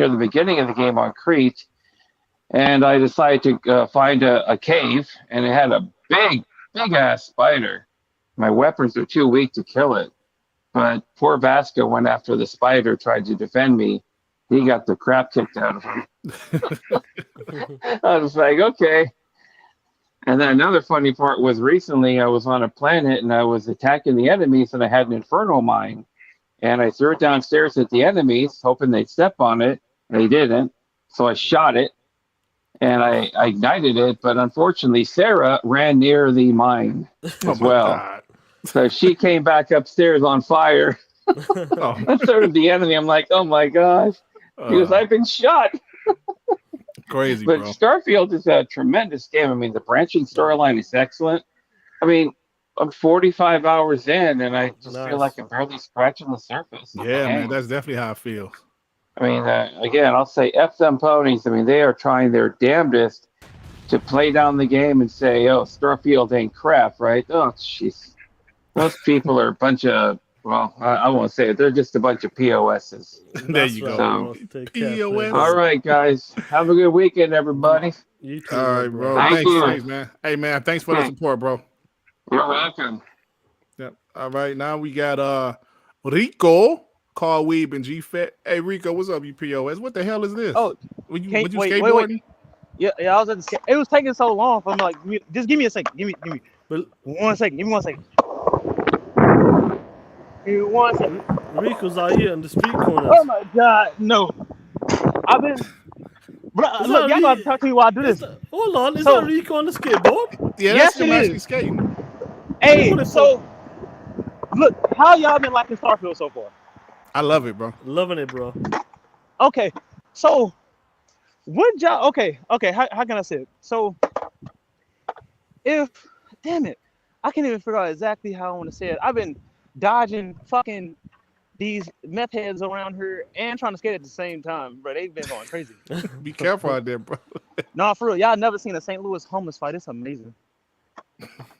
the beginning of the game on Crete, and I decided to find a cave, and it had a big ass spider. My weapons were too weak to kill it, but poor Vasco went after the spider, tried to defend me. He got the crap kicked out of him. I was like, okay. And then another funny part was recently I was on a planet and I was attacking the enemies, and I had an infernal mine, and I threw it downstairs at the enemies, hoping they'd step on it. They didn't, so I shot it and I ignited it, but unfortunately Sarah ran near the mine as well. God. So she came back upstairs on fire. And so did the enemy. I'm like, oh my gosh, because I've been shot. Crazy, but bro. Starfield is a tremendous game. I mean, the branching storyline is excellent. I mean, I'm 45 hours in, and I just feel like I'm barely scratching the surface. Yeah, man, that's definitely how I feel. I mean, again, I'll say F them ponies. I mean, they are trying their damnedest to play down the game and say, oh, Starfield ain't crap, right? Oh, jeez. Those people are a bunch of, well, I won't say it. They're just a bunch of POSs. There you go. POS. All right, guys. Have a good weekend, everybody. You too, All right, bro. Thanks, man. Hey, man, thanks for the support, bro. You're welcome. Yep. All right, now we got Rico, Carl Weeb, and G Fett. Hey, Rico, what's up, you POS? What the hell is this? Oh, would you wait, skateboarding? Yeah, I was at the skate. It was taking so long. I'm like, just give me a second. Give me 1 second. Give me 1 second. Give me 1 second. Rico's out here in the street corners. Oh my God, no! I've been. Bro, look, y'all gotta talk to me while I do this. Hold on, is that Rico on the skateboard? Yeah, yes, that's him actually skating. Hey, so look, how y'all been liking Starfield so far? I love it, bro. Loving it, bro. Okay, so would y'all? Okay. How can I say it? So, damn it, I can't even figure out exactly how I want to say it. I've been dodging fucking these meth heads around here and trying to skate at the same time, bro. They've been going crazy. Be careful out there, bro. No, for real, y'all never seen a St. Louis homeless fight. It's amazing.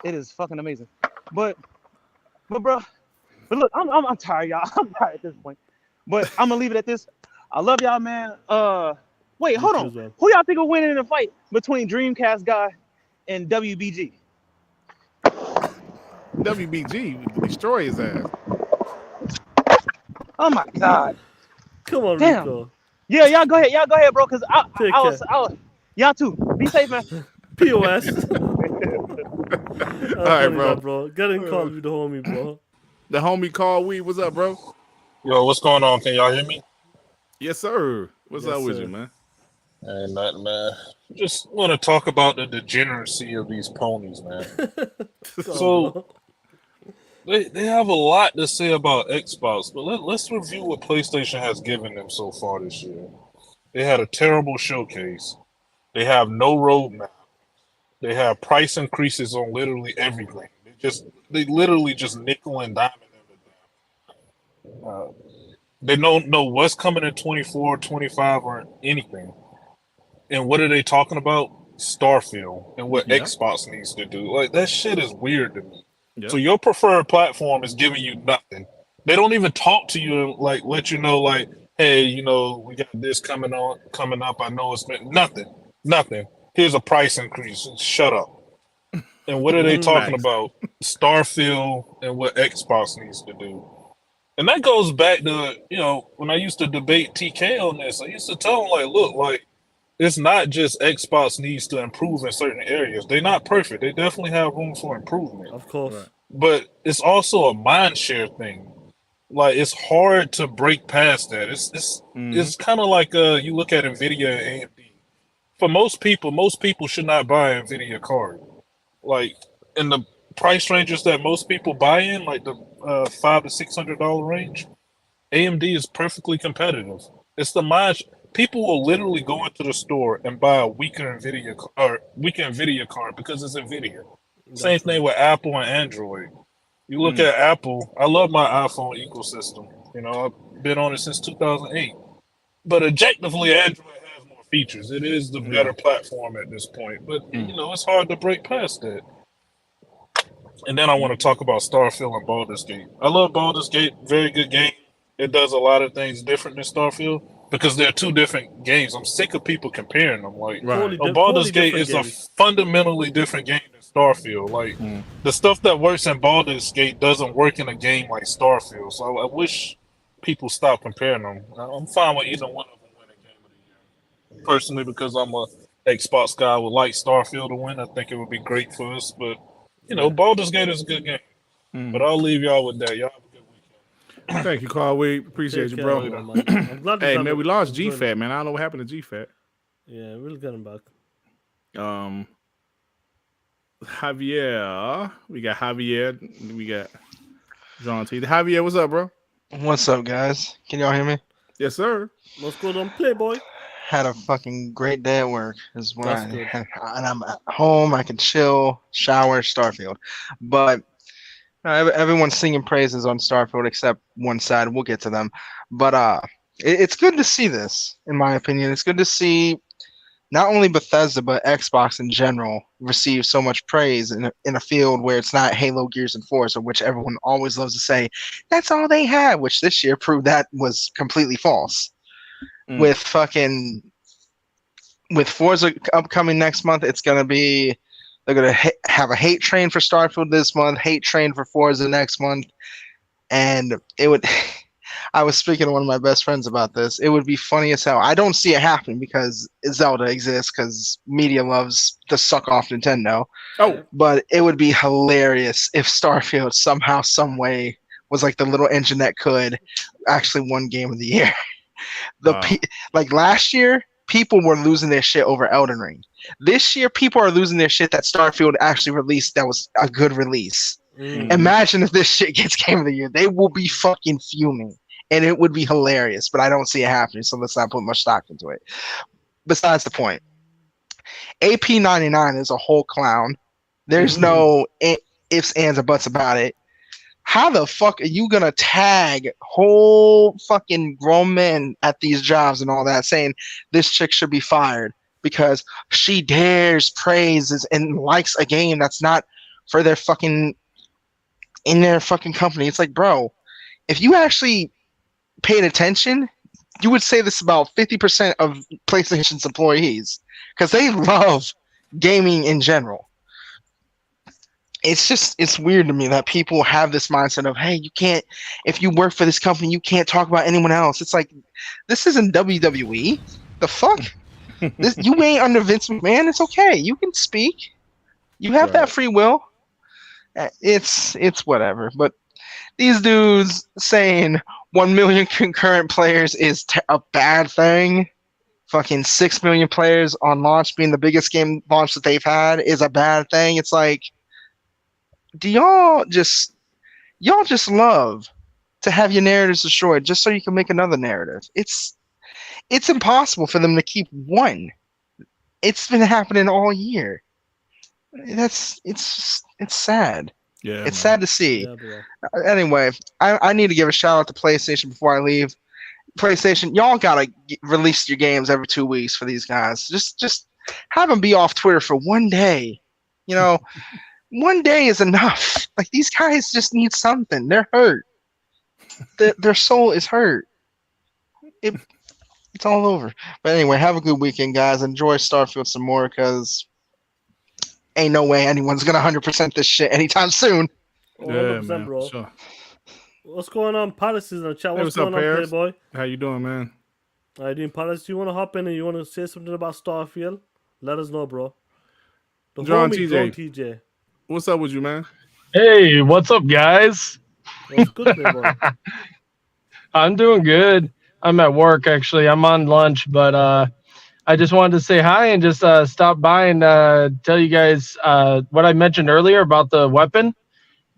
It is fucking amazing. But bro, look, I'm tired, y'all. I'm tired at this point. But I'm gonna leave it at this. I love y'all, man. Wait, hold on. Who y'all think will win in a fight between Dreamcast guy and WBG? WBG destroy his ass. Oh my God. Come on, damn. Rico. Yeah, y'all go ahead, bro. Cause I was y'all too. Be safe, man. POS. All right, bro. Get in call with the homie, bro. The homie called Weed. What's up, bro? Yo, what's going on? Can y'all hear me? Yes, sir. What's Yes, up with sir. you, man? Ain't nothing, man. Just want to talk about the degeneracy of these ponies, man. So they have a lot to say about Xbox, but let's review what PlayStation has given them so far this year. They had a terrible showcase. They have no roadmap. They have price increases on literally everything. They literally just nickel and diamond everything. They don't know what's coming in 24, 25, or anything. And what are they talking about? Starfield and what Xbox needs to do. Like, that shit is weird to me. Yep. So your preferred platform is giving you nothing. They don't even talk to you and like let you know, like, hey, you know, we got this coming up. I know it's been nothing. Here's a price increase. Shut up. And what are they talking Nice. about? Starfield and what Xbox needs to do. And that goes back to, you know, when I used to debate TK on this, I used to tell him, like, look, like, it's not just Xbox needs to improve in certain areas. They're not perfect. They definitely have room for improvement. Of course. But it's also a mind share thing. Like, it's hard to break past that. It's kind of like you look at Nvidia and AMD. For most people should not buy an Nvidia card. Like, in the price ranges that most people buy in, like the $500 to $600 range, AMD is perfectly competitive. It's the mind. People will literally go into the store and buy a weaker Nvidia card because it's Nvidia. Same thing with Apple and Android. You look at Apple. I love my iPhone ecosystem. You know, I've been on it since 2008. But objectively, Android has more features. It is the better platform at this point. But you know, it's hard to break past that. And then I want to talk about Starfield and Baldur's Gate. I love Baldur's Gate. Very good game. It does a lot of things different than Starfield because they're two different games. I'm sick of people comparing them. Like, Baldur's Gate is a fundamentally different game than Starfield. Like, the stuff that works in Baldur's Gate doesn't work in a game like Starfield. So I wish people stop comparing them. I'm fine with either one of them winning Game of the Year. Personally, because I'm a Xbox guy, I would like Starfield to win. I think it would be great for us. But, you know, Baldur's Gate is a good game. But I'll leave y'all with that. Y'all have a good weekend. Thank you, Carl. We appreciate you, bro. I'm glad hey, man, we lost G-Fat, man. I don't know what happened to G-Fat. Yeah, we'll get him back. Javier. We got Javier. We got John T. Javier, what's up, bro? What's up, guys? Can y'all hear me? Yes, sir. What's going on, Playboy? Had a fucking great day at work. Is when That's good. and I'm at home. I can chill, shower, Starfield. But everyone's singing praises on Starfield except one side. We'll get to them. But it's good to see this, in my opinion. It's good to see not only Bethesda but Xbox in general receive so much praise in a field where it's not Halo, Gears, and Forza, which everyone always loves to say that's all they have, which this year proved that was completely false. With Forza upcoming next month, it's gonna be they're gonna have a hate train for Starfield this month, hate train for Forza next month, and it would. I was speaking to one of my best friends about this. It would be funny as hell. I don't see it happening because Zelda exists, because media loves to suck off Nintendo. Oh, but it would be hilarious if Starfield somehow, some way, was like the little engine that could actually won Game of the Year. Like last year, people were losing their shit over Elden Ring. This year, people are losing their shit that Starfield actually released. That was a good release. Imagine if this shit gets Game of the Year. They will be fucking fuming. And it would be hilarious, but I don't see it happening, so let's not put much stock into it. Besides the point, AP99 is a whole clown. There's no ifs, ands, or buts about it. How the fuck are you gonna tag whole fucking grown men at these jobs and all that, saying this chick should be fired because she dares praises and likes a game that's not for their fucking in their fucking company? It's like, bro, if you actually paid attention, you would say this about 50% of PlayStation's employees because they love gaming in general. It's weird to me that people have this mindset of, hey, you can't, if you work for this company, you can't talk about anyone else. It's like, this isn't WWE. The fuck? You ain't under Vince McMahon. It's okay. You can speak. You have that free will. It's whatever. But these dudes saying 1 million concurrent players is a bad thing. Fucking 6 million players on launch being the biggest game launch that they've had is a bad thing. It's like, do y'all just love to have your narratives destroyed just so you can make another narrative? It's impossible for them to keep one. It's been happening all year. It's sad. Yeah, it's sad to see. Yeah, bro. Anyway, I need to give a shout out to PlayStation before I leave. PlayStation, y'all gotta release your games every 2 weeks for these guys. Just have them be off Twitter for one day. You know, one day is enough. Like, these guys just need something. They're hurt. Their soul is hurt. It's all over. But anyway, have a good weekend, guys. Enjoy Starfield some more, because ain't no way anyone's gonna 100% this shit anytime soon. 100%, man, bro. sure. What's going on? Parris is in the chat. Hey, What's what's up, going on, Parris? Playboy? How you doing, man? How you doing, Parris? Do you want to hop in and you want to say something about Starfield? Let us know, bro. The John homie, TJ. TJ. What's up with you, man? Hey, what's up, guys? What's good, Playboy? I'm doing good. I'm at work, actually. I'm on lunch, but I just wanted to say hi and just stop by and tell you guys what I mentioned earlier about the weapon.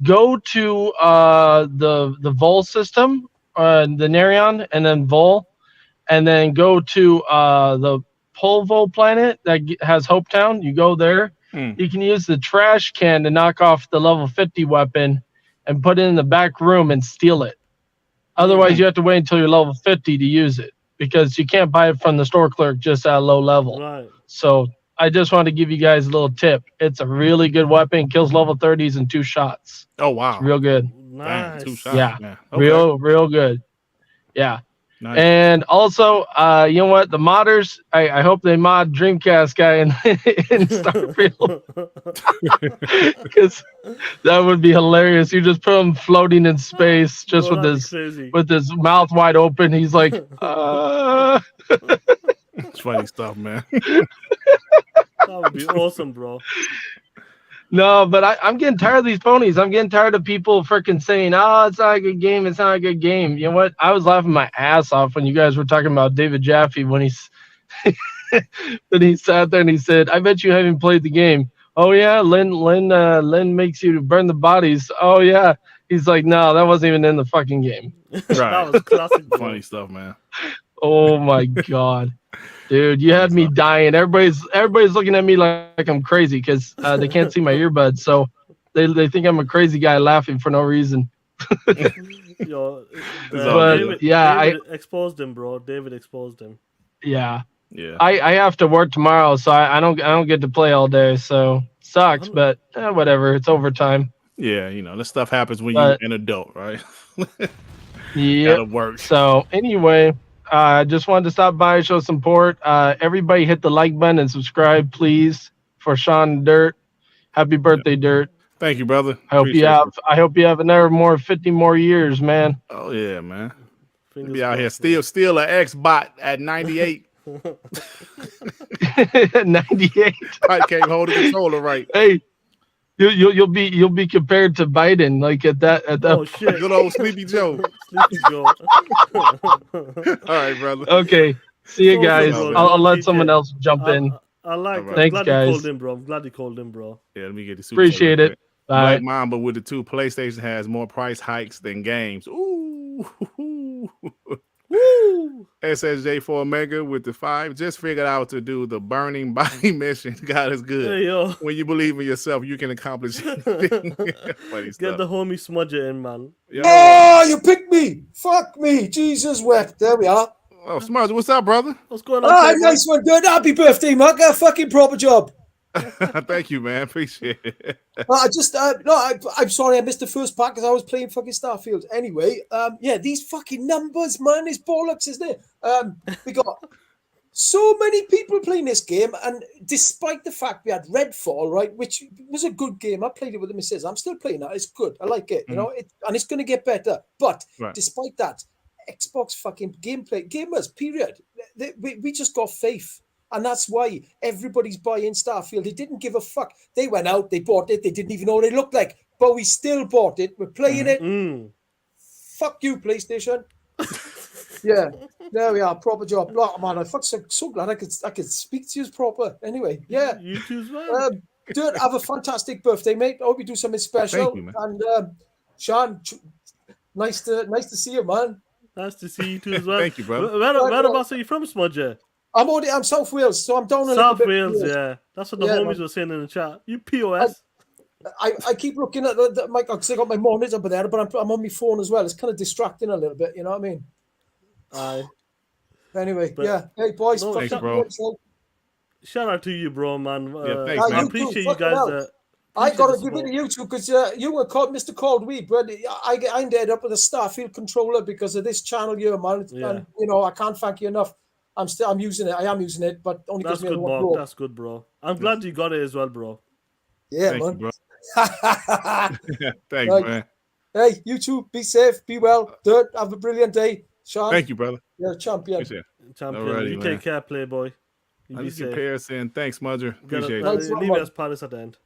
Go to the Vol system, the Nerion, and then Vol, and then go to the Polvo planet that has Hopetown. You go there. You can use the trash can to knock off the level 50 weapon and put it in the back room and steal it. Otherwise, you have to wait until you're level 50 to use it, because you can't buy it from the store clerk just at a low level. Right. So I just want to give you guys a little tip. It's a really good weapon. Kills level 30s in 2 shots. Oh, wow. It's real good. Nice. Dang, 2 shots. Yeah. Man. Okay. Real good. Yeah. Nice. And also, you know what? The modders, I hope they mod Dreamcast guy in Starfield. Because that would be hilarious. You just put him floating in space just Bro, with his mouth wide open. He's like, It's funny stuff, man. That would be awesome, bro. No, but I'm getting tired of these ponies. I'm getting tired of people freaking saying, "Oh, it's not a good game. It's not a good game." You know what? I was laughing my ass off when you guys were talking about David Jaffe when he sat there and he said, "I bet you haven't played the game." Oh yeah, Lynn makes you burn the bodies. Oh yeah. He's like, no, that wasn't even in the fucking game. Right. That was classic, bro. Funny stuff, man. Oh my god. Dude, you had me dying. Everybody's looking at me like I'm crazy because they can't see my earbuds, so they think I'm a crazy guy laughing for no reason. Yo, David exposed him, bro. David exposed him. Yeah. Yeah. I have to work tomorrow, so I don't get to play all day, so sucks, but whatever. It's overtime. Yeah, you know, this stuff happens when you're an adult, right? Yeah. Gotta work. So anyway, I just wanted to stop by and show support. Everybody hit the like button and subscribe, please, for Sean Dirt. Happy birthday, Dirt. Thank you, brother. I hope you have another 50 more years, man. Oh yeah, man. Be out here still an X-bot at 98. 98. I can't hold the controller right. Hey, you'll be compared to Biden, like at that. Oh shit! Good old Sleepy Joe. Sleepy Joe. All right, brother. Okay, see you guys. Bro, I'll let someone else jump in. I like. Right. Thanks, glad guys. you called him, bro. I'm glad you called him, bro. Yeah, let me get the super Appreciate chat real it. quick. Bye. Black Mamba with the 2 PlayStation has more price hikes than games. Ooh. Woo! SSJ for Omega with the 5. Just figured out to do the burning body mission. God is good. Hey, yo. When you believe in yourself, you can accomplish anything. Funny Get stuff. the homie Smudger in, man. Yo. Oh, you picked me. Fuck me. Jesus wept. There we are. Oh, Smudge, what's up, brother? What's going on? Ah, nice one, good. Happy birthday, Mark. A fucking proper job. Thank you, man. Appreciate it. I'm sorry I missed the first part because I was playing fucking Starfield. Anyway, yeah, these fucking numbers, man, is bollocks, isn't it? We got so many people playing this game, and despite the fact we had Redfall, right, which was a good game, I played it with the missus. I'm still playing that. It's good. I like it, you know, and it's going to get better. But despite that, Xbox fucking gamers, period. We just got faith. And that's why everybody's buying Starfield. They didn't give a fuck. They went out, they bought it. They didn't even know what it looked like. But we still bought it. We're playing it. Fuck you, PlayStation. Yeah, there we are. Proper job. Oh, man, I'm so glad I could speak to you proper. Anyway, yeah. You too as well. Dude, have a fantastic birthday, mate. I hope you do something special. Thank you, man. And Sean, nice to see you, man. Nice to see you too as well. Thank you, brother. Whereabouts are you from, Smudger? I'm South Wales, so I'm down a little South bit. Wales, yeah. That's what the homies were saying in the chat. You POS. I keep looking at the mic because I got my monitor up there, but I'm on my phone as well. It's kind of distracting a little bit, you know what I mean? Aye. Anyway, But- yeah. Hey, boys. No, Thanks, fucking bro. great. Shout out to you, bro, man. Yeah, thanks, I man. appreciate you fucking guys. hell. I got to give it to you two because you were called Mr. Cold Weed, but I ended up with a Starfield controller because of this channel here, man. Yeah. And you know, I can't thank you enough. I'm using it. I am using it, but only That's because me good, and one Mark. blow. That's good, bro. I'm glad you got it as well, bro. Yeah, Thank man. you, bro. Thanks, Right. man. Hey, you two, be safe, be well. Dirt, have a brilliant day. Sean, Thank you, brother. you're a champion. Appreciate it. Champion. Alrighty, you man. take care, Playboy. You I be just get safe. Parris in. Thanks, Mudger. Appreciate Nice it. one, Leave it man. as Parris at the end.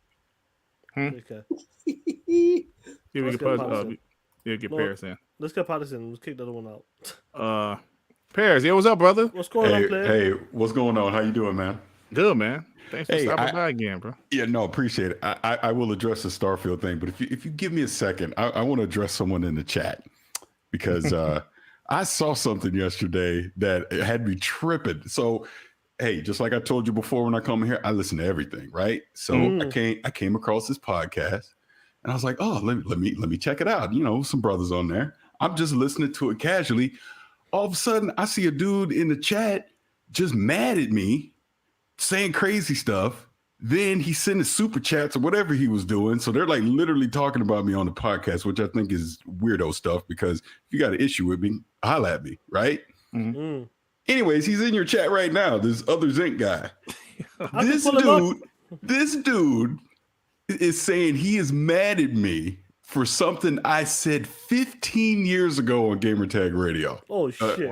Hmm? Take care. Yeah, we Let's get get Parris. Parris in. Get No. Parris in. Let's get Parris in. Let's kick the other one out. Parris, yeah, what's up, brother? What's going on, Play? Hey, what's going on? How you doing, man? Good, man. Thanks for Hey, stopping by again, bro. Yeah, no, appreciate it. I will address the Starfield thing, but if you give me a second, I want to address someone in the chat because I saw something yesterday that had me tripping. So, hey, just like I told you before, when I come here, I listen to everything, right? So I came across this podcast, and I was like, oh, let me check it out. You know, some brothers on there. I'm just listening to it casually. All of a sudden, I see a dude in the chat just mad at me, saying crazy stuff. Then he sent his super chats or whatever he was doing. So they're like literally talking about me on the podcast, which I think is weirdo stuff because if you got an issue with me, holla at me, right? Anyways, he's in your chat right now. This other Zinc guy. This dude is saying he is mad at me for something I said 15 years ago on Gamertag Radio. Oh, shit.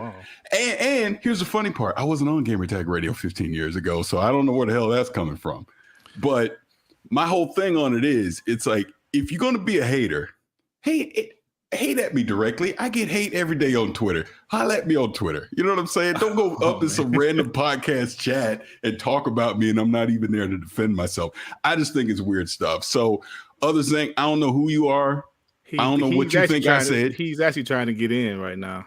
And here's the funny part. I wasn't on Gamertag Radio 15 years ago, so I don't know where the hell that's coming from. But my whole thing on it is, it's like, if you're going to be a hater, hate at me directly. I get hate every day on Twitter. Holla at me on Twitter. You know what I'm saying? Don't go up in some random podcast chat and talk about me, and I'm not even there to defend myself. I just think it's weird stuff. So, others think, I don't know who you are. I don't know what you think I said. He's actually trying to get in right now.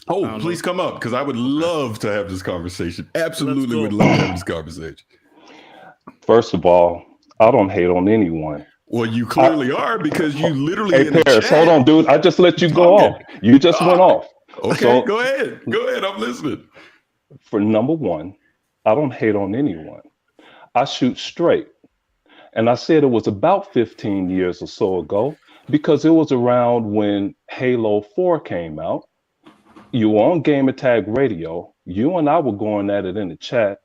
Oh, please come up because I would love to have this conversation. Absolutely would love to have this conversation. First of all, I don't hate on anyone. Well, you clearly are because you literally Hey, in the Parris, chat. hold on, dude. I just let you go off. You just went off. Okay, So, go ahead. Go ahead. I'm listening. for number one, I don't hate on anyone. I shoot straight. And I said it was about 15 years or so ago because it was around when Halo 4 came out. You were on Gamertag Radio. You and I were going at it in the chat.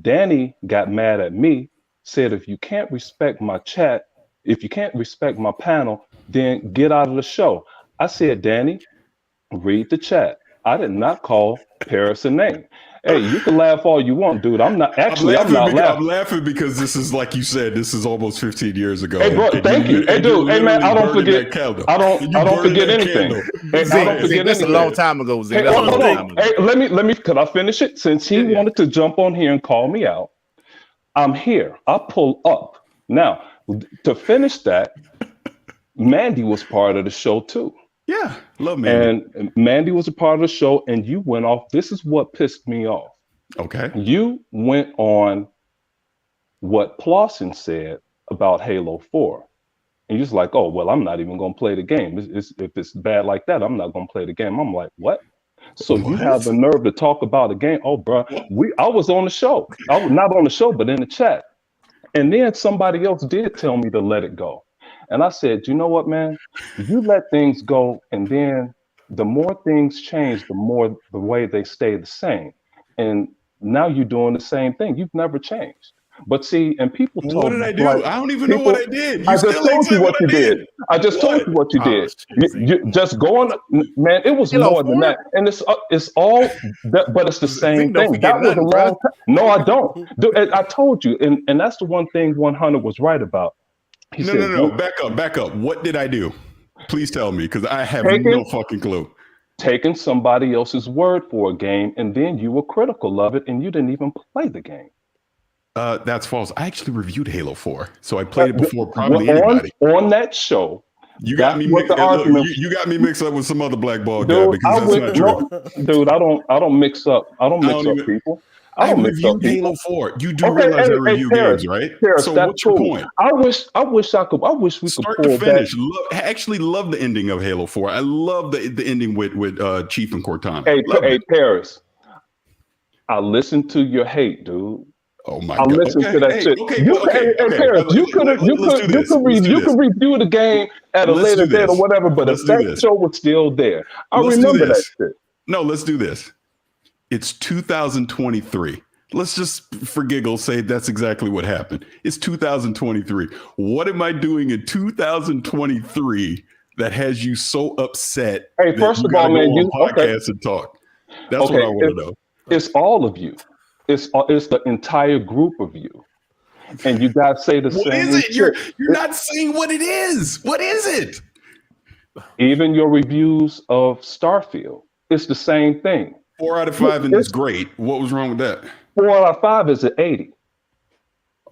Danny got mad at me, said, if you can't respect my chat, if you can't respect my panel, then get out of the show. I said, Danny, read the chat. I did not call Parris a name. Hey, you can laugh all you want, dude. I'm not I'm not laughing. I'm laughing because this is, like you said, this is almost 15 years ago. Hey, bro, thank you. Hey, dude. Hey, man, I don't forget. I don't forget anything. Hey, I don't forget That's a anything. long time ago, Zig. Hey, That's a hold long on. time ago. Hey, let me. Could I finish it? Since he wanted to jump on here and call me out, I'm here. I pull up now to finish that. Mandy was part of the show too. Yeah, love Mandy. And Mandy was a part of the show, and you went off. This is what pissed me off. Okay. You went on what Plawson said about Halo 4. And you're just like, oh, well, I'm not even going to play the game. If it's bad like that, I'm not going to play the game. I'm like, what? So you have the nerve to talk about a game? Oh, bro, I was on the show. I was not on the show, but in the chat. And then somebody else did tell me to let it go. And I said, you know what, man? You let things go, and then the more things change, the more the way they stay the same. And now you're doing the same thing. You've never changed. But see, and people told What did I do? like, I don't even know what I did. I just told you what you did. I just told you what you did. You just go on, man. It was more than that, and it's all, but it's the same thing. That was a long time. No, I don't. I told you, and that's the one thing 100 was right about. No. Back up. What did I do? Please tell me, because I have Taking- no fucking clue. Taking somebody else's word for a game, and then you were critical of it, and you didn't even play the game. That's false. I actually reviewed Halo 4, so I played it before probably on, anybody. On that show, You got me. what the argument. You got me mixed up with some other blackball guy Dude, because that's not true. Dude, I don't mix up. I don't mix up people. I don't mix up reviewed people. Halo 4. You do realize I review games, right? Parris, So that's what's your cool. point? I wish we could Start pull to finish. back. I actually love the ending of Halo 4. I love the ending with Chief and Cortana. Hey, Parris, I listened to your hate, dude. Oh my I god! listened to that shit. Parris, you could review the game at a later date or whatever, but if that show was still there, I remember that shit. No, let's do this. It's 2023. Let's just, for giggles, say that's exactly what happened. It's 2023. What am I doing in 2023 that has you so upset? Hey, first of all, man, you podcast and talk. That's what I want to know. It's all of you. It's the entire group of you, and you guys say the same. What is it? shit. You're not saying what it is. What is it? Even your reviews of Starfield, it's the same thing. 4 out of 5 and it's great. What was wrong with that? 4 out of 5 is an 80.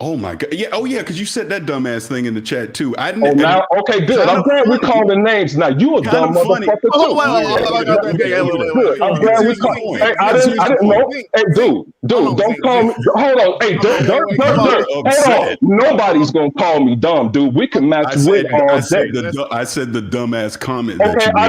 Oh my god! Yeah, because you said that dumbass thing in the chat too. I didn't. Oh, now, okay, good. I'm glad we called the names. Now you a dumb motherfucker too. I'm glad we called. Hey, I didn't know. Hey, dude, don't call me. Hold on. Hey, hold on. Nobody's gonna call me dumb, dude. We can match wit all day. I said the dumbass comment. Okay, I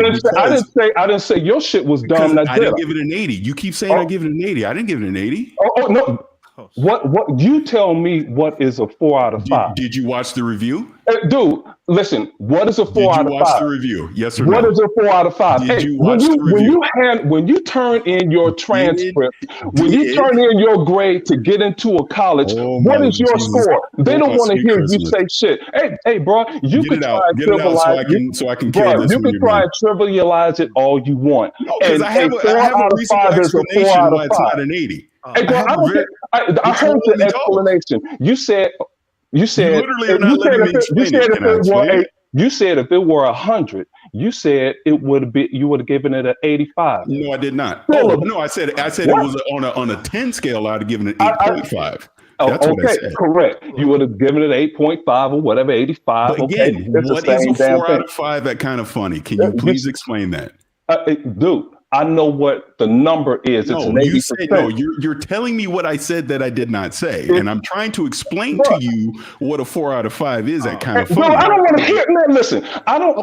didn't say your shit was dumb. I didn't give it an 80. You keep saying I give it an 80. I didn't give it an 80. Oh no. What you tell me what is a 4 out of 5? Did you watch the review? Dude, listen, what is a 4 out of 5? Did you watch the review? Yes or no? What is a 4 out of 5? Did you watch the review? When you turn in your transcript, when you turn in your grade to get into a college, what is your score? They don't want to hear you say shit. Hey, bro, you can try and trivialize so I can kill this. You can try and trivialize it all you want. Because I have a reasonable explanation why it's not an 80. Hey, bro, I heard the explanation. You said if it were 100, you said you would have given it an 85. No, I did not. No, I said it was on a 10 scale. I'd have given it 8.5. That's what I said. Correct. You would have given it 8.5 or whatever, 85. But again, what is a 4 out of 5 at Kind of Funny? Can you please explain that? Dude, I know what the number is. No, it's an 80%. You're telling me what I said that I did not say, and I'm trying to explain to you what a 4 out of 5 is at Kind of Funny. No, I don't want to hear. Man, listen, I don't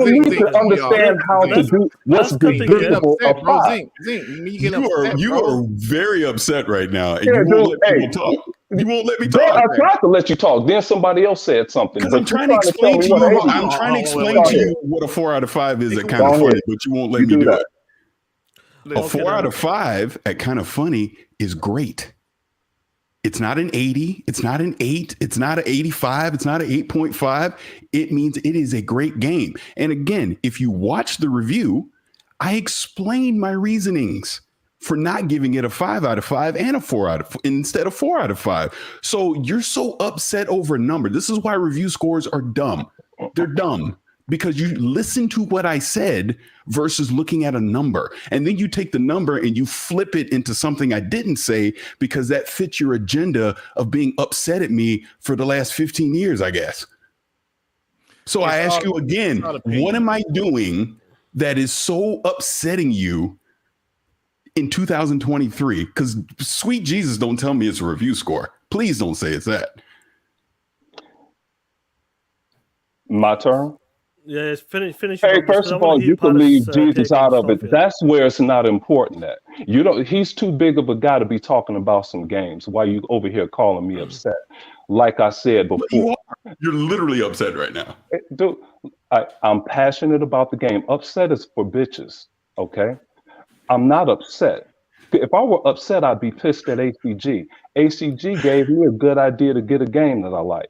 need to understand how to do what's divisible of 5. You are very upset right now, and you won't let me talk. You won't let me talk. I tried to let you talk. Then somebody else said something. Because I'm trying to explain to you. I'm trying to explain to you what a 4 out of 5 is at Kind of Funny, but you won't let me do it. A 4 out of 5 at Kind of Funny is great. It's not an 80. It's not an 8. It's not an 85. It's not an 8.5. It means it is a great game. And again, if you watch the review, I explained my reasonings for not giving it a 5 out of 5 and a 4 out of instead of 4 out of 5. So you're so upset over a number. This is why review scores are dumb. They're dumb. Because you listen to what I said versus looking at a number. And then you take the number and you flip it into something I didn't say because that fits your agenda of being upset at me for the last 15 years, I guess. So I ask you again, what am I doing that is so upsetting you in 2023? Because sweet Jesus, don't tell me it's a review score. Please don't say it's that. My turn? Yeah, finish. Hey, first of all, you can leave Jesus out of it. That's where it's not important at. You know, he's too big of a guy to be talking about some games while you over here calling me upset. Like I said before. You're literally upset right now. Dude, I'm passionate about the game. Upset is for bitches, okay? I'm not upset. If I were upset, I'd be pissed at ACG. ACG gave me a good idea to get a game that I like.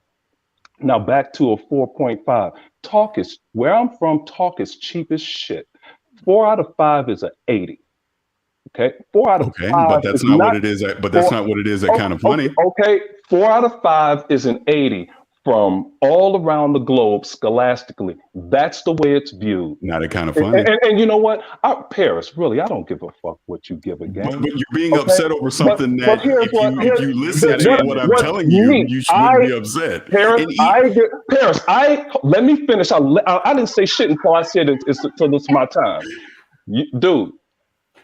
Now back to a 4.5. Talk is where I'm from. Talk is cheap as shit. 4 out of 5 is an 80. Okay, 4 out of 5. But that's not what it is. But that's not what it is. At Kind of Funny. Okay, 4 out of 5 is an 80. from all around the globe scholastically. That's the way it's viewed. Now they're kind of funny. And you know what? Paris, really, I don't give a fuck what you give a game. But you're being upset over something that if you listen to what I'm telling you, you shouldn't be upset. Paris, let me finish. I didn't say shit until I said until it's my time. Dude,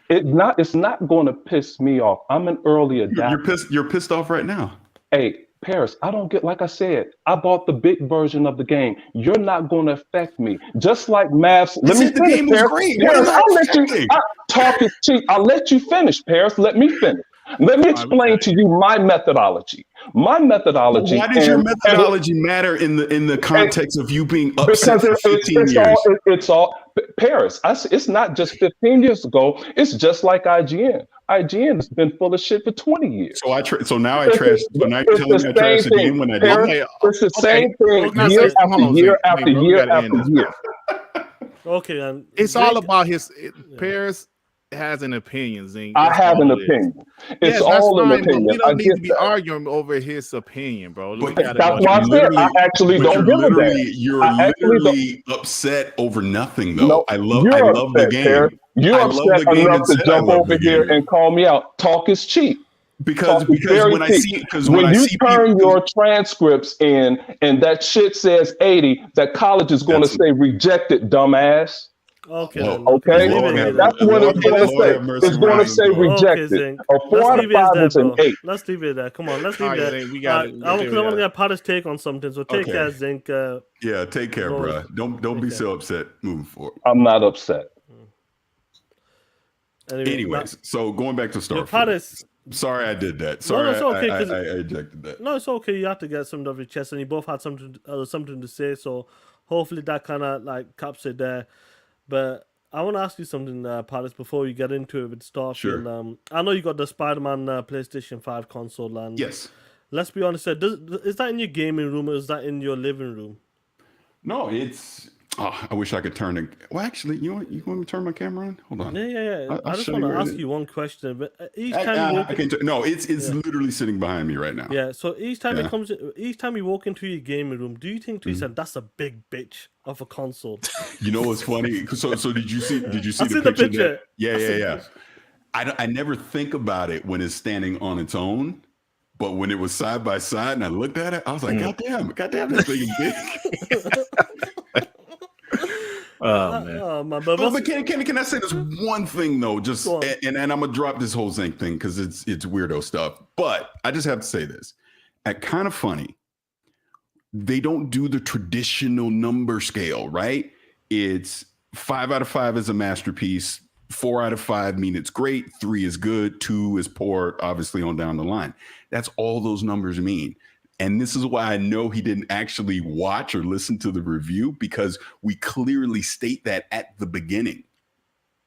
it's not going to piss me off. I'm an early adapter. You're pissed off right now. Hey, Parris, I don't get, like I said, I bought the big version of the game. You're not going to affect me. Just like Mavs. Let me finish, the game was great. Parris, talk is cheap. I'll let you finish, Parris. Let me finish. Let me explain to you my methodology. My methodology. Why does your methodology matter in the context of you being upset for 15 years? It's all Parris. It's not just 15 years ago. It's just like IGN. IGN has been full of shit for 20 years. So now I trash. So now you're telling me I trash the game when I didn't. It's the same thing year after year after year after year. Okay, and it's all about Parris has an opinion, Zing. I have an opinion. It's all an opinion. We don't need to be arguing over his opinion, bro. That's why I said I actually don't give a damn. You're literally upset over nothing, though. No, I love the game. You're upset enough to jump over here and call me out. Talk is cheap. Because when you turn your transcripts in and that shit says 80, that college is going to say rejected, dumbass. Okay. Okay. That's what it's going to say. It's going to say rejected. A 4 out of 5 is an 8. Let's leave it there. Come on, let's leave it there. I want to get Parris' take on something. So take care, Zink. Yeah, take care, bro. Don't be so upset moving forward. I'm not upset. Anyways, so going back to Starfield. Parris. Sorry I did that. Sorry, it's okay, I ejected that. No, it's okay. You have to get something off your chest, and you both had something to say. So hopefully that kind of like caps it there. But I want to ask you something, Parris, before we get into it with Starfield. Sure. I know you got the Spider-Man PlayStation 5 console, and yes. Let's be honest. Is that in your gaming room or is that in your living room? No, it's. Oh, I wish I could turn it. Well, actually, you want me to turn my camera on? Hold on. Yeah. I just want to ask you one question. But each time you walk it's literally sitting behind me right now. Yeah. So each time each time you walk into your gaming room, do you think to yourself, that's a big bitch of a console? You know what's funny? So did you see the picture? Yeah. I never think about it when it's standing on its own. But when it was side by side and I looked at it, I was like, God damn, this thing is big. Oh man! But can I say this one thing though? Just and I'm gonna drop this whole Zinc thing because it's weirdo stuff. But I just have to say this: at Kind of Funny, they don't do the traditional number scale, right? It's 5 out of 5 is a masterpiece. 4 out of 5 mean it's great. 3 is good. 2 is poor. Obviously, on down the line. That's all those numbers mean. And this is why I know he didn't actually watch or listen to the review, because we clearly state that at the beginning.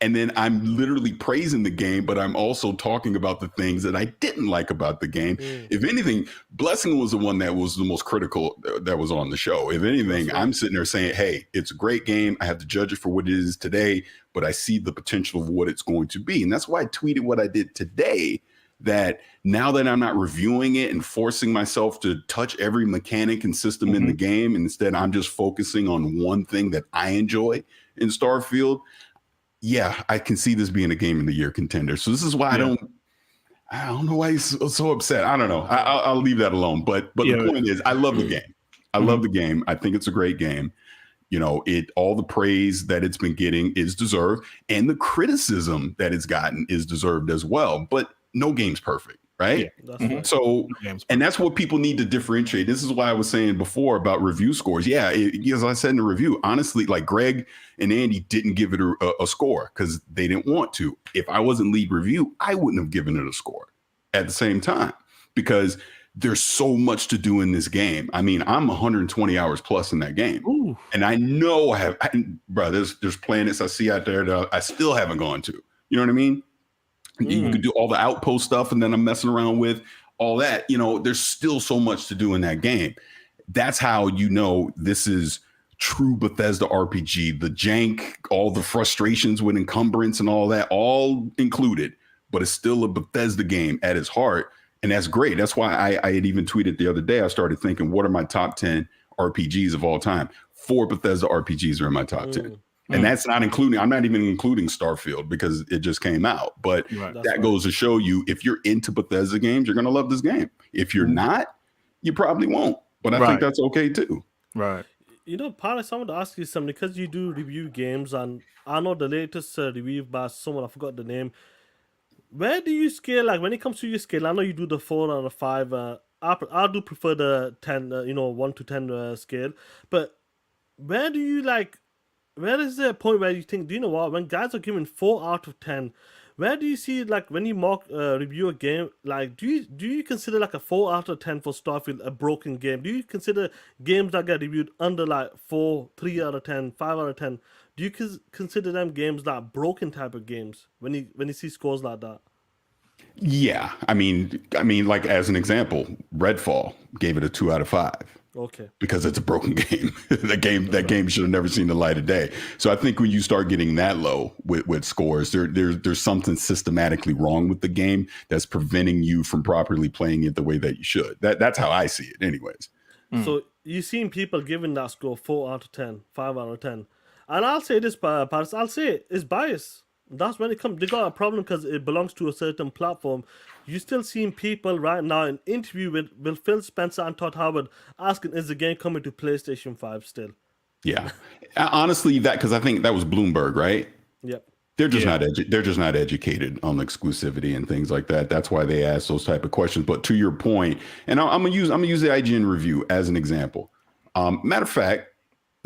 And then I'm literally praising the game, but I'm also talking about the things that I didn't like about the game. If anything, Blessing was the one that was the most critical that was on the show. If anything, I'm sitting there saying, hey, it's a great game. I have to judge it for what it is today, but I see the potential of what it's going to be. And that's why I tweeted what I did today, that now that I'm not reviewing it and forcing myself to touch every mechanic and system in the game, and instead I'm just focusing on one thing that I enjoy in Starfield, yeah, I can see this being a Game of the Year contender. So this is why I don't know why he's so upset. I don't know. I'll leave that alone. But the point is, I love the game. I love the game. I think it's a great game. You know, all the praise that it's been getting is deserved, and the criticism that it's gotten is deserved as well. But no game's perfect, right? Yeah, so, and that's what people need to differentiate. This is why I was saying before about review scores. Yeah, as I said in the review, honestly, like Greg and Andy didn't give it a score because they didn't want to. If I wasn't lead review, I wouldn't have given it a score at the same time, because there's so much to do in this game. I mean, I'm 120 hours plus in that game. Ooh. And I know there's planets I see out there that I still haven't gone to. You know what I mean? You can do all the outpost stuff, and then I'm messing around with all that. You know, there's still so much to do in that game. That's how you know this is true Bethesda RPG. The jank, all the frustrations with encumbrance and all that, all included, but it's still a Bethesda game at its heart. And that's great. That's why I had even tweeted the other day. I started thinking, what are my top 10 RPGs of all time? 4 Bethesda RPGs are in my top 10. And that's not including, I'm not even including Starfield because it just came out. But that goes to show you, if you're into Bethesda games, you're going to love this game. If you're not, you probably won't. But I think that's okay too. Right. You know, Parris, I want to ask you something because you do review games, and I know the latest review by someone, I forgot the name. Where do you scale, like when it comes to your scale? I know you do the 4 out of 5. I do prefer the 10, 1 to 10 scale. But where do you like? Where is the point where you think, do you know what? When guys are giving 4 out of 10, where do you see, like, when you review a game, like, do you consider like a 4 out of 10 for Starfield a broken game? Do you consider games that get reviewed under like 4, 3 out of 10, 5 out of 10? Do you consider them games like broken type of games when you see scores like that? Yeah, I mean, like as an example, Redfall gave it a 2 out of 5. Okay. Because it's a broken game. That game should have never seen the light of day. So I think when you start getting that low with scores, there's something systematically wrong with the game that's preventing you from properly playing it the way that you should. That's how I see it, anyways. So you've seen people giving that score 4 out of 10, 5 out of 10. And I'll say this, Parris, I'll say it's bias. That's when it comes. They got a problem because it belongs to a certain platform. You still seeing people right now in interview with Phil Spencer and Todd Howard asking, is the game coming to PlayStation 5 still? Yeah. Honestly, because I think that was Bloomberg, right? Yep. They're just not educated on exclusivity and things like that. That's why they ask those type of questions. But to your point, and I'm gonna use the IGN review as an example. Matter of fact,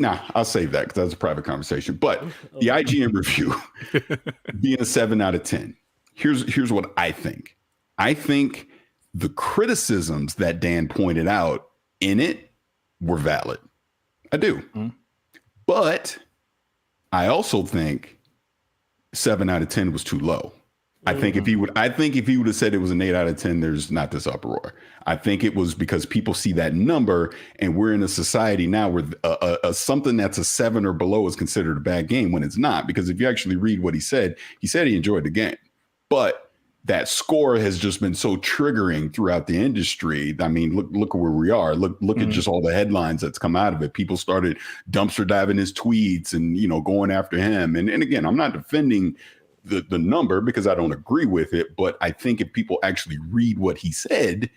I'll save that because that's a private conversation. But the IGN review being a 7 out of 10. Here's what I think. I think the criticisms that Dan pointed out in it were valid. I do. But I also think 7 out of 10 was too low. I think if he would have said it was an 8 out of 10, there's not this uproar. I think it was because people see that number, and we're in a society now where something that's a 7 or below is considered a bad game when it's not. Because if you actually read what he said he enjoyed the game, but that score has just been so triggering throughout the industry. I mean, look where we are. Look at just all the headlines that's come out of it. People started dumpster diving his tweets and going after him. And again, I'm not defending the number because I don't agree with it, but I think if people actually read what he said,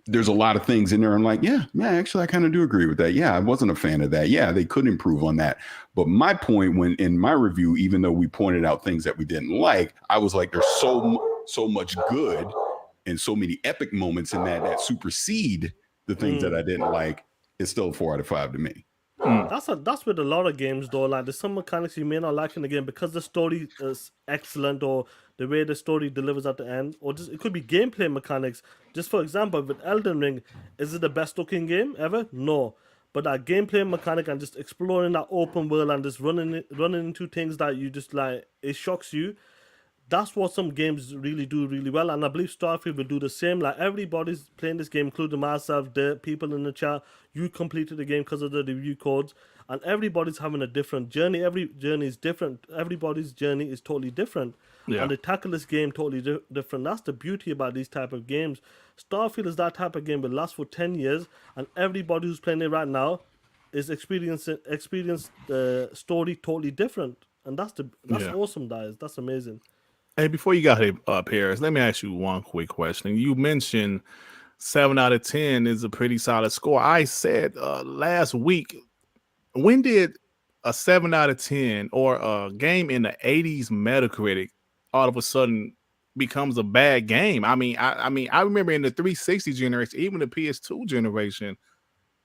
there's a lot of things in there. I'm like, yeah, actually, I kind of do agree with that. Yeah, I wasn't a fan of that. Yeah, they could improve on that. But my point when in my review, even though we pointed out things that we didn't like, I was like, there's so much good and so many epic moments in that supersede the things that I didn't like. It's still a 4 out of 5 to me. That's with a lot of games though. Like there's some mechanics you may not like in the game because the story is excellent, or the way the story delivers at the end, or just it could be gameplay mechanics. Just for example, with Elden Ring, is it the best looking game ever? No. But that gameplay mechanic and just exploring that open world and just running into things that you just like, it shocks you. That's what some games really do really well, and I believe Starfield will do the same. Like everybody's playing this game, including myself, the people in the chat. You completed the game because of the review codes, and everybody's having a different journey. Every journey is different. Everybody's journey is totally different, and they tackle this game totally different. That's the beauty about these type of games. Starfield is that type of game that lasts for 10 years, and everybody who's playing it right now is experiencing the story totally different, and that's awesome, guys. That's amazing. Hey, before you got here, Parris, let me ask you one quick question. You mentioned 7 out of 10 is a pretty solid score. I said last week, when did a 7 out of 10 or a game in the 80s Metacritic all of a sudden becomes a bad game? I mean, I remember in the 360 generation, even the PS2 generation,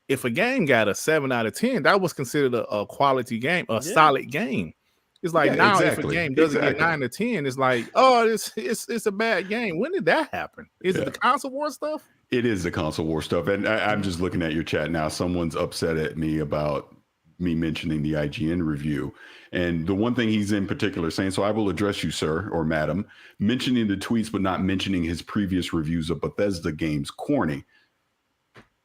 if a game got a 7 out of 10, that was considered a quality game, a solid game. It's like now if a game doesn't get 9 to 10, it's like, oh, it's a bad game. When did that happen? Is it the console war stuff? It is the console war stuff. And I'm just looking at your chat now. Someone's upset at me about me mentioning the IGN review. And the one thing he's in particular saying, so I will address you, sir or madam, mentioning the tweets but not mentioning his previous reviews of Bethesda games corny.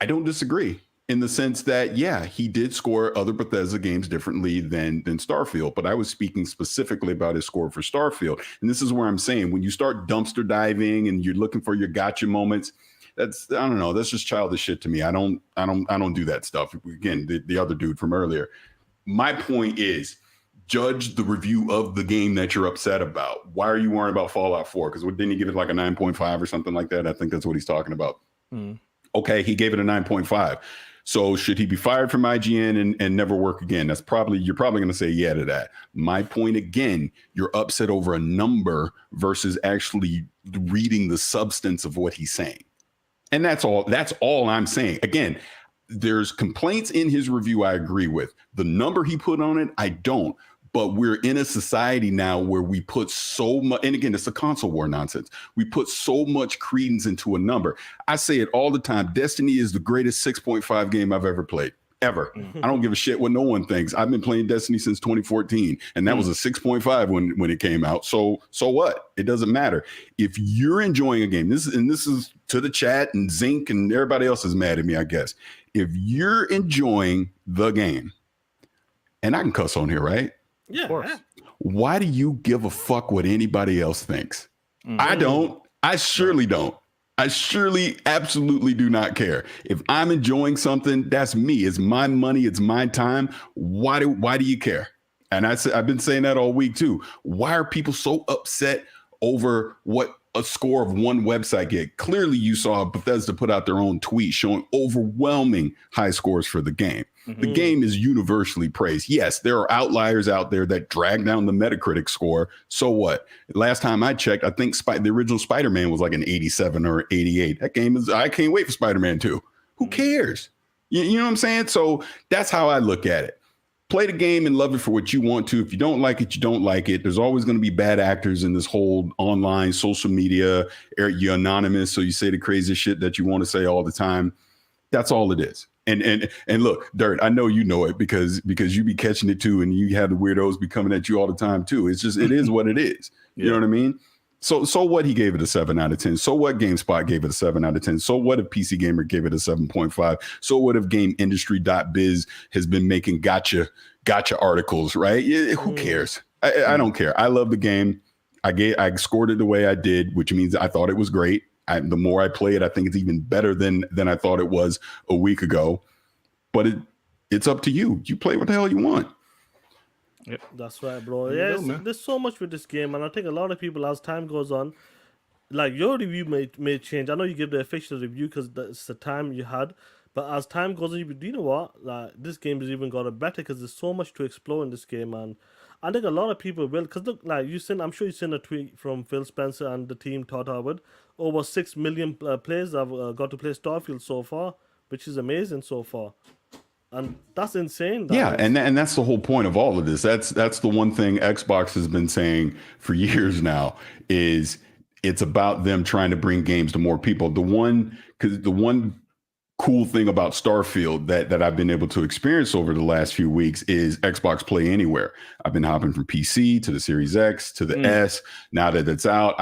I don't disagree. in the sense that, yeah, he did score other Bethesda games differently than Starfield, but I was speaking specifically about his score for Starfield. And this is where I'm saying, when you start dumpster diving and you're looking for your gotcha moments, that's, I don't know, that's just childish shit to me. I don't do that stuff. Again, the other dude from earlier. My point is, judge the review of the game that you're upset about. Why are you worrying about Fallout 4? Because didn't he give it like a 9.5 or something like that? I think that's what he's talking about. Okay, he gave it a 9.5. So should he be fired from IGN and never work again? You're probably going to say yeah to that. My point again, you're upset over a number versus actually reading the substance of what he's saying. And that's all I'm saying. Again, there's complaints in his review I agree with. The number he put on it, I don't. But we're in a society now where we put so much, and again, it's a console war nonsense. We put so much credence into a number. I say it all the time. Destiny is the greatest 6.5 game I've ever played, ever. I don't give a shit what no one thinks. I've been playing Destiny since 2014, and that was a 6.5 when it came out. So what? It doesn't matter. If you're enjoying a game, this is to the chat, and Zinc and everybody else is mad at me, I guess. If you're enjoying the game, and I can cuss on here, right? Yeah, of course. Why do you give a fuck what anybody else thinks? I don't. I surely don't. I surely absolutely do not care. If I'm enjoying something, that's me. It's my money. It's my time. Why do you care? And I've been saying that all week too. Why are people so upset over what a score of one website get? Clearly you saw Bethesda put out their own tweet showing overwhelming high scores for the game. The game is universally praised. Yes, there are outliers out there that drag down the Metacritic score. So what? Last time I checked, I think the original Spider-Man was like an 87 or 88. That game is, I can't wait for Spider-Man 2. Who cares? You know what I'm saying? So that's how I look at it. Play the game and love it for what you want to. If you don't like it, you don't like it. There's always going to be bad actors in this whole online social media. You're anonymous, so you say the craziest shit that you want to say all the time. That's all it is. And look, Dirt, I know you know it because you be catching it too, and you have the weirdos be coming at you all the time too. It's just, it is what it is. You know what I mean? So what, he gave it a 7 out of 10. So what, GameSpot gave it a 7 out of 10. So what if PC Gamer gave it a 7.5? So what if GameIndustry.biz has been making gotcha articles, right? Who cares? I don't care. I love the game. I scored it the way I did, which means I thought it was great. The more I play it, I think it's even better than I thought it was a week ago. But it's up to you. You play what the hell you want. Yep. That's right, bro. Yeah, there's so much with this game, and I think a lot of people, as time goes on, like your review may change. I know you give the official review because that's the time you had, but as time goes on, you know what? Like, this game has even gotten better because there's so much to explore in this game, and I think a lot of people will. Because look, like I'm sure you seen a tweet from Phil Spencer and the team Todd Howard. Over 6 million players have got to play Starfield so far, which is amazing so far. And that's insane. Yeah, and that's the whole point of all of this. That's the one thing Xbox has been saying for years now, is it's about them trying to bring games to more people. The one cool thing about Starfield that I've been able to experience over the last few weeks is Xbox Play Anywhere. I've been hopping from PC to the Series X to the S. Now that it's out,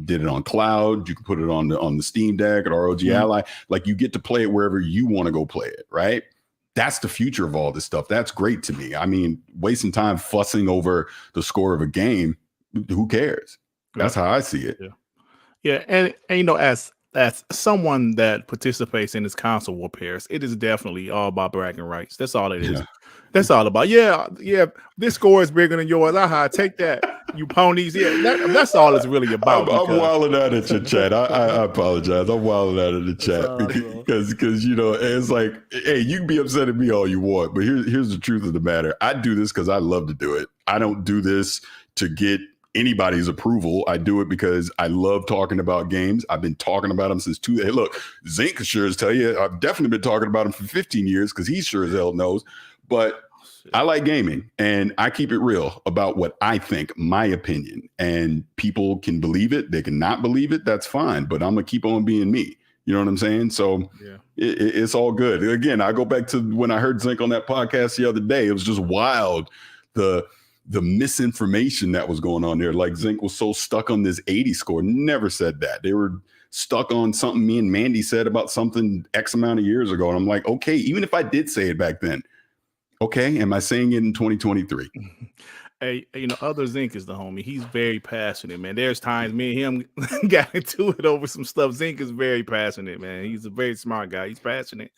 did it on cloud. You can put it on the Steam Deck or ROG Ally. Like, you get to play it wherever you want to go play it, right? That's the future of all this stuff. That's great to me. I mean, wasting time fussing over the score of a game, who cares? That's how I see it. Yeah, and you know, as someone that participates in this console warfare, it is definitely all about bragging rights. That's all it is. Yeah. That's all about. Yeah. This score is bigger than yours. Aha, take that, you ponies. Yeah, that's all it's really about. I'm wilding out at your chat. I apologize. I'm wilding out at the chat because you know, it's like, hey, you can be upset at me all you want, but here's the truth of the matter. I do this because I love to do it. I don't do this to get anybody's approval. I do it because I love talking about games. I've been talking about them since Hey, look, Zinc sure as tell you, I've definitely been talking about them for 15 years because he sure as hell knows. But I like gaming, and I keep it real about what I think, my opinion. And people can believe it. They can not believe it. That's fine. But I'm going to keep on being me. You know what I'm saying? So it's all good. Again, I go back to when I heard Zinc on that podcast the other day. It was just wild. the misinformation that was going on there. Like Zink was so stuck on this 80 score, never said that. They were stuck on something me and Mandy said about something X amount of years ago. And I'm like, okay, even if I did say it back then, okay, am I saying it in 2023? Hey, other Zink is the homie. He's very passionate, man. There's times me and him got into it over some stuff. Zink is very passionate, man. He's a very smart guy. He's passionate.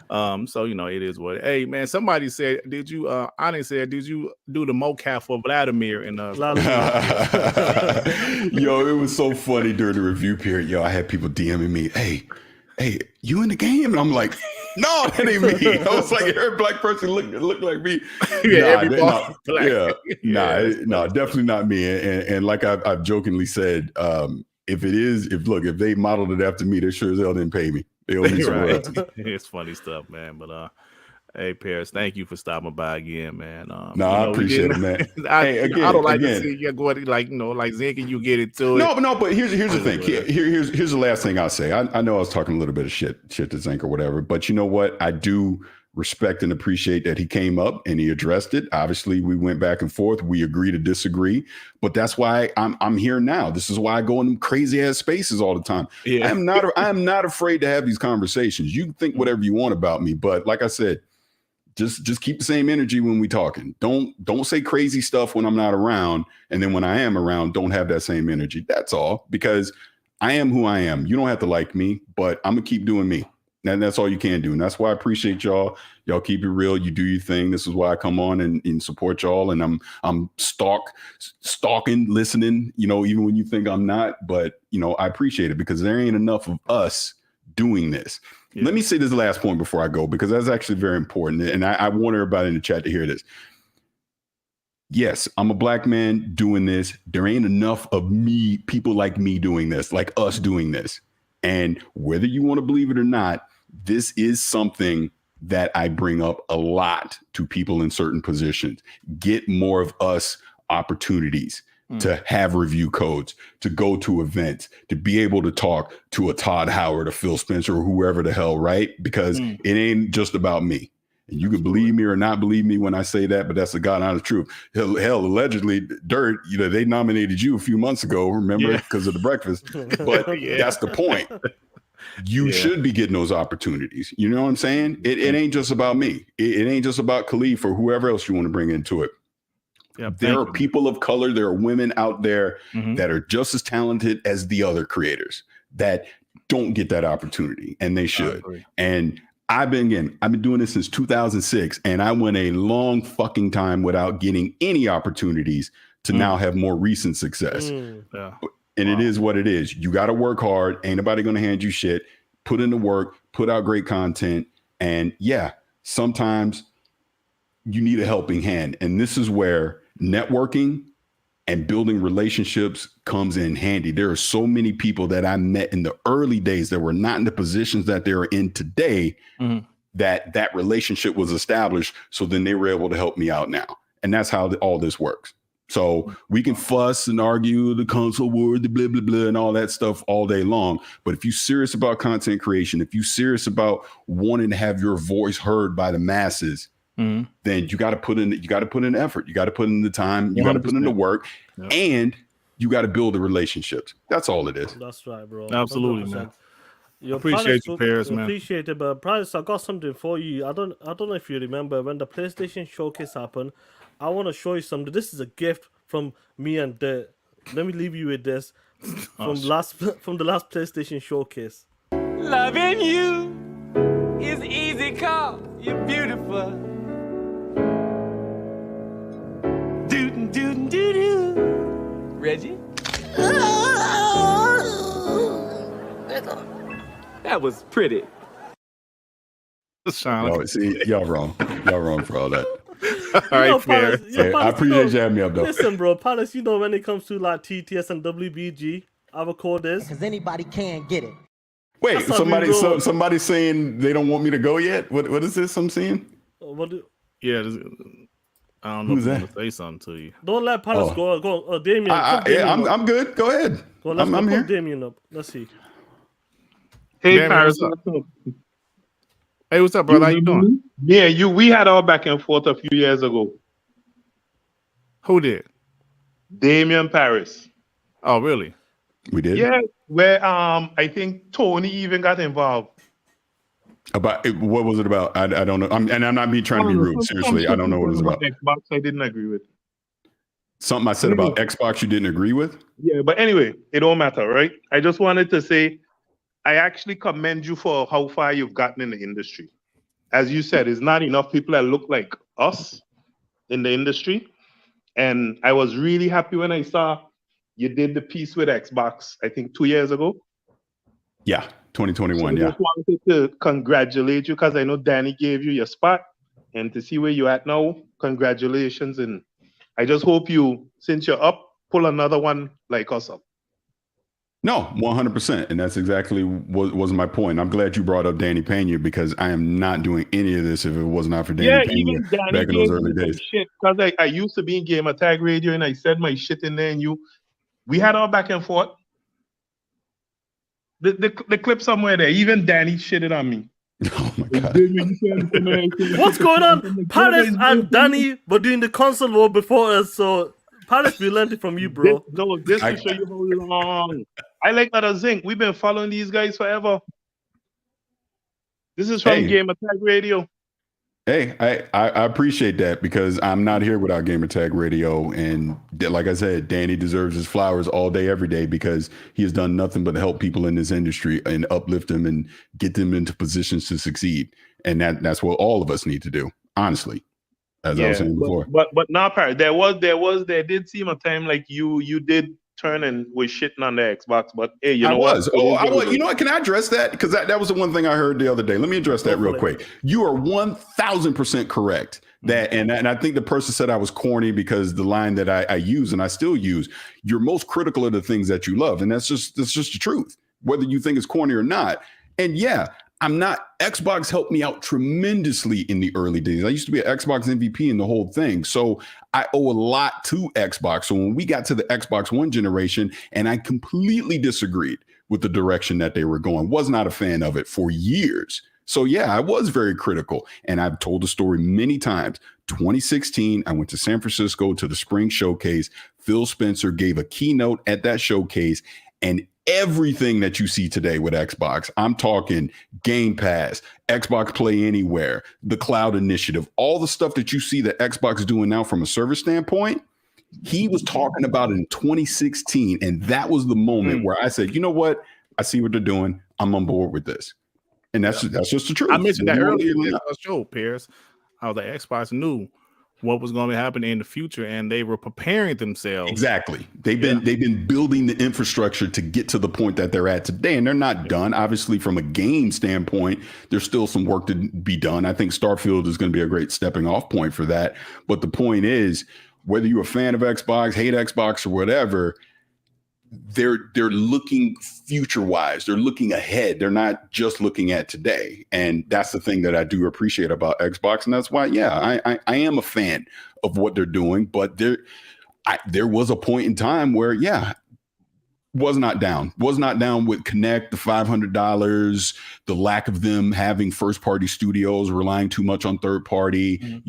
So it is what. Hey, man, somebody said, did you? Ani said, did you do the mocap for Vladimir? And yo, it was so funny during the review period. Yo, I had people DMing me, hey, you in the game? And I'm like, no, that ain't me. I was like, every black person looked like me. Definitely not me. And like I've jokingly said, if they modeled it after me, they sure as hell didn't pay me. They owe me some royalties. It's funny stuff, man. But hey, Parris, thank you for stopping by again, man. I appreciate it, man. I don't like to see you go like Zink and you get it to it. No, but here's the thing. Here's the last thing I'll say. I know I was talking a little bit of shit to Zink or whatever, but you know what? I do respect and appreciate that he came up and he addressed it. Obviously, we went back and forth. We agree to disagree, but that's why I'm here now. This is why I go in crazy ass spaces all the time. Yeah. I'm not afraid to have these conversations. You can think whatever you want about me, but like I said, just keep the same energy when we talking. Don't say crazy stuff when I'm not around, and then when I am around, don't have that same energy. That's all, because I am who I am. You don't have to like me, but I'm gonna keep doing me. And that's all you can do. And that's why I appreciate y'all. Y'all keep it real. You do your thing. This is why I come on and support y'all. And I'm stalking, listening, even when you think I'm not. But, I appreciate it because there ain't enough of us doing this. Yeah. Let me say this last point before I go, because that's actually very important. And I want everybody in the chat to hear this. Yes, I'm a black man doing this. There ain't enough of me, people like me doing this, like us doing this. And whether you want to believe it or not, this is something that I bring up a lot to people in certain positions. Get more of us opportunities to have review codes, to go to events, to be able to talk to a Todd Howard, a Phil Spencer, or whoever the hell, right? Because it ain't just about me. And you can believe me or not believe me when I say that, but that's the God honest truth. Hell, allegedly, Dirt, they nominated you a few months ago, remember, because of the breakfast. But that's the point. You should be getting those opportunities. You know what I'm saying? It ain't just about me. It ain't just about Khalif or whoever else you want to bring into it. There are people of color, there are women out there that are just as talented as the other creators that don't get that opportunity, and they should. And I've been doing this since 2006, and I went a long fucking time without getting any opportunities to now have more recent success. And it is what it is. You got to work hard. Ain't nobody going to hand you shit. Put in the work, put out great content. And sometimes you need a helping hand. And this is where networking and building relationships comes in handy. There are so many people that I met in the early days that were not in the positions that they're in today, that relationship was established. So then they were able to help me out now. And that's how all this works. So we can fuss and argue the console war, the blah, blah, blah, and all that stuff all day long. But if you're serious about content creation, if you're serious about wanting to have your voice heard by the masses, then you got to put in effort. You got to put in the time. You got to put in the work, and you got to build the relationships. That's all it is. That's right, bro. Absolutely, 100%. Man. Appreciate you, Parris, man. Appreciate it, but Parris, I got something for you. I don't know if you remember when the PlayStation Showcase happened. I want to show you something. This is a gift from me and Dirt. Let me leave you with this from the last PlayStation Showcase. Loving you is easy, cause you're beautiful. Doo doo doo doo. Reggie. That was pretty. No, see, y'all wrong. Y'all wrong for all that. All right, Parris, I appreciate you having me up, though. Listen, bro, Parris, when it comes to like TTS and WBG, our code is because anybody can get it. Wait, somebody saying they don't want me to go yet? What is this I'm seeing? I don't know. Who's that? Say something to you. Don't let Parris go. Go, Damien. I'm good. Go ahead. Well, let's I'm here. Damien up. Let's see. Hey, Damien, Parris. Hey, what's up, brother? How you doing? Yeah, we had our back and forth a few years ago. Who did? Damian Parris. Oh, really? We did. Yeah, where I think Tony even got involved. About what was it about? I don't know. I'm not me trying to be rude. Seriously, I don't know what it was about. Xbox, I didn't agree with. Something I said about Xbox you didn't agree with? Yeah, but anyway, it don't matter, right? I just wanted to say, I actually commend you for how far you've gotten in the industry. As you said, it's not enough people that look like us in the industry. And I was really happy when I saw you did the piece with Xbox, I think 2 years ago. Yeah, 2021, so yeah. I just wanted to congratulate you because I know Danny gave you your spot. And to see where you're at now, congratulations. And I just hope you, since you're up, pull another one like us up. No, 100%. And that's exactly what was my point. I'm glad you brought up Danny Pena because I am not doing any of this if it was not for Danny Pena even Danny back in those early days. Shit, because I used to be in Gamer Tag Radio and I said my shit in there and we had our back and forth. The clip somewhere there, even Danny shitted on me. Oh my God. What's going on? Parris and Danny were doing the console war before us, so Parris, we learned it from you, bro. This to show you how long. I like that Zinc. We've been following these guys forever. This is from Gamer Tag Radio. Hey, I appreciate that because I'm not here without Gamer Tag Radio. And like I said, Danny deserves his flowers all day, every day, because he has done nothing but help people in this industry and uplift them and get them into positions to succeed. And that's what all of us need to do, honestly, as I was saying before. But now, Parris, there did seem a time like you did turn and was shitting on the Xbox, but hey, you know what? I was. You know what? Can I address that? Because that was the one thing I heard the other day. Let me address that real quick. You are 1,000% correct. That and I think the person said I was corny because the line that I use and I still use, you're most critical of the things that you love, and that's just the truth, whether you think it's corny or not. And yeah, I'm not. Xbox helped me out tremendously in the early days. I used to be an Xbox MVP in the whole thing. So I owe a lot to Xbox. So when we got to the Xbox One generation, and I completely disagreed with the direction that they were going, was not a fan of it for years. So yeah, I was very critical. And I've told the story many times. 2016, I went to San Francisco to the Spring Showcase. Phil Spencer gave a keynote at that showcase, and everything that you see today with Xbox, I'm talking Game Pass, Xbox Play Anywhere, the cloud initiative, all the stuff that you see that Xbox is doing now from a service standpoint, he was talking about it in 2016. And that was the moment where I said, you know what? I see what they're doing. I'm on board with this. And that's just the truth. I mentioned that earlier in the show, Parris, how the Xbox knew what was going to happen in the future, and they were preparing themselves. Exactly. They've been building the infrastructure to get to the point that they're at today, and they're not done. Obviously, from a game standpoint, there's still some work to be done. I think Starfield is going to be a great stepping off point for that. But the point is, whether you're a fan of Xbox, hate Xbox, or whatever, they're looking future wise. They're looking ahead. They're not just looking at today. And that's the thing that I do appreciate about Xbox. And that's why, I am a fan of what they're doing. But there was a point in time where, was not down with Connect, the $500, the lack of them having first party studios, relying too much on third party,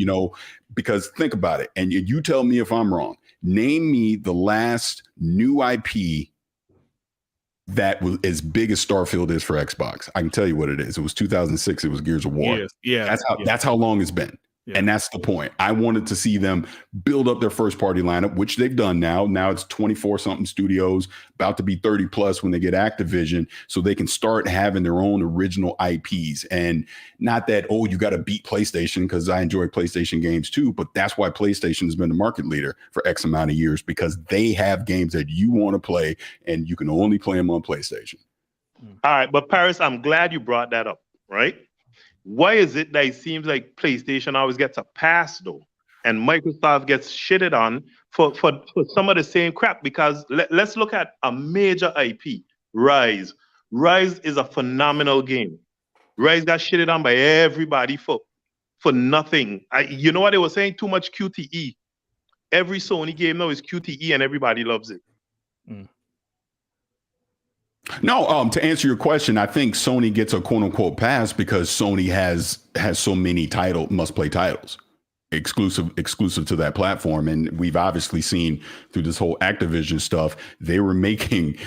because think about it. And you tell me if I'm wrong. Name me the last new IP that was as big as Starfield is for Xbox. I can tell you what it is. It was 2006. It was Gears of War. That's how long it's been. Yeah. And that's the point. I wanted to see them build up their first party lineup, which they've done now. Now it's 24 something studios, about to be 30 plus when they get Activision, so they can start having their own original IPs. And not that, you got to beat PlayStation, because I enjoy PlayStation games too, but that's why PlayStation has been the market leader for X amount of years, because they have games that you want to play and you can only play them on PlayStation. All right, but Parris, I'm glad you brought that up, right? Why is it that it seems like PlayStation always gets a pass though, and Microsoft gets shitted on for some of the same crap? Because let's look at a major IP, Rise. Rise is a phenomenal game. Rise got shitted on by everybody for nothing. You know what they were saying? Too much QTE. Every Sony game now is QTE, and everybody loves it. No, to answer your question, I think Sony gets a quote unquote pass because Sony has so many must play titles. exclusive to that platform. And we've obviously seen through this whole Activision stuff, they were making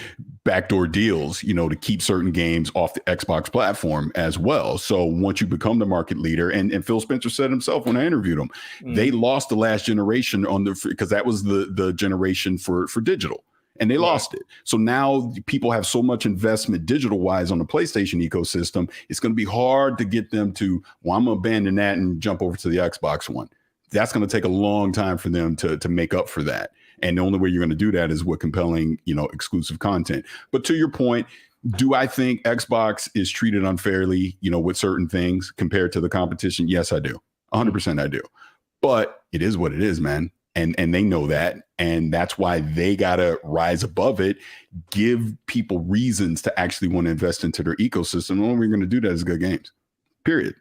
backdoor deals, to keep certain games off the Xbox platform as well. So once you become the market leader, and Phil Spencer said himself when I interviewed him, they lost the last generation because that was the generation for digital. And they lost it. So now people have so much investment digital wise on the PlayStation ecosystem. It's going to be hard to get them to, I'm going to abandon that and jump over to the Xbox One. That's going to take a long time for them to make up for that. And the only way you're going to do that is with compelling, exclusive content. But to your point, do I think Xbox is treated unfairly, with certain things compared to the competition? Yes, I do. 100% I do. But it is what it is, man. And they know that. And that's why they got to rise above it, give people reasons to actually want to invest into their ecosystem. The only way we're going to do that is good games, period.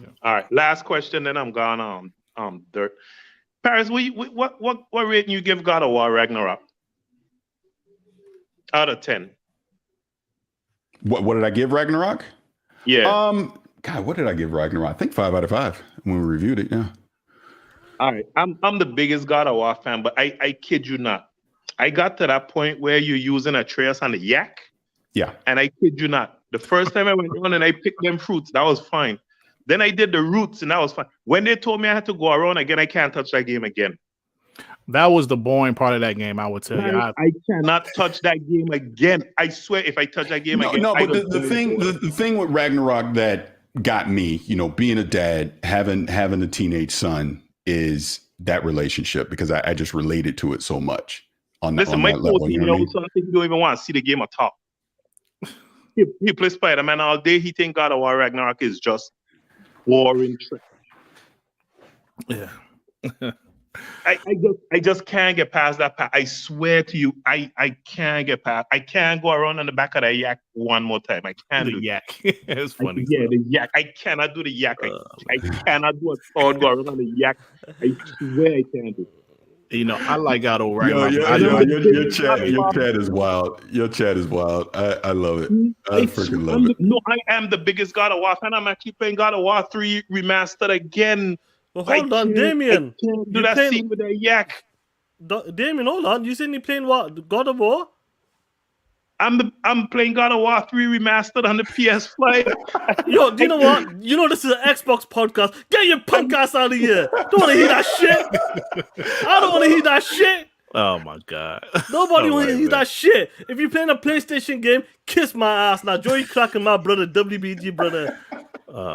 Yeah. All right. Last question, then I'm gone Dirt. Parris, what rating you give God of War Ragnarok? Out of 10. What did I give Ragnarok? Yeah. God, what did I give Ragnarok? I think 5 out of 5 when we reviewed it. Yeah. All right, I'm the biggest God of War fan, but I kid you not. I got to that point where you're using Atreus on the yak. Yeah. And I kid you not. The first time I went on and I picked them fruits, that was fine. Then I did the roots and that was fine. When they told me I had to go around again, I can't touch that game again. That was the boring part of that game, I would tell you. I cannot touch that game again. I swear, if I touch that game again. No, but the thing with Ragnarok that got me, being a dad, having a teenage son, is that relationship, because I just related to it so much. Listen, my 14-year-old son think you don't even want to see the game at all. He plays Spider-Man all day. He think God of War Ragnarok is just boring trick. Yeah. I just can't get past that part. I swear to you, I can't get past. I can't go around on the back of the yak one more time. I can't do yak. It's funny. The yak. I cannot do the yak. I cannot do a sword go around on the yak. I swear I can't do it. I like God of War. Your chat is wild. Your chat is wild. I love it. I freaking love it. No, I am the biggest God of War fan. I'm actually playing God of War 3 Remastered again. Well, hold on, Damien. I can't do that scene with that yak. Damien, hold on. You said you playing what? God of War? I'm playing God of War 3 Remastered on the PS5. Yo, do you know what? You know this is an Xbox podcast. Get your punk ass out of here. Don't want to hear that shit. I don't want to hear that shit. Oh my God. Nobody want to hear that shit. If you're playing a PlayStation game, kiss my ass. Now, Joey cracking my brother, WBG brother.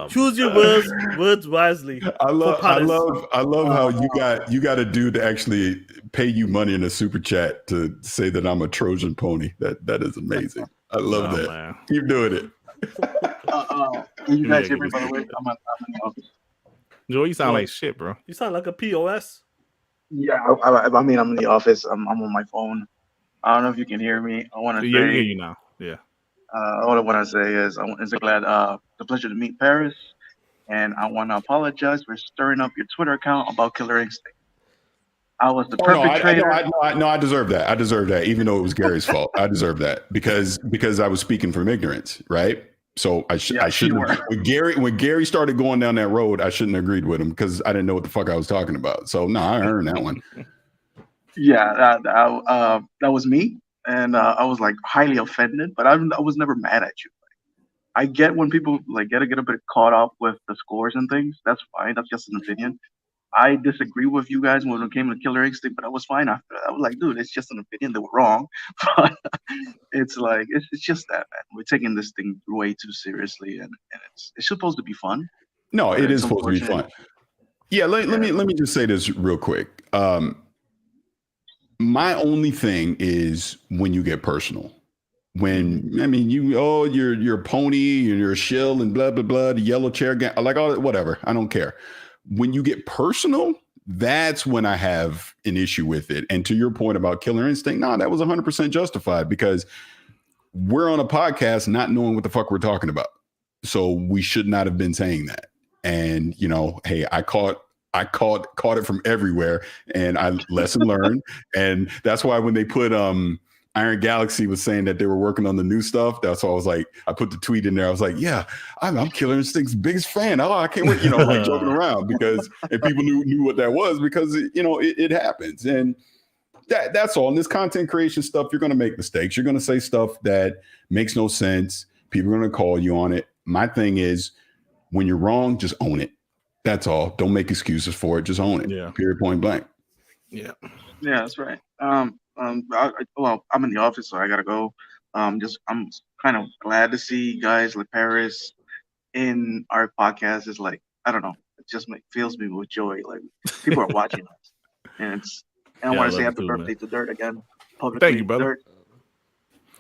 Choose your words wisely. I love how you got a dude to actually pay you money in a super chat to say that I'm a Trojan pony. That is amazing. I love that. Man. Keep doing it. You guys hear me, by the way? I'm in the office. Joe, you sound like shit, bro. You sound like a POS. Yeah, I mean, I'm in the office. I'm on my phone. I don't know if you can hear me. I want to hear you now. Yeah. All I want to say is it's the pleasure to meet Parris, and I want to apologize for stirring up your Twitter account about Killer Instinct. I was the perpetrator. I deserve that. I deserve that, even though it was Gary's fault. I deserve that because I was speaking from ignorance, right? So I shouldn't. When Gary started going down that road, I shouldn't have agreed with him because I didn't know what the fuck I was talking about. So no, I earned that one. Yeah, that was me. And I was like highly offended, but I was never mad at you. I get when people get a bit caught up with the scores and things. That's fine. That's just an opinion. I disagree with you guys when it came to Killer Instinct, but I was fine after that. I was like, dude, it's just an opinion. They were wrong. But it's just that, man. We're taking this thing way too seriously, and it's supposed to be fun. No, it is supposed to be fun. Yeah, let me just say this real quick. My only thing is when you get personal. You're a pony, you're a shill, and blah blah blah. The yellow chair gang, like all that, whatever. I don't care. When you get personal, that's when I have an issue with it. And to your point about Killer Instinct, that was 100% justified because we're on a podcast not knowing what the fuck we're talking about. So we should not have been saying that. And hey, I caught it from everywhere, and I lesson learned. And that's why when they put Iron Galaxy was saying that they were working on the new stuff. That's why I was like, I put the tweet in there. I was like, yeah, I'm Killer Instinct's biggest fan. Oh, I can't wait, like joking around and people knew what that was because it happens. And that's all. In this content creation stuff, you're going to make mistakes. You're going to say stuff that makes no sense. People are going to call you on it. My thing is, when you're wrong, just own it. That's all. Don't make excuses for it. Just own it. Yeah. Period. Point blank. Yeah. Yeah, that's right. I'm in the office, so I gotta go. I'm kind of glad to see guys like Parris in our podcast. Is like, I don't know, it just fills me with joy. Like people are watching us, and I want to say happy birthday to Dirt again. Publicly, thank you, brother.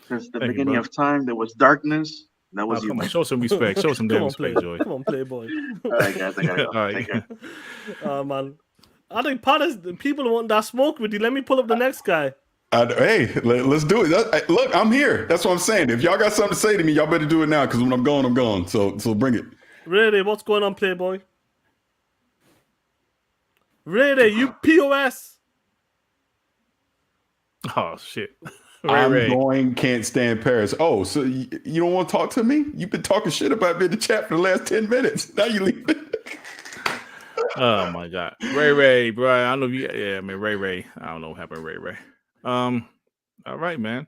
Because the beginning of time there was darkness. That was you. Come on, show some respect. Show some damn respect, Joey. Come on, Playboy. All right, guys, I gotta go. All right. Take care. Man. I think Parris, people want that smoke with you. Let me pull up the next guy. Hey, let's do it. Look, I'm here. That's what I'm saying. If y'all got something to say to me, y'all better do it now. Because when I'm gone, I'm gone. So bring it. Really, what's going on, Playboy? Really, you POS. Oh shit. Can't stand Parris. Oh, so you don't want to talk to me? You've been talking shit about me in the chat for the last 10 minutes. Now you leave. Oh my God, Ray, bro. I don't know if man, Ray. I don't know what happened, Ray. All right, man.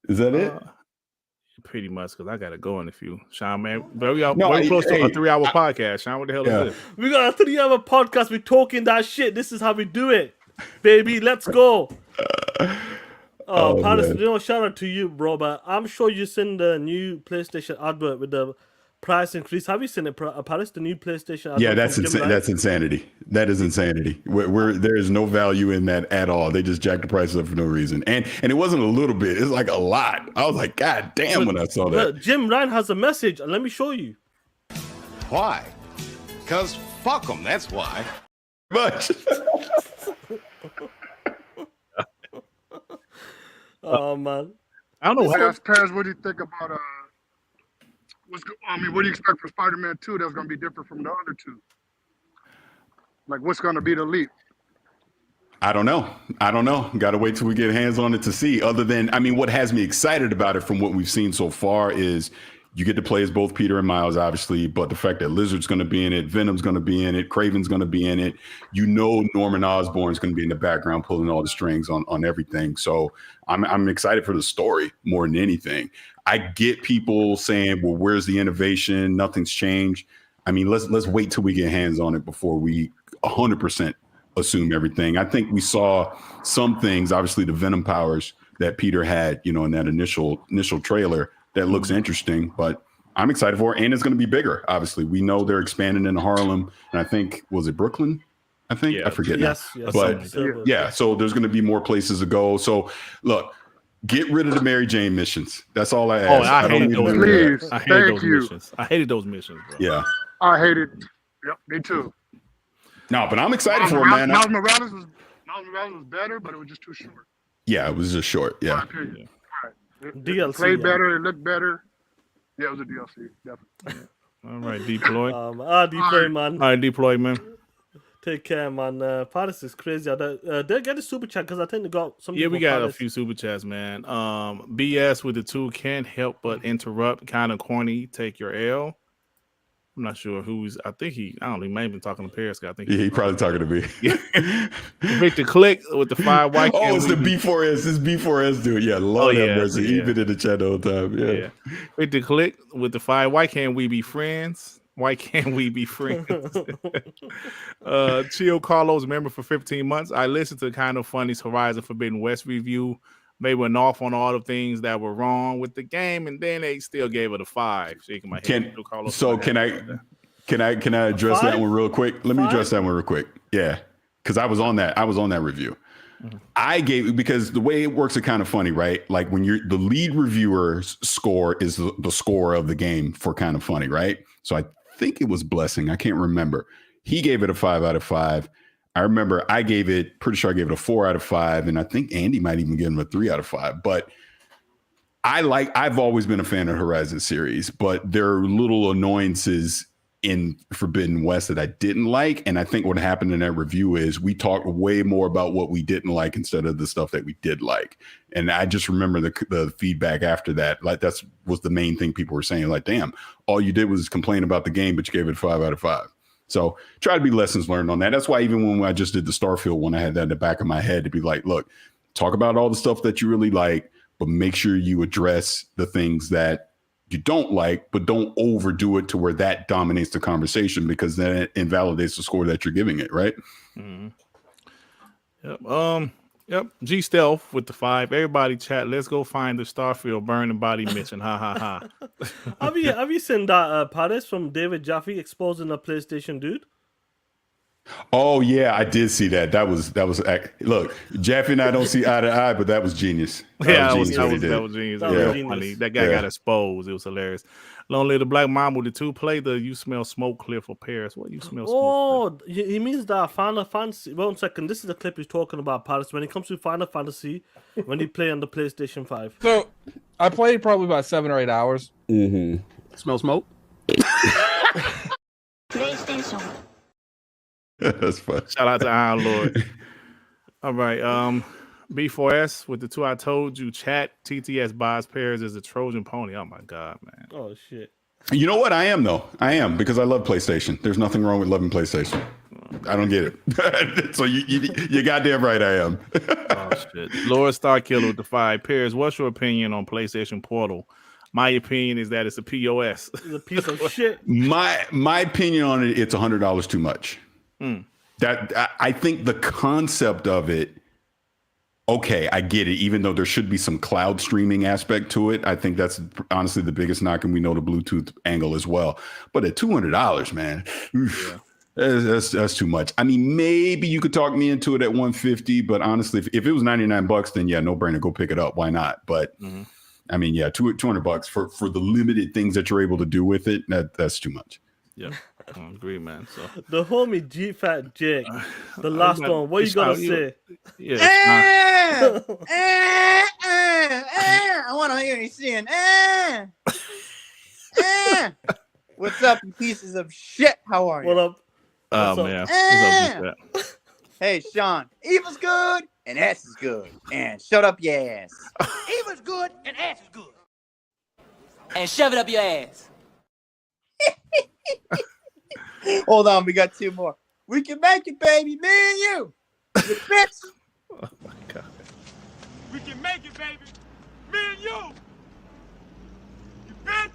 Is that it? Pretty much, because I gotta go in a few. Sean, man, very close to a 3-hour podcast. Sean, what the hell is this? We got a 3-hour podcast. We're talking that shit. This is how we do it, baby. Let's go. Parris, shout out to you, bro. But I'm sure you've seen the new PlayStation advert with the price increase. Have you seen it, Parris? The new PlayStation advert? Yeah, that's insanity. That is insanity. There is no value in that at all. They just jacked the prices up for no reason. And it wasn't a little bit. It's like a lot. I was like, God damn, when I saw that. Jim Ryan has a message. Let me show you. Why? Because fuck them. That's why. Much. Oh man, I don't know. Parris, what do you think about what do you expect for Spider-Man 2 that's going to be different from the other two? Like, what's going to be the leap? I don't know. Got to wait till we get hands on it to see. Other than, what has me excited about it from what we've seen so far is you get to play as both Peter and Miles, obviously, but the fact that Lizard's going to be in it, Venom's going to be in it, Kraven's going to be in it. Norman Osborn's going to be in the background pulling all the strings on everything. So I'm excited for the story more than anything. I get people saying, well, where's the innovation? Nothing's changed. Let's wait till we get hands on it before we 100% assume everything. I think we saw some things, obviously the Venom powers that Peter had, in that initial trailer that looks interesting, but I'm excited for it. And it's going to be bigger. Obviously, we know they're expanding into Harlem, and I think, was it Brooklyn? I forget now. Yes, but so there's going to be more places to go. So look, get rid of the Mary Jane missions. That's all I ask. I hated those missions. I hated those missions, bro. Yeah. I hated. Yep, me too. No, but I'm excited for it, man. Miles Morales was better, but it was just too short. Yeah, it was just short. Yeah. It played better. It looked better. Yeah, it was a DLC, definitely. All right, Deploy. Deploy, man. All right, Deploy, man. Take care, man. Parris is crazy. They get a super chat because I think they got some. Yeah, we got a few super chats, man. BS with the two can't help but interrupt. Kind of corny. Take your L. I'm not sure who's. I think he may have been talking to Parris. I think he probably talking to me. Victor Click with the 5 white. It's the B4S. This B4S dude. Yeah, Lord have mercy. He's been in the chat the whole time. Yeah. Victor Click with the 5. Why can't we be friends? Why can't we be friends? Chill Carlos, member for 15 months. I listened to Kind of Funny's Horizon Forbidden West review. They went off on all the things that were wrong with the game, and then they still gave it a 5. Shaking my head. Can I address that one real quick? Let me address that one real quick. Yeah, because I was on that review. Mm-hmm. I gave, because the way it works is kind of funny, right? Like when the lead reviewer's score is the score of the game for Kind of Funny, right? So I think it was Blessing. I can't remember. He gave it a 5 out of 5. I remember pretty sure I gave it a 4 out of 5. And I think Andy might even give him a 3 out of 5. But I've always been a fan of Horizon series, but there are little annoyances in Forbidden West that I didn't like. And I think what happened in that review is we talked way more about what we didn't like instead of the stuff that we did like. And I just remember the feedback after that. Like that's was the main thing people were saying. Like, damn, all you did was complain about the game, but you gave it a 5 out of 5. So try to be lessons learned on that. That's why even when I just did the Starfield one, I had that in the back of my head to be like, look, talk about all the stuff that you really like, but make sure you address the things that you don't like, but don't overdo it to where that dominates the conversation, because then it invalidates the score that you're giving it, right? Mm-hmm. Yep. G Stealth with the 5. Everybody chat. Let's go find the Starfield burning body mission. Ha ha ha. Have you seen that Parris from David Jaffe exposing a PlayStation dude? Oh yeah, I did see that. That was look, Jaffe and I don't see eye to eye, but that was genius. That was genius. That was genius. funny. That guy got exposed. It was hilarious. Long live the Black Mamba with the 2. Play the You Smell Smoke clip for Paris. What you smell smoke? Oh, he means that Final Fantasy. 1 second. This is the clip he's talking about, Parris. When it comes to Final Fantasy, when you play on the PlayStation 5. So I played probably about 7 or 8 hours. Mm-hmm. Smell smoke? PlayStation. That's fun. Shout out to Iron Lord. All right. B4S with the 2. I told you, chat. TTS buys Paris is a Trojan pony. Oh my God, man. Oh shit. You know what? I am though. I am, because I love PlayStation. There's nothing wrong with loving PlayStation. I don't get it. So you goddamn right I am. Oh shit. Lord Starkiller with the 5. Paris, what's your opinion on PlayStation Portal? My opinion is that it's a POS. It's a piece of shit. My opinion on it, it's $100 too much. That I think the concept of it, okay, I get it. Even though there should be some cloud streaming aspect to it, I think that's honestly the biggest knock, and we know the Bluetooth angle as well. But at $200, man, that's too much. I mean, maybe you could talk me into it at $150, but honestly, if it was $99, then yeah, no brainer, go pick it up. Why not? But I mean, yeah, $200 for the limited things that you're able to do with it, that's too much. Yeah, I agree, man. So the homie G Fat Jake, the last one. What you gonna say? Yeah. I want to hear you saying, What's up, you pieces of shit? How are you? What up? Oh man. What's up, G-Fat? Hey, Sean. Evil's good and ass is good. And shut up your ass. Evil's good and ass is good. And shove it up your ass. Hold on, we got 2 more. We can make it, baby. Me and you. You bitch. Oh my God. We can make it, baby. Me and you. You bitch.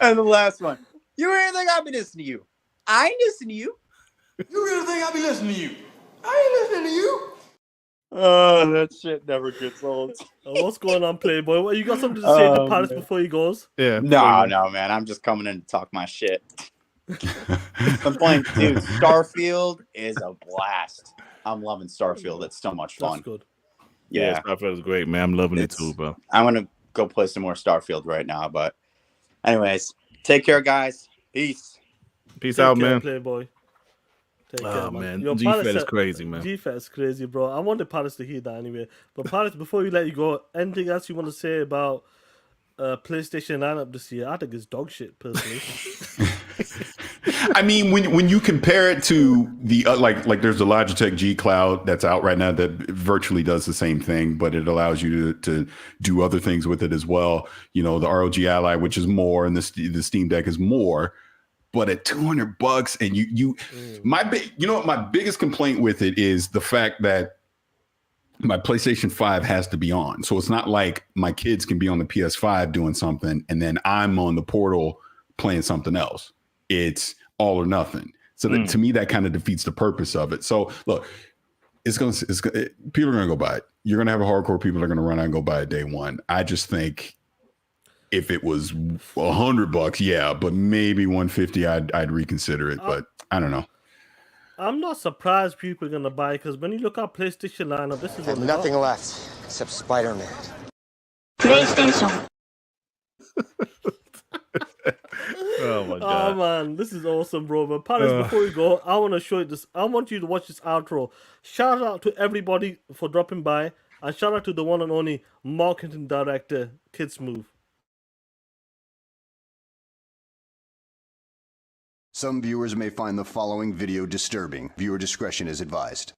And the last one. You really think I'll be listening to you? I ain't listening to you. You really think I'll be listening to you? I ain't listening to you. Oh, that shit never gets old. What's going on, Playboy? What you got something to say to Parris before he goes? Yeah. No, man. I'm just coming in to talk my shit. I'm playing, dude. Starfield is a blast. I'm loving Starfield. It's so much fun. That's good. Yeah, Starfield is great, man. I'm loving it too, bro. I'm gonna go play some more Starfield right now. But, anyways, take care, guys. Peace. Peace Take out, care, man. Playboy. Take Oh, care, man. Yo, G-Fat Parris is said- crazy, man. G-Fat is crazy, bro. I wanted Parris to hear that anyway. But Parris, before we let you go, anything else you want to say about PlayStation lineup this year? I think it's dog shit, personally. I mean, when you compare it to the like there's the Logitech G Cloud that's out right now that virtually does the same thing, but it allows you to do other things with it as well. You know, the ROG Ally, which is more, and the Steam Deck is more. But at $200, and you know what my biggest complaint with it is the fact that my PlayStation 5 has to be on. So it's not like my kids can be on the PS5 doing something and then I'm on the Portal playing something else. It's all or nothing. So that, to me, that kind of defeats the purpose of it. So look, people are going to go buy it. You're going to have hardcore people that are going to run out and go buy it day one. I just think if it was $100, yeah, but maybe $150, I'd reconsider it. But I don't know. I'm not surprised people are gonna buy because when you look at PlayStation lineup, this is I have what nothing left except Spider-Man. PlayStation. Oh my God. Oh man, this is awesome, bro. But Parris, before we go, I want to show you this. I want you to watch this outro. Shout out to everybody for dropping by, and shout out to the one and only marketing director, Kids Move. Some viewers may find the following video disturbing. Viewer discretion is advised.